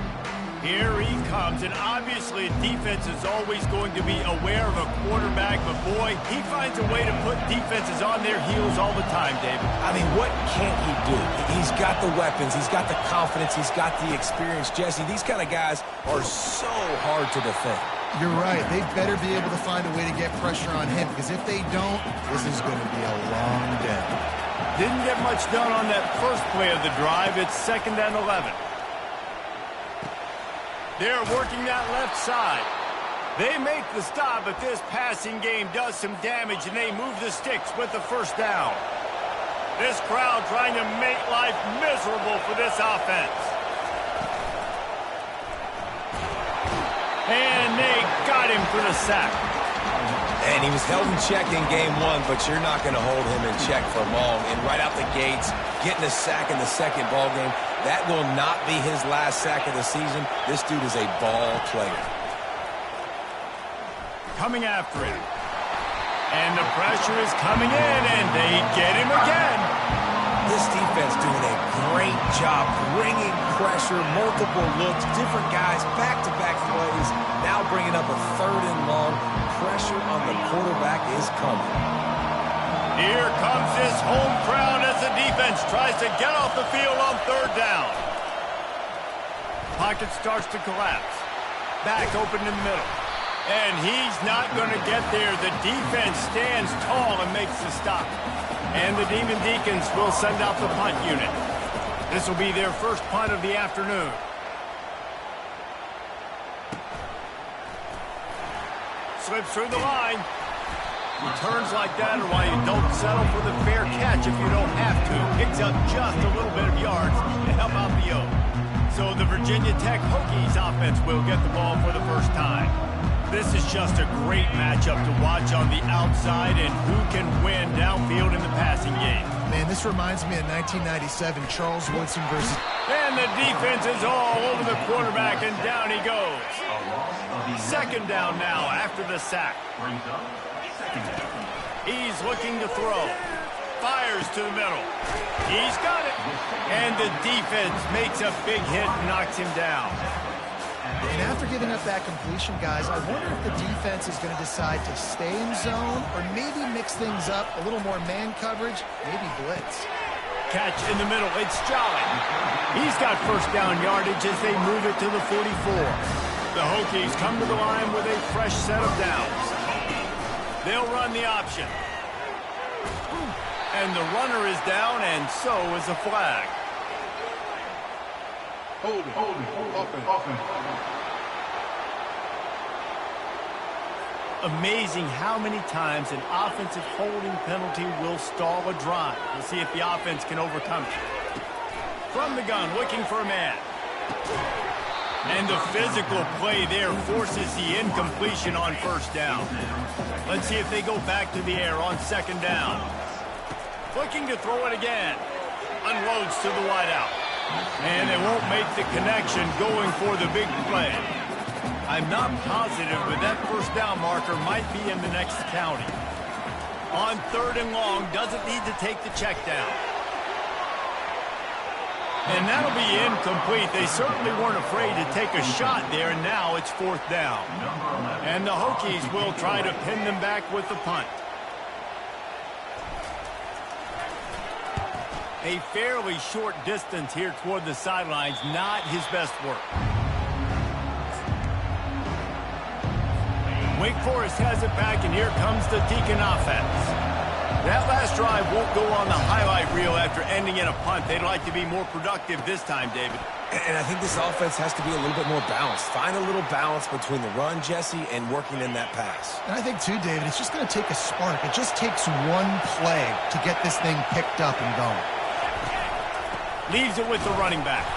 Here he comes, and obviously defense is always going to be aware of a quarterback, but boy, he finds a way to put defenses on their heels all the time, David. I mean, what can't he do? He's got the weapons, he's got the confidence, he's got the experience. Jesse, these kind of guys are so hard to defend. You're right. They better be able to find a way to get pressure on him, because if they don't, this is going to be a long day. Didn't get much done on that first play of the drive. It's 2nd and 11. They're working that left side. They make the stop, but this passing game does some damage, and they move the sticks with the first down. This crowd trying to make life miserable for this offense. And they got him for the sack. And he was held in check in game one, but you're not going to hold him in check for long. And right out the gates, getting a sack in the second ball game, that will not be his last sack of the season. This dude is a ball player. Coming after him. And the pressure is coming in, and they get him again. This defense doing a great job bringing pressure, multiple looks, different guys, back-to-back plays, now bringing up a 3rd and long. Pressure on the quarterback is coming. Here comes this home crowd as the defense tries to get off the field on 3rd down. Pocket starts to collapse. Back open in the middle. And he's not going to get there. The defense stands tall and makes the stop. And the Demon Deacons will send out the punt unit. This will be their first punt of the afternoon. Slips through the line. Returns like that are why you don't settle for the fair catch if you don't have to. Picks up just a little bit of yards to help out the Oak. So the Virginia Tech Hokies offense will get the ball for the first time. This is just a great matchup to watch on the outside, and who can win downfield in the passing game. Man, this reminds me of 1997, Charles Woodson versus... And the defense is all over the quarterback, and down he goes. 2nd down now after the sack. He's looking to throw. Fires to the middle. He's got it. And the defense makes a big hit and knocks him down. And after giving up that completion, guys, I wonder if the defense is going to decide to stay in zone or maybe mix things up, a little more man coverage, maybe blitz. Catch in the middle. It's Jolly. He's got first down yardage as they move it to the 44. The Hokies come to the line with a fresh set of downs. They'll run the option. And the runner is down, and so is a flag. Holding. Offense. Amazing how many times an offensive holding penalty will stall a drive. We'll see if the offense can overcome it. From the gun, looking for a man. And the physical play there forces the incompletion on first down. Let's see if they go back to the air on 2nd down. Looking to throw it again. Unloads to the wideout. And they won't make the connection going for the big play. I'm not positive, but that first down marker might be in the next county. On 3rd and long, doesn't need to take the check down. And that'll be incomplete. They certainly weren't afraid to take a shot there, and now it's 4th down. And the Hokies will try to pin them back with the punt. A fairly short distance here toward the sidelines, not his best work. Wake Forest has it back, and here comes the Deacon offense. That last drive won't go on the highlight reel after ending in a punt. They'd like to be more productive this time, David. And I think this offense has to be a little bit more balanced. Find a little balance between the run, Jesse, and working in that pass. And I think, too, David, it's just going to take a spark. It just takes one play to get this thing picked up and going. Leaves it with the running back.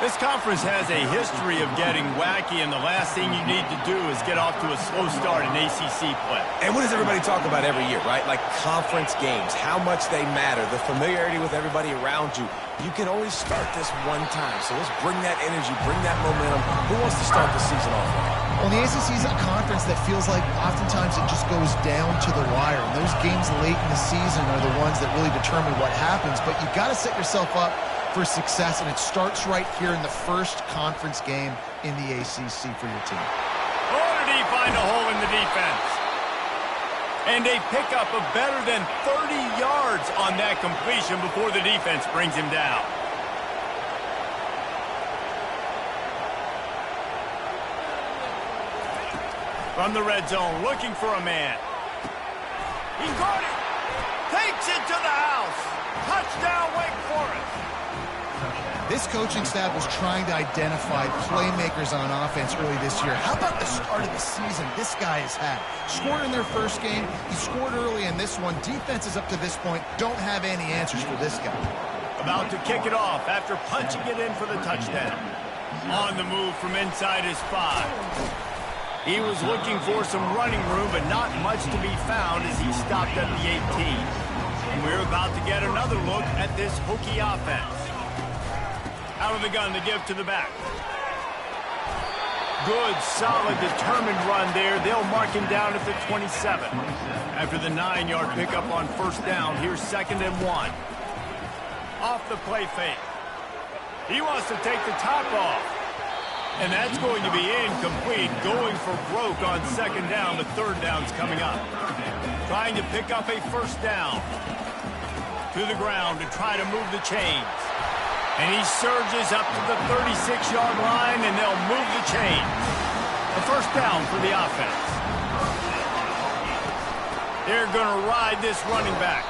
This conference has a history of getting wacky, and the last thing you need to do is get off to a slow start in ACC play. And what does everybody talk about every year, right? Like conference games, how much they matter, the familiarity with everybody around you. You can only start this one time, so let's bring that energy, bring that momentum. Who wants to start the season off right? Well, the ACC is a conference that feels like oftentimes it just goes down to the wire. And those games late in the season are the ones that really determine what happens. But you got to set yourself up for success, and it starts right here in the first conference game in the ACC for your team. Oh, did he find a hole in the defense? And they pick up a better than 30 yards on that completion before the defense brings him down. From the red zone, looking for a man. He got it. Takes it to the house. Touchdown, Wake Forest. This coaching staff was trying to identify playmakers on offense early this year. How about the start of the season this guy has had? Scored in their first game. He scored early in this one. Defenses up to this point don't have any answers for this guy. About to kick it off after punching it in for the touchdown. On the move from inside his 5. He was looking for some running room, but not much to be found as he stopped at the 18. And we're about to get another look at this Hokie offense. Out of the gun to give to the back. Good, solid, determined run there. They'll mark him down at the 27. After the 9-yard pickup on first down, here's 2nd and 1. Off the play fake. He wants to take the top off. And that's going to be incomplete. Going for broke on 2nd down. The 3rd down's coming up. Trying to pick up a first down. To the ground to try to move the chains. And he surges up to the 36-yard line, and they'll move the chains. A first down for the offense. They're going to ride this running back.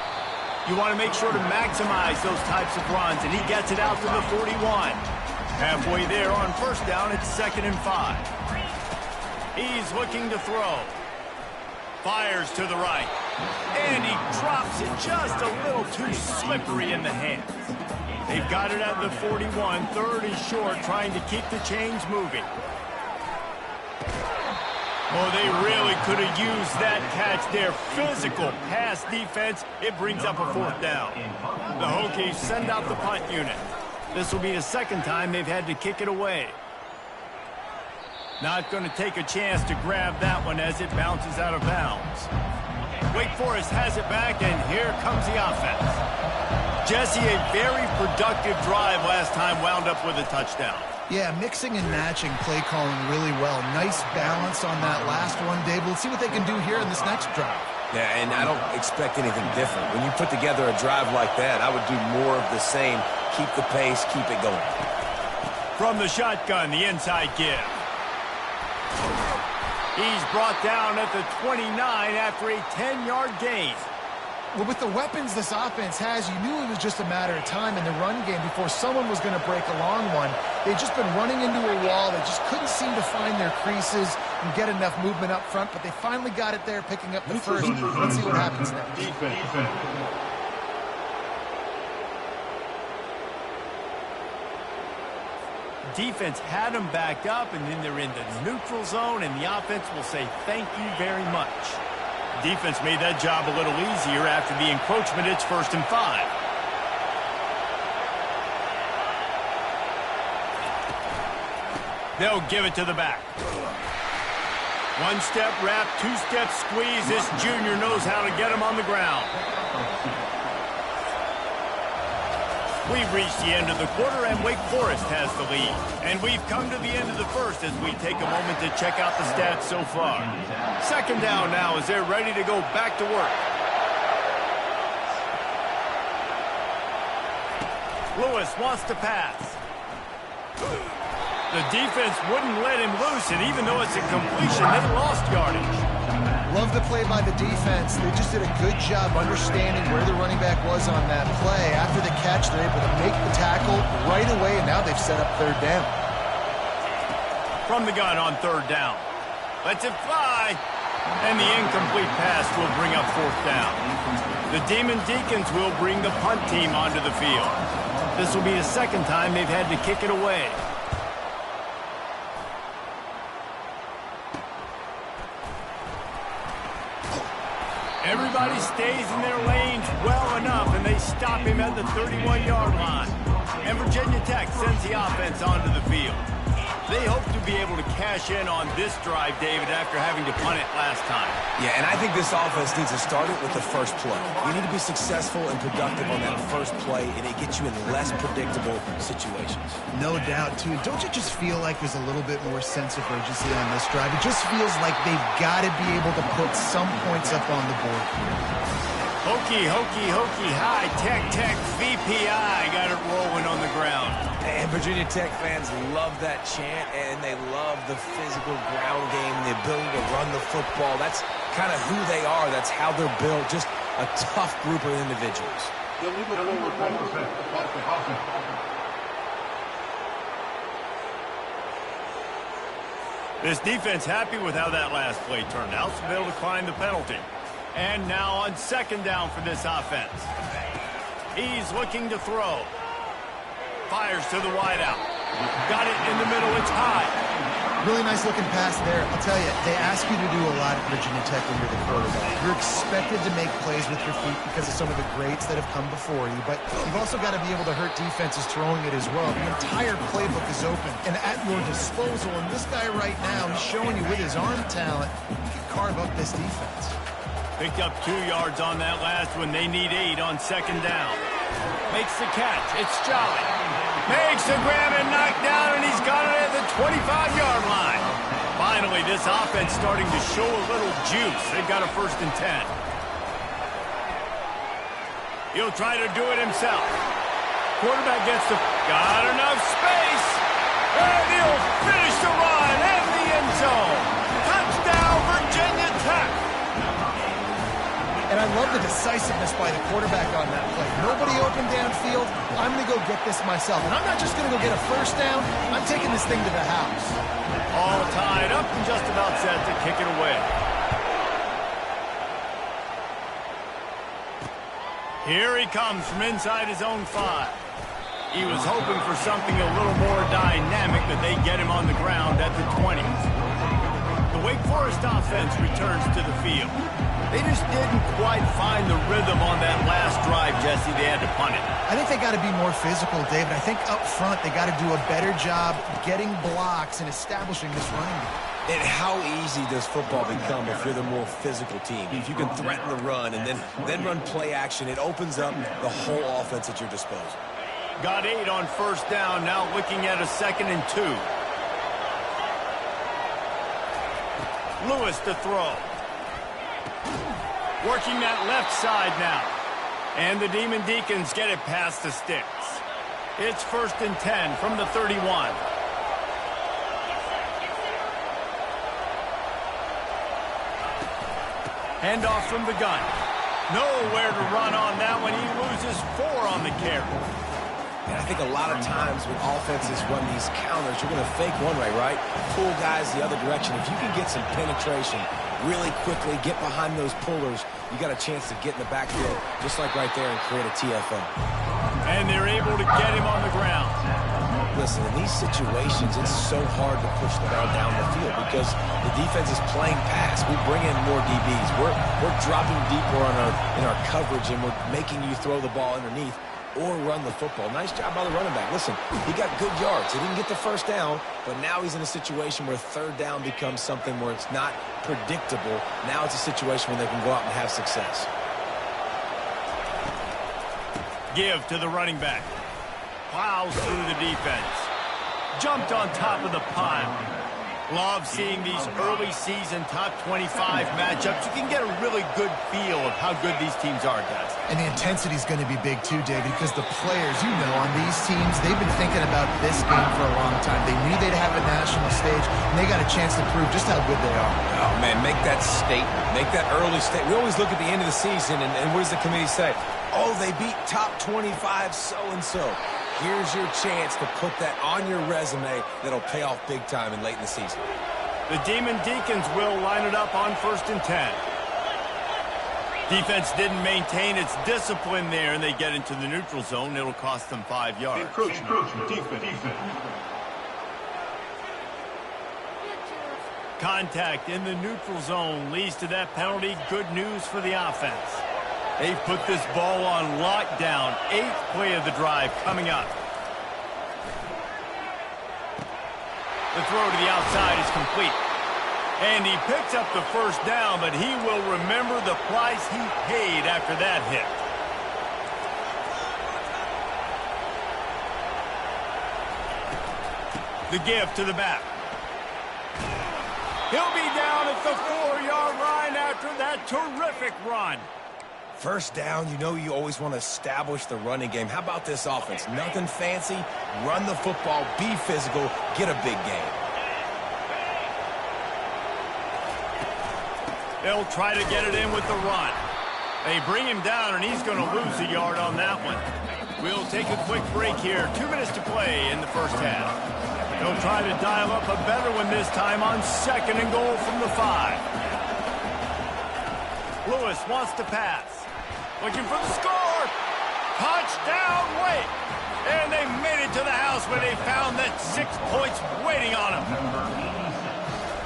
You want to make sure to maximize those types of runs, and he gets it out to the 41. Halfway there on first down, it's 2nd and 5. He's looking to throw. Fires to the right. And he drops it just a little too slippery in the hands. They've got it at the 41. 3rd is short, trying to keep the chains moving. Oh, they really could have used that catch there. Physical pass defense. It brings up a 4th down. The Hokies send out the punt unit. This will be the 2nd time they've had to kick it away. Not going to take a chance to grab that one as it bounces out of bounds. Wake Forest has it back, and here comes the offense. Jesse, a very productive drive last time, wound up with a touchdown. Yeah, mixing and matching play calling really well. Nice balance on that last one, Dave. Let's see what they can do here in this next drive. Yeah, and I don't expect anything different. When you put together a drive like that, I would do more of the same. Keep the pace, keep it going. From the shotgun, the inside give. He's brought down at the 29 after a 10-yard gain. Well, with the weapons this offense has, you knew it was just a matter of time in the run game before someone was going to break a long one. They've just been running into a wall. They just couldn't seem to find their creases and get enough movement up front, but they finally got it there, picking up the first. Let's see what happens next. Defense had them backed up, and then they're in the neutral zone, and the offense will say thank you very much. Defense made that job a little easier after the encroachment. It's 1st and 5. They'll give it to the back. 1-step wrap, 2-step squeeze. This junior knows how to get him on the ground. We've reached the end of the quarter, and Wake Forest has the lead. And we've come to the end of the first as we take a moment to check out the stats so far. 2nd down now as they're ready to go back to work. Lewis wants to pass. The defense wouldn't let him loose, and even though it's a completion, they lost yardage. Love the play by the defense. They just did a good job understanding where the running back was on that play. After the catch, they're able to make the tackle right away, and now they've set up third down. From the gun on third down. Lets it fly. And the incomplete pass will bring up fourth down. The Demon Deacons will bring the punt team onto the field. This will be the second time they've had to kick it away. Everybody stays in their lanes well enough, and they stop him at the 31-yard line. And Virginia Tech sends the offense onto the field. They hope to be able to cash in on this drive, David, after having to punt it last time. Yeah, and I think this offense needs to start it with the first play. You need to be successful and productive on that first play, and it gets you in less predictable situations. No doubt, too. Don't you just feel like there's a little bit more sense of urgency on this drive? It just feels like they've got to be able to put some points up on the board. Hokey, hokey, hokey, high, tech, tech, VPI got it rolling on the ground. And Virginia Tech fans love that chant, and they love the physical ground game, the ability to run the football. That's kind of who they are. That's how they're built. Just a tough group of individuals. This defense happy with how that last play turned out, so they'll decline the penalty. And now on second down for this offense. He's looking to throw. Fires to the wideout. Got it in the middle. It's high. Really nice looking pass there. I'll tell you, they ask you to do a lot at Virginia Tech when you're the quarterback. You're expected to make plays with your feet because of some of the greats that have come before you, but you've also got to be able to hurt defenses throwing it as well. The entire playbook is open and at your disposal, and this guy right now, he's showing you with his arm talent, he can carve up this defense. Picked up 2 yards on that last one. They need 8 on second down. Makes the catch. It's Jolly. Makes the grab and knock down, and he's got it at the 25-yard line. Finally, this offense starting to show a little juice. They've got a 1st and 10. He'll try to do it himself. Quarterback gets the... Got enough space. And he'll finish the run in the end zone. Touchdown, Virginia Tech. And I love the decisiveness by the quarterback on that play. Nobody open downfield. I'm going to go get this myself. And I'm not just going to go get a first down. I'm taking this thing to the house. All tied up and just about set to kick it away. Here he comes from inside his own 5. He was hoping for something a little more dynamic, but they get him on the ground at the 20. The Wake Forest offense returns to the field. They just didn't quite find the rhythm on that last drive, Jesse. They had to punt it. I think they got to be more physical, David. I think up front they got to do a better job getting blocks and establishing this running game. And how easy does football become if you're the more physical team? If you can threaten the run and then run play action, it opens up the whole offense at your disposal. Got 8 on first down, now looking at a 2nd and 2. Lewis to throw. Working that left side now. And the Demon Deacons get it past the sticks. It's 1st and 10 from the 31. Handoff from the gun. Nowhere to run on that one. He loses 4 on the carry. And I think a lot of times when offenses run these counters, you're going to fake one way, right? Pull guys the other direction. If you can get some penetration really quickly, get behind those pullers, you got a chance to get in the backfield, just like right there, and create a TFO. And they're able to get him on the ground. Listen, in these situations, it's so hard to push the ball down the field because the defense is playing pass. We bring in more DBs. We're dropping deeper in our coverage, and we're making you throw the ball underneath or run the football. Nice job by the running back. Listen, he got good yards. He didn't get the first down, but now he's in a situation where third down becomes something where it's not predictable. Now it's a situation where they can go out and have success. Give to the running back. Plows through the defense. Jumped on top of the pile. Love seeing these early season top 25 matchups. You can get a really good feel of how good these teams are, guys. And the intensity is going to be big too, David, because the players, you know, on these teams, they've been thinking about this game for a long time. They knew they'd have a national stage, and they got a chance to prove just how good they are. Oh, man, make that statement. Make that early statement. We always look at the end of the season, and what does the committee say? Oh, they beat top 25 so-and-so. Here's your chance to put that on your resume that'll pay off big time and late in the season. The Demon Deacons will line it up on 1st and 10. Defense didn't maintain its discipline there, and they get into the neutral zone. It'll cost them 5 yards. Encroachment. Defense. Contact in the neutral zone leads to that penalty. Good news for the offense. They've put this ball on lockdown. 8th play of the drive coming up. The throw to the outside is complete. And he picks up the first down, but he will remember the price he paid after that hit. The give to the back. He'll be down at the 4-yard line after that terrific run. First down, you know you always want to establish the running game. How about this offense? Nothing fancy. Run the football, be physical, get a big game. They'll try to get it in with the run. They bring him down, and he's going to lose a yard on that one. We'll take a quick break here. 2 minutes to play in the first half. They'll try to dial up a better one this time on 2nd and goal from the 5. Lewis wants to pass. Looking for the score. Touchdown, wait. And they made it to the house where they found that 6 points waiting on them.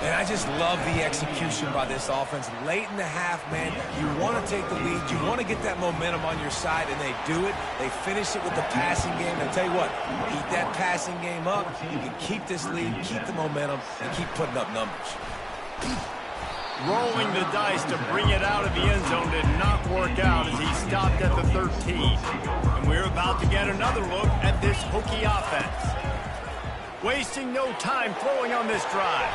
And I just love the execution by this offense. Late in the half, man, you want to take the lead. You want to get that momentum on your side, and they do it. They finish it with the passing game. And I'll tell you what, keep that passing game up. You can keep this lead, keep the momentum, and keep putting up numbers. Rolling the dice to bring it out of the end zone did not work out as he stopped at the 13. And we're about to get another look at this Hokie offense. Wasting no time throwing on this drive.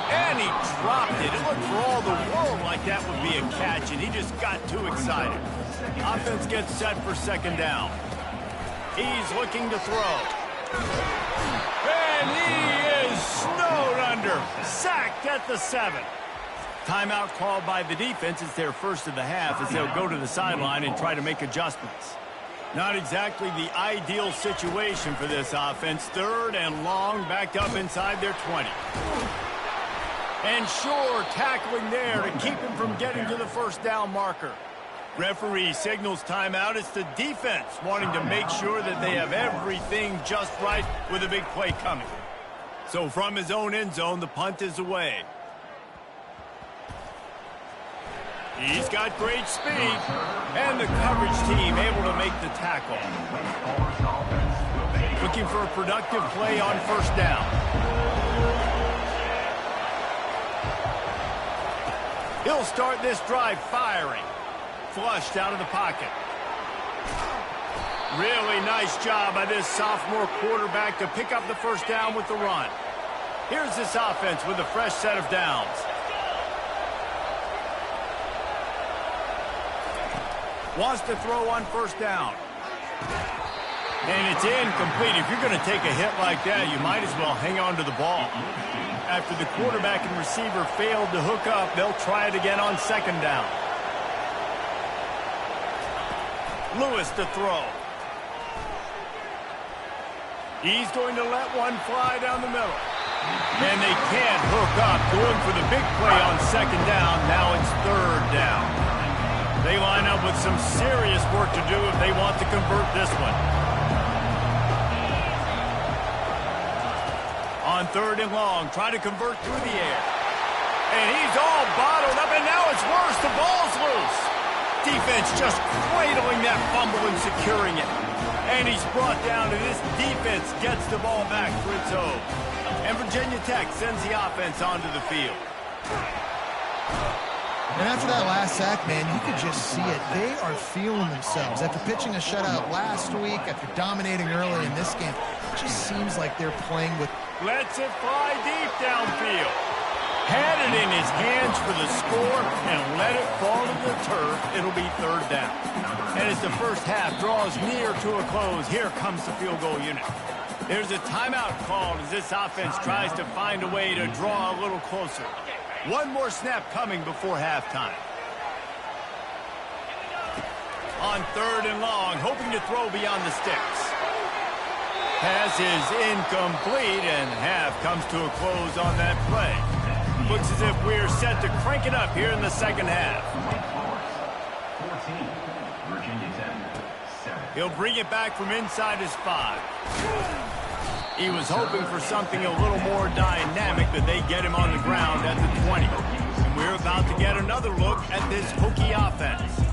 And he dropped it. It looked for all the world like that would be a catch, and he just got too excited. Offense gets set for 2nd down. He's looking to throw. And he is snowed under. Sacked at the 7. Timeout called by the defense. It's their first of the half as they'll go to the sideline and try to make adjustments. Not exactly the ideal situation for this offense. 3rd and long, backed up inside their 20. And Shore tackling there to keep him from getting to the 1st down marker. Referee signals timeout. It's the defense wanting to make sure that they have everything just right with a big play coming. So from his own end zone, the punt is away. He's got great speed, and the coverage team able to make the tackle. Looking for a productive play on 1st down. He'll start this drive firing. Flushed out of the pocket. Really nice job by this sophomore quarterback to pick up the 1st down with the run. Here's this offense with a fresh set of downs. Wants to throw on 1st down. And it's incomplete. If you're going to take a hit like that, you might as well hang on to the ball. After the quarterback and receiver failed to hook up, they'll try it again on 2nd down. Lewis to throw. He's going to let one fly down the middle. And they can't hook up. Going for the big play on 2nd down. Now it's 3rd down. They line up with some serious work to do if they want to convert this one. On 3rd and long, try to convert through the air. And he's all bottled up, and now it's worse. The ball's loose. Defense just cradling that fumble and securing it. And he's brought down, and this defense gets the ball back for its own. And Virginia Tech sends the offense onto the field. And after that last sack, man, you could just see it. They are feeling themselves. After pitching a shutout last week, after dominating early in this game, just seems like they're playing with... Lets it fly deep downfield. Had it in his hands for the score and let it fall to the turf. It'll be third down. And as the first half draws near to a close, here comes the field goal unit. There's a timeout called as this offense tries to find a way to draw a little closer. One more snap coming before halftime. On third and long, hoping to throw beyond the sticks. Pass is incomplete, and half comes to a close on that play. Looks as if we're set to crank it up here in the second half. 14, Virginia Tech, 7. He'll bring it back from inside his 5. He was hoping for something a little more dynamic, but they get him on the ground at the 20. And we're about to get another look at this Hokie offense.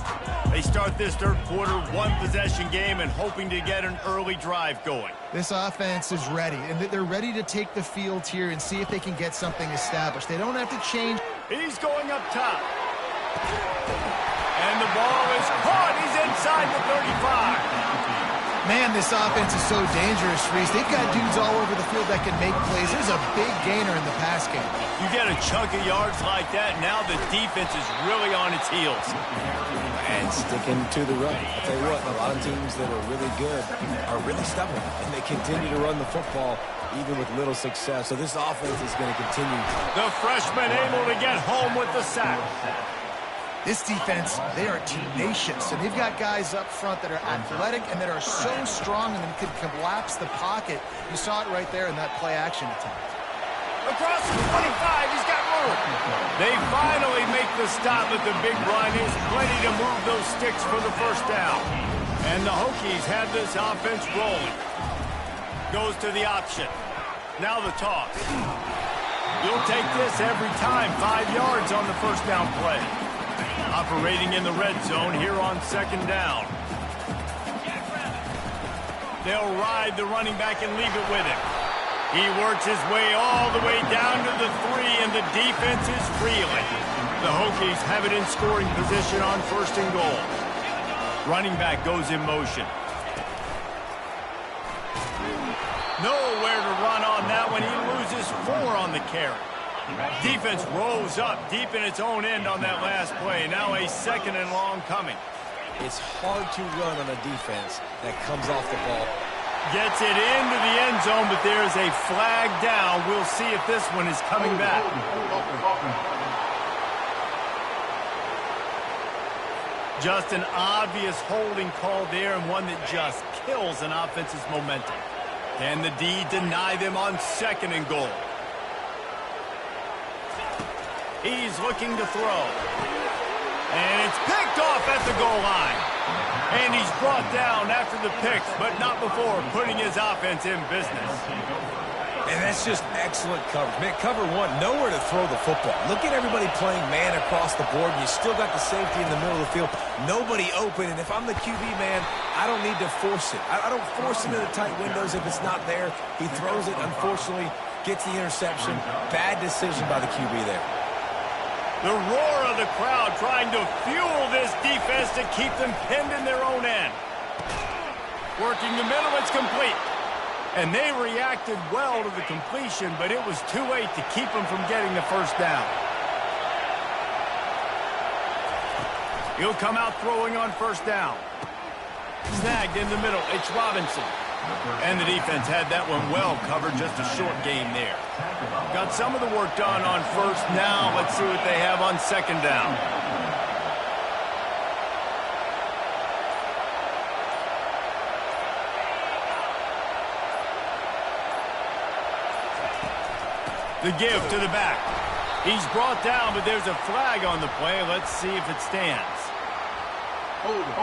They start this third quarter, one-possession game, and hoping to get an early drive going. This offense is ready, and they're ready to take the field here and see if they can get something established. They don't have to change. He's going up top. And the ball is caught. He's inside the 35. Man, this offense is so dangerous, Reese. They've got dudes all over the field that can make plays. There's a big gainer in the pass game. You get a chunk of yards like that, now the defense is really on its heels. And sticking to the run. I'll tell you what, a lot of teams that are really good are really stubborn, and they continue to run the football even with little success. So this offense is going to continue. The freshman able to get home with the sack. This defense, they are tenacious, and they've got guys up front that are athletic and that are so strong and can collapse the pocket. You saw it right there in that play-action attempt. Across the 25, he's got room. They finally make the stop, but the big run is plenty to move those sticks for the first down. And the Hokies have this offense rolling. Goes to the option. Now the toss. You'll take this every time. 5 yards on the first down play. Operating in the red zone here on second down. They'll ride the running back and leave it with him. He works his way all the way down to the 3, and the defense is reeling. The Hokies have it in scoring position on first and goal. Running back goes in motion. Nowhere to run on that one. He loses 4 on the carry. Defense rolls up deep in its own end on that last play. Now a second and long coming. It's hard to run on a defense that comes off the ball. Gets it into the end zone, but there's a flag down. We'll see if this one is coming back. Just an obvious holding call there, and one that just kills an offense's momentum. Can the D deny them on second and goal? He's looking to throw. And it's picked off at the goal line. And he's brought down after the picks, but not before putting his offense in business. And that's just excellent coverage. Man, cover one, nowhere to throw the football. Look at everybody playing man across the board, and you still got the safety in the middle of the field. Nobody open, and if I'm the QB, man, I don't need to force it. I don't force him into the tight windows if it's not there. He throws it, unfortunately, gets the interception. Bad decision by the QB there. The roar of the crowd trying to fuel this defense to keep them pinned in their own end. Working the middle, it's complete. And they reacted well to the completion, but it was too late to keep them from getting the first down. He'll come out throwing on first down. Snagged in the middle, it's Robinson. And the defense had that one well covered, just a short gain there. Got some of the work done on first. Now let's see what they have on second down. The give to the back. He's brought down, but there's a flag on the play. Let's see if it stands. Hold it.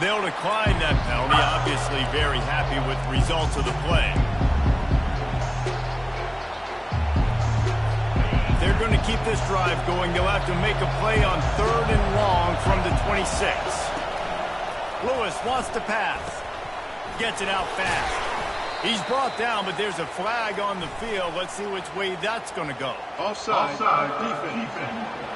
They'll decline that penalty, obviously very happy with the results of the play. If they're going to keep this drive going, they'll have to make a play on third and long from the 26. Lewis wants to pass. Gets it out fast. He's brought down, but there's a flag on the field. Let's see which way that's going to go. Offside. Defense.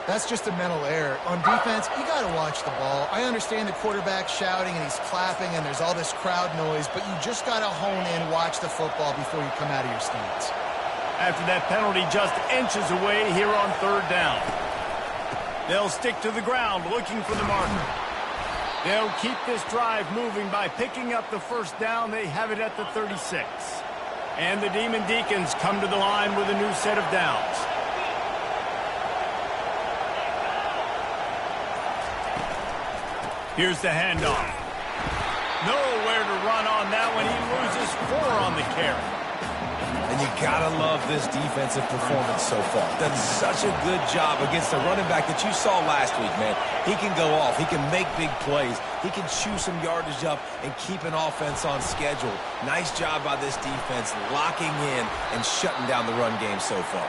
That's just a mental error. On defense, you got to watch the ball. I understand the quarterback shouting and he's clapping and there's all this crowd noise, but you just got to hone in, watch the football before you come out of your stance. After that penalty just inches away here on 3rd down. They'll stick to the ground looking for the marker. They'll keep this drive moving by picking up the 1st down. They have it at the 36. And the Demon Deacons come to the line with a new set of downs. Here's the handoff. Nowhere to run on that one. He loses 4 on the carry. And you gotta love this defensive performance so far. Done such a good job against the running back that you saw last week, man. He can go off. He can make big plays. He can chew some yardage up and keep an offense on schedule. Nice job by this defense locking in and shutting down the run game so far.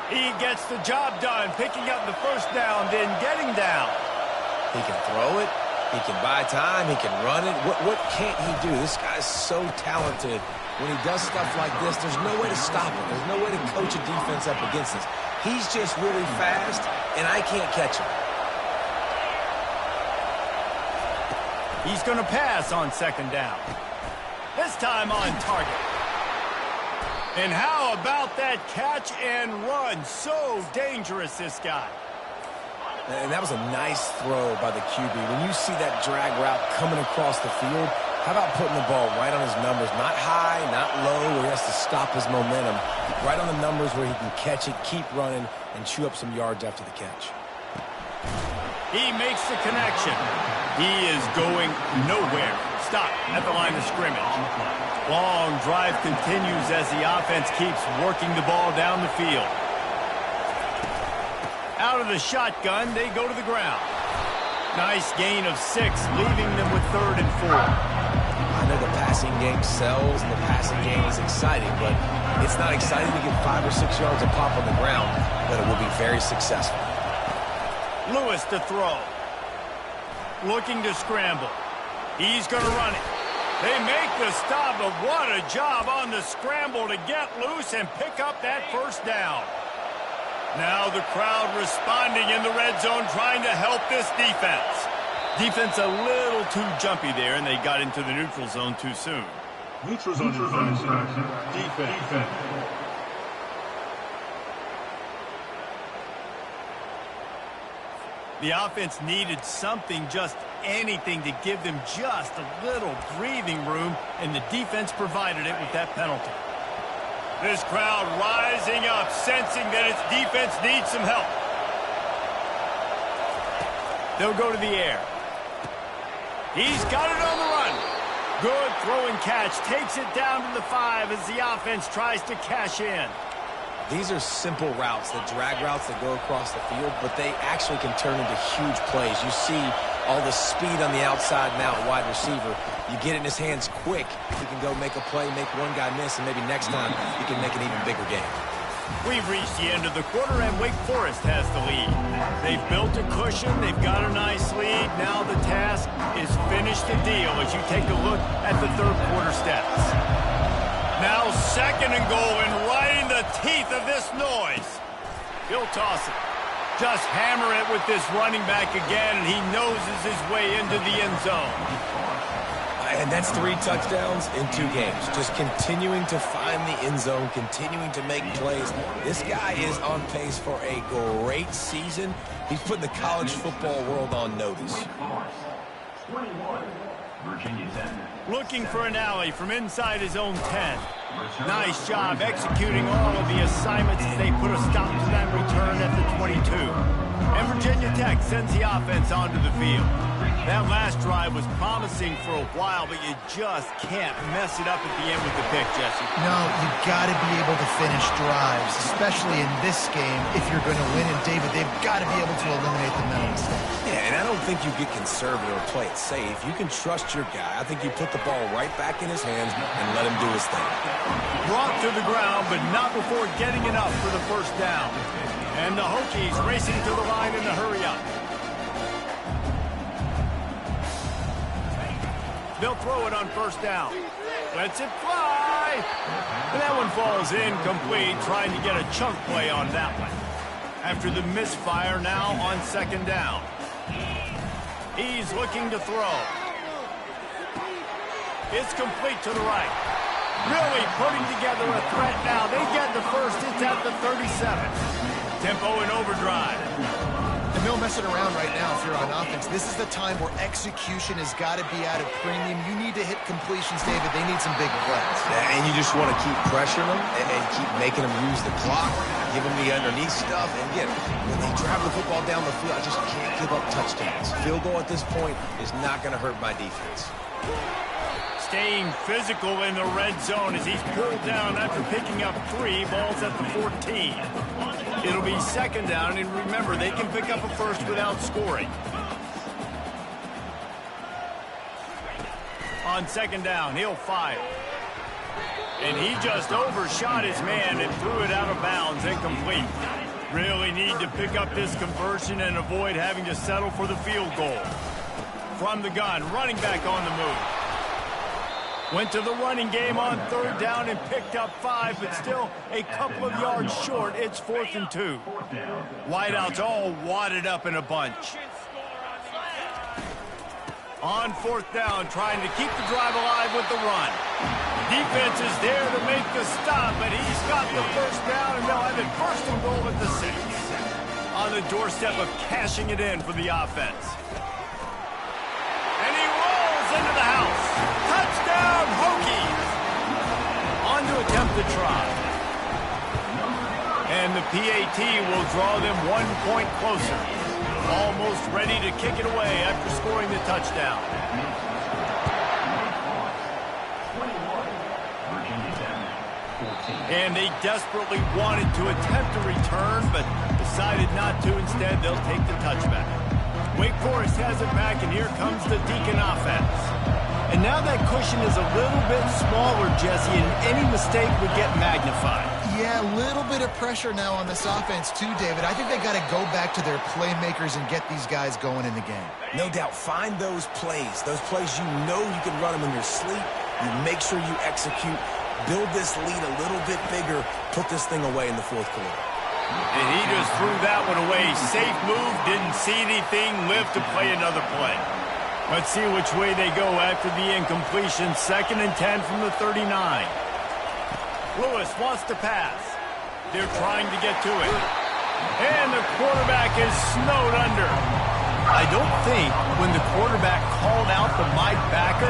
He gets the job done, picking up the 1st down, then getting down. He can throw it. He can buy time. He can run it. What can't he do? This guy's so talented. When he does stuff like this, there's no way to stop him. There's no way to coach a defense up against this. He's just really fast, and I can't catch him. He's going to pass on 2nd down. This time on target. And how about that catch and run? So dangerous, this guy. And that was a nice throw by the QB. When you see that drag route coming across the field, how about putting the ball right on his numbers? Not high, not low, where he has to stop his momentum. Right on the numbers where he can catch it, keep running, and chew up some yards after the catch. He makes the connection. He is going nowhere. Stop at the line of scrimmage. Long drive continues as the offense keeps working the ball down the field. Out of the shotgun, they go to the ground. Nice gain of 6, leaving them with 3rd and 4. I know the passing game sells and the passing game is exciting, but it's not exciting to get 5 or 6 yards a pop on the ground, but it will be very successful. Lewis to throw. Looking to scramble. He's going to run it. They make the stop, but what a job on the scramble to get loose and pick up that 1st down. Now the crowd responding in the red zone, trying to help this defense. Defense a little too jumpy there, and they got into the neutral zone too soon. Neutral zone defense. The offense needed something, just anything, to give them just a little breathing room, and the defense provided it with that penalty. This crowd rising up, sensing that its defense needs some help. They'll go to the air. He's got it on the run. Good throw and catch. Takes it down to the 5 as the offense tries to cash in. These are simple routes, the drag routes that go across the field, but they actually can turn into huge plays. You see all the speed on the outside now at wide receiver. You get it in his hands quick, he can go make a play, make one guy miss, and maybe next time he can make an even bigger game. We've reached the end of the quarter, and Wake Forest has the lead. They've built a cushion. They've got a nice lead. Now the task is finish the deal as you take a look at the 3rd quarter stats. Now 2nd and goal, and right in the teeth of this noise. He'll toss it. Just hammer it with this running back again, and he noses his way into the end zone. And that's 3 touchdowns in 2 games. Just continuing to find the end zone, continuing to make plays. This guy is on pace for a great season. He's putting the college football world on notice. 21, Virginia Tech. Looking for an alley from inside his own 10. Nice job executing all of the assignments as they put a stop to that return at the 22. And Virginia Tech sends the offense onto the field. That last drive was promising for a while, but you just can't mess it up at the end with the pick, Jesse. No, you've got to be able to finish drives, especially in this game if you're going to win. And, David, they've got to be able to eliminate the mental mistakes. Yeah, and I don't think you get conservative or play it safe. You can trust your guy. I think you put the ball right back in his hands and let him do his thing. Brought to the ground, but not before getting enough for the 1st down. And the Hokies racing to the line in the hurry-up. They'll throw it on 1st down. Lets it fly. And that one falls incomplete, trying to get a chunk play on that one. After the misfire, now on second down. He's looking to throw. It's complete to the right. Really putting together a threat now. They get the first. It's at the 37. Tempo in overdrive. And no messing around right now if you're on offense. This is the time where execution has got to be at a premium. You need to hit completions, David. They need some big plays. Yeah, and you just want to keep pressuring them and keep making them use the clock, give them the underneath stuff. And again, when they drive the football down the field, I just can't give up touchdowns. Field goal at this point is not going to hurt my defense. Staying physical in the red zone as he's pulled down after picking up 3 balls at the 14. It'll be second down, and remember, they can pick up a first without scoring. On second down, he'll fire. And he just overshot his man and threw it out of bounds, incomplete. Really need to pick up this conversion and avoid having to settle for the field goal. From the gun, running back on the move. Went to the running game on third down and picked up 5, but still a couple of yards short. It's 4th and 2. Wideouts all wadded up in a bunch. On 4th down, trying to keep the drive alive with the run. Defense is there to make the stop, but he's got the first down, and they'll have it first and goal at the 6. On the doorstep of cashing it in for the offense. And he rolls into the house. Touchdown, Hokies! On to attempt the try. And the PAT will draw them 1 point closer. Almost ready to kick it away after scoring the touchdown. And they desperately wanted to attempt a return, but decided not to. Instead, they'll take the touchback. Wake Forest has it back, and here comes the Deacon offense. And now that cushion is a little bit smaller, Jesse, and any mistake would get magnified. Yeah, a little bit of pressure now on this offense too, David. I think they got to go back to their playmakers and get these guys going in the game. No doubt. Find those plays you know you can run them in your sleep. You make sure you execute. Build this lead a little bit bigger. Put this thing away in the 4th quarter. And he just threw that one away. Safe move, didn't see anything, lived to play another play. Let's see which way they go after the incompletion. 2nd and 10 from the 39. Lewis wants to pass. They're trying to get to it. And the quarterback is snowed under. I don't think when the quarterback called out the Mike backer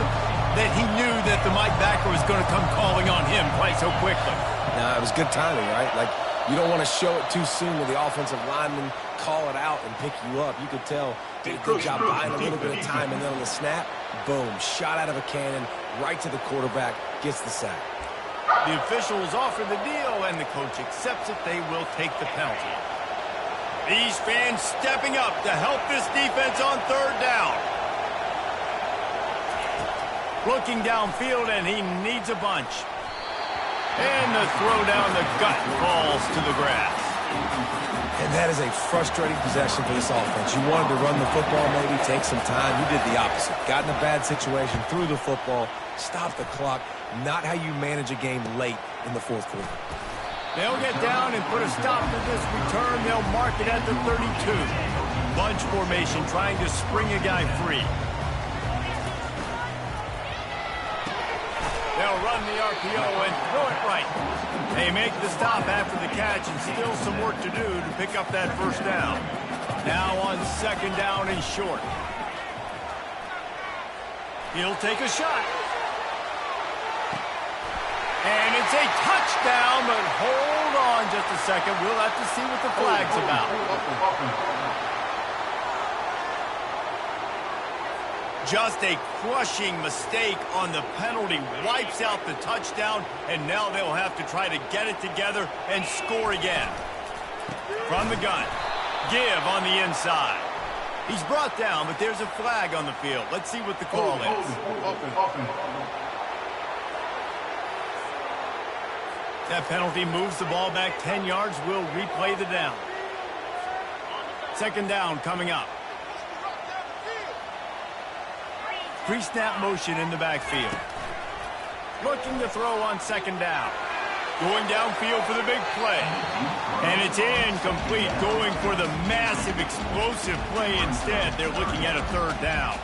that he knew that the Mike backer was going to come calling on him quite so quickly. No, it was good timing, right? Like, you don't want to show it too soon with the offensive lineman call it out and pick you up. You could tell did a good job buying a little bit of time, and then on the snap, boom, shot out of a cannon, right to the quarterback, gets the sack. The officials offer the deal, and the coach accepts it. They will take the penalty. These fans stepping up to help this defense on third down. Looking downfield, and he needs a bunch. And the throw down the gut falls to the grass. And that is a frustrating possession for this offense. You wanted to run the football, maybe take some time. You did the opposite. Got in a bad situation, threw the football, stopped the clock. Not how you manage a game late in the 4th quarter. They'll get down and put a stop to this return. They'll mark it at the 32. Bunch formation trying to spring a guy free. They'll run the RPO and throw it right. They make the stop after the catch, and still some work to do to pick up that first down. Now on second down and short. He'll take a shot. And it's a touchdown, but hold on just a second. We'll have to see what the flag's about. Just a crushing mistake on the penalty. Wipes out the touchdown, and now they'll have to try to get it together and score again. From the gun. Give on the inside. He's brought down, but there's a flag on the field. Let's see what the call is. That penalty moves the ball back 10 yards. We'll replay the down. Second down coming up. Pre-snap motion in the backfield. Looking to throw on second down. Going downfield for the big play. And it's incomplete, going for the massive explosive play instead. They're looking at a third down.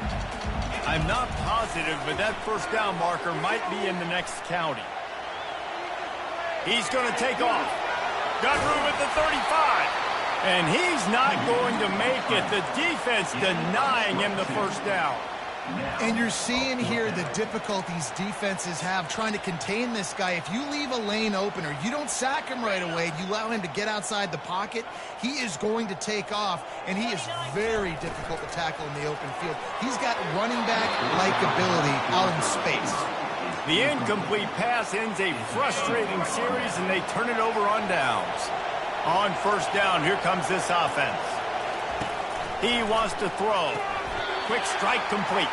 I'm not positive, but that first down marker might be in the next county. He's going to take off. Got room at the 35. And he's not going to make it. The defense denying him the first down. And you're seeing here the difficulties defenses have trying to contain this guy. If you leave a lane open or you don't sack him right away, you allow him to get outside the pocket, he is going to take off, and he is very difficult to tackle in the open field. He's got running back-like ability out in space. The incomplete pass ends a frustrating series, and they turn it over on downs. On first down, here comes this offense. He wants to throw. Quick strike complete.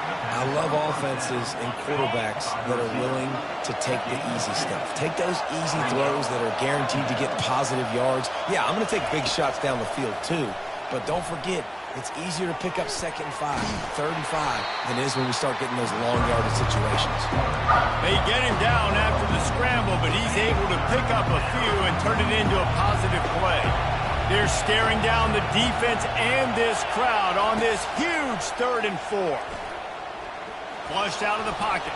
I love offenses and quarterbacks that are willing to take the easy stuff. Take those easy throws that are guaranteed to get positive yards. Yeah, I'm going to take big shots down the field too. But don't forget, it's easier to pick up 2nd and 5, 3rd and 5 than it is when we start getting those long yardage situations. They get him down after the scramble, but he's able to pick up a few and turn it into a positive play. They're staring down the defense and this crowd on this huge 3rd and 4. Flushed out of the pocket.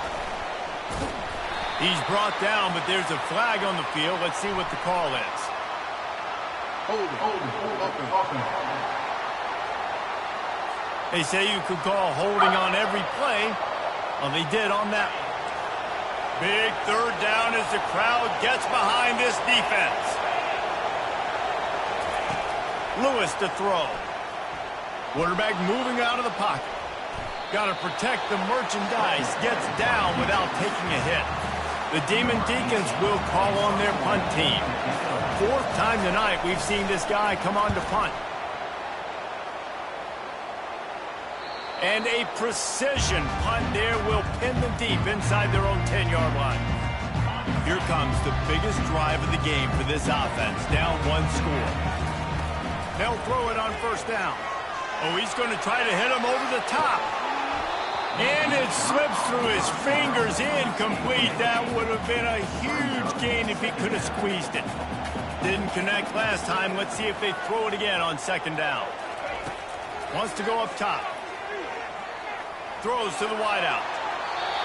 He's brought down, but there's a flag on the field. Let's see what the call is. They say you could call holding on every play. Well, they did on that one. Big 3rd down as the crowd gets behind this defense. Lewis to throw. Quarterback moving out of the pocket. Got to protect the merchandise. Gets down without taking a hit. The Demon Deacons will call on their punt team. 4th time tonight we've seen this guy come on to punt. And a precision punt there will pin them deep inside their own 10-yard line. Here comes the biggest drive of the game for this offense. Down 1 score. They'll throw it on first down. Oh, he's going to try to hit him over the top. And it slips through his fingers, incomplete. That would have been a huge gain if he could have squeezed it. Didn't connect last time. Let's see if they throw it again on 2nd down. Wants to go up top. Throws to the wideout.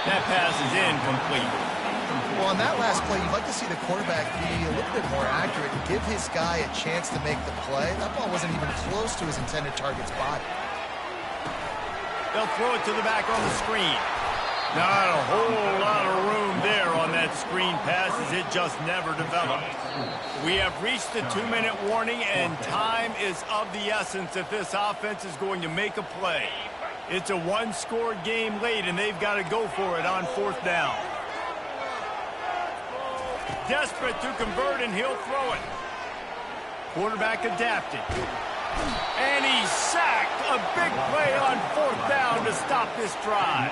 That pass is incomplete. Well, on that last play, you'd like to see the quarterback be a little bit more accurate and give his guy a chance to make the play. That ball wasn't even close to his intended target's body. They'll throw it to the back on the screen. Not a whole lot of room there on that screen pass as it just never developed. We have reached the 2-minute warning, and time is of the essence if this offense is going to make a play. It's a 1-score game late, and they've got to go for it on 4th down. Desperate to convert, and he'll throw it. Quarterback adapted. And he's sacked. A big play on 4th down to stop this drive.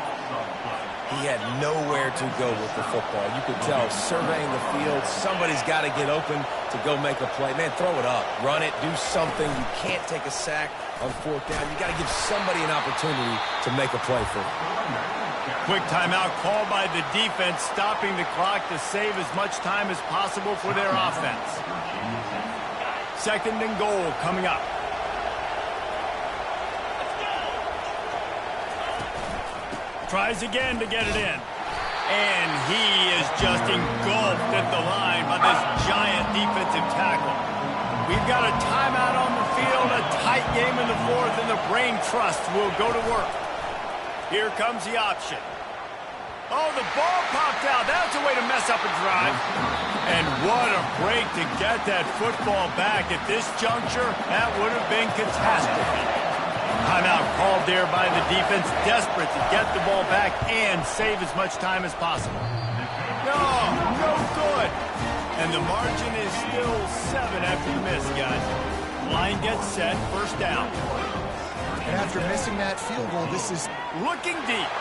He had nowhere to go with the football. You could tell, surveying the field, somebody's got to get open to go make a play. Man, throw it up. Run it. Do something. You can't take a sack on 4th down. You got to give somebody an opportunity to make a play for him. Quick timeout called by the defense, stopping the clock to save as much time as possible for their offense. 2nd and goal coming up. Tries again to get it in. And he is just engulfed at the line by this giant defensive tackle. We've got a timeout on the field, a tight game in the 4th, and the Brain Trust will go to work. Here comes the option. Oh, the ball popped out. That's a way to mess up a drive. And what a break to get that football back at this juncture. That would have been catastrophe. Timeout called there by the defense, desperate to get the ball back and save as much time as possible. No good. And the margin is still 7 after the miss, guys. Line gets set, 1st down. And after missing that field goal, this is looking deep.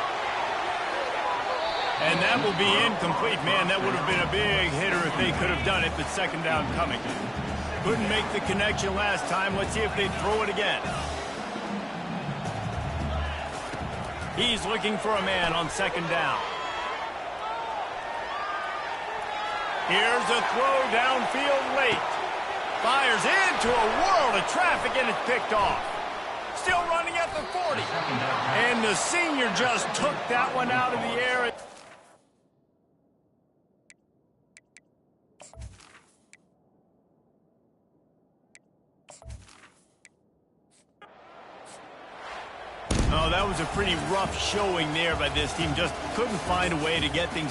And that will be incomplete. Man, that would have been a big hitter if they could have done it, but 2nd down coming. Couldn't make the connection last time. Let's see if they throw it again. He's looking for a man on 2nd down. Here's a throw downfield late. Fires into a world of traffic, and it's picked off. Still running at the 40. And the senior just took that one out of the air. Oh, that was a pretty rough showing there by this team. Just couldn't find a way to get things